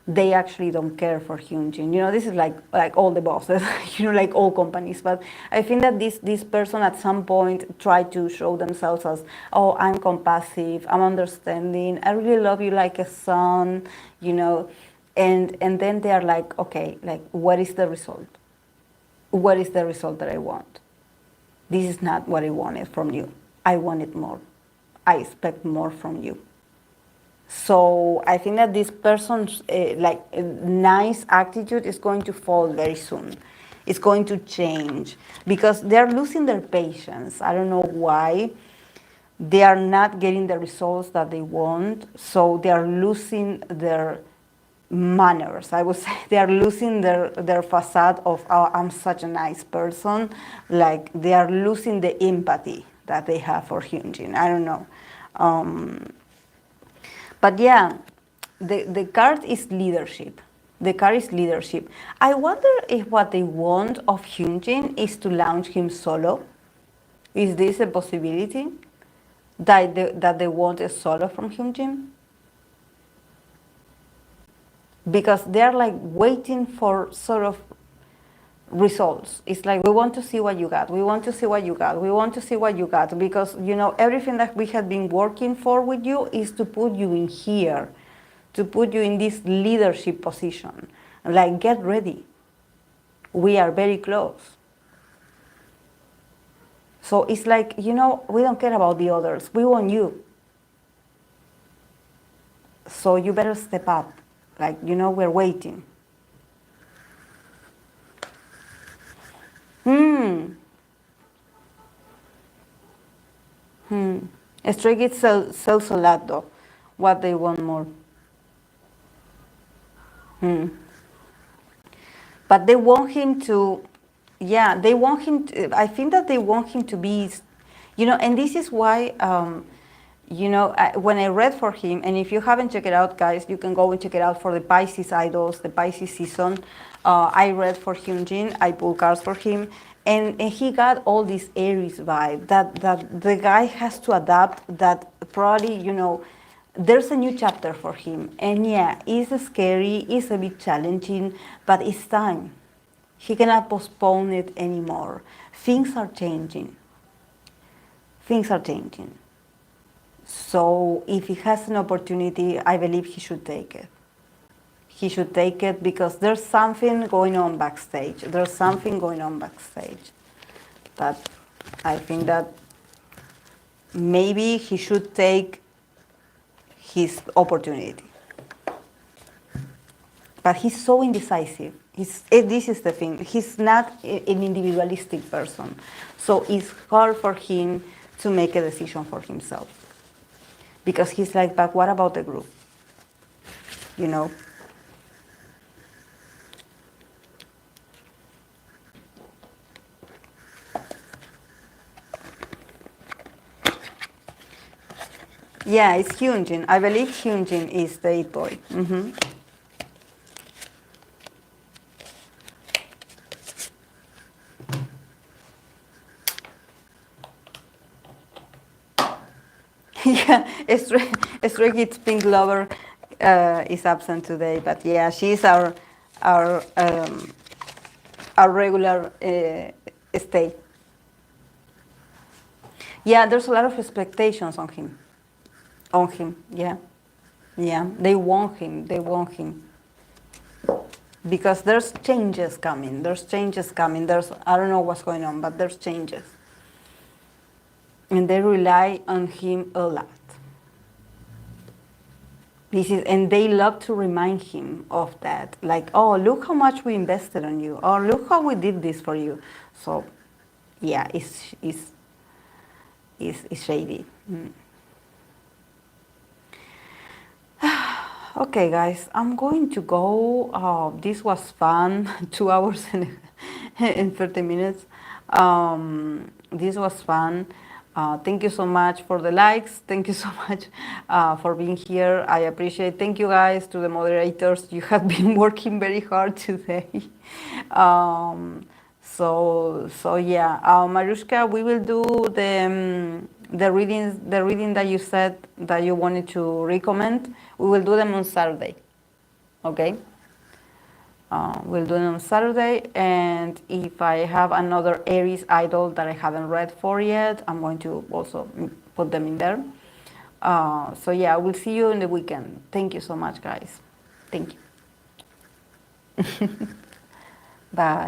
They actually don't care for Hyunjin. This is like all the bosses, like all companies. But I think that this person at some point tried to show themselves as, oh, I'm compassive, I'm understanding, I really love you like a son, and then they are like, okay, like, what is the result? What is the result that I want? This is not what I wanted from you. I wanted more. I expect more from you. So I think that this person's nice attitude is going to fall very soon. It's going to change because they're losing their patience. I don't know why. They are not getting the results that they want, so they are losing their manners. I would say they are losing their facade of, oh, I'm such a nice person. Like they are losing the empathy that they have for Hyunjin. I don't know. But yeah, the card is leadership. The card is leadership. I wonder if what they want of Hyunjin is to launch him solo. Is this a possibility? That they want a solo from Hyunjin? Because they're like waiting for sort of results. It's like, we want to see what you got. We want to see what you got. We want to see what you got. Because, you know, everything that we have been working for with you is to put you in here, to put you in this leadership position. Like, get ready. We are very close. So it's like, you know, we don't care about the others. We want you. So you better step up. Like, you know, we're waiting. Stray Kids sells a lot though. What they want more. But they want him to, yeah, they want him to, I think that they want him to be, you know, and this is why, you know, when I read for him, and if you haven't checked it out, guys, you can go and check it out for the Pisces Idols, the Pisces season. I read for Hyunjin, I pulled cards for him, and he got all this Aries vibe, that the guy has to adapt, that probably, you know, there's a new chapter for him. And yeah, it's scary, it's a bit challenging, but it's time. He cannot postpone it anymore. Things are changing. Things are changing. So if he has an opportunity, I believe he should take it. He should take it because there's something going on backstage. There's something going on backstage that I think that maybe he should take his opportunity. But he's so indecisive. This is the thing. He's not an individualistic person. So it's hard for him to make a decision for himself. Because he's like, but what about the group? You know? Yeah, it's Hyunjin. I believe Hyunjin is the 8 boy. Yeah, Stray Kids Pink Lover is absent today, but yeah, she's our regular stay. Yeah, there's a lot of expectations on him. Yeah. They want him. Because there's changes coming. There's, I don't know what's going on, but there's changes. And they rely on him a lot. And they love to remind him of that. Like, oh, look how much we invested on you. Or look how we did this for you. So, yeah, it's shady. Okay, guys, I'm going to go. This was fun. 2 hours and 30 minutes. This was fun. Thank you so much for the likes. Thank you so much for being here. I appreciate. Thank you, guys, to the moderators. You have been working very hard today. So yeah, Marushka, we will do the reading that you said that you wanted to recommend. We will do them on Saturday. Okay. We'll do them on Saturday, and if I have another Aries idol that I haven't read for yet, I'm going to also put them in there. So yeah, we'll see you in the weekend. Thank you so much, guys. Thank you. Bye.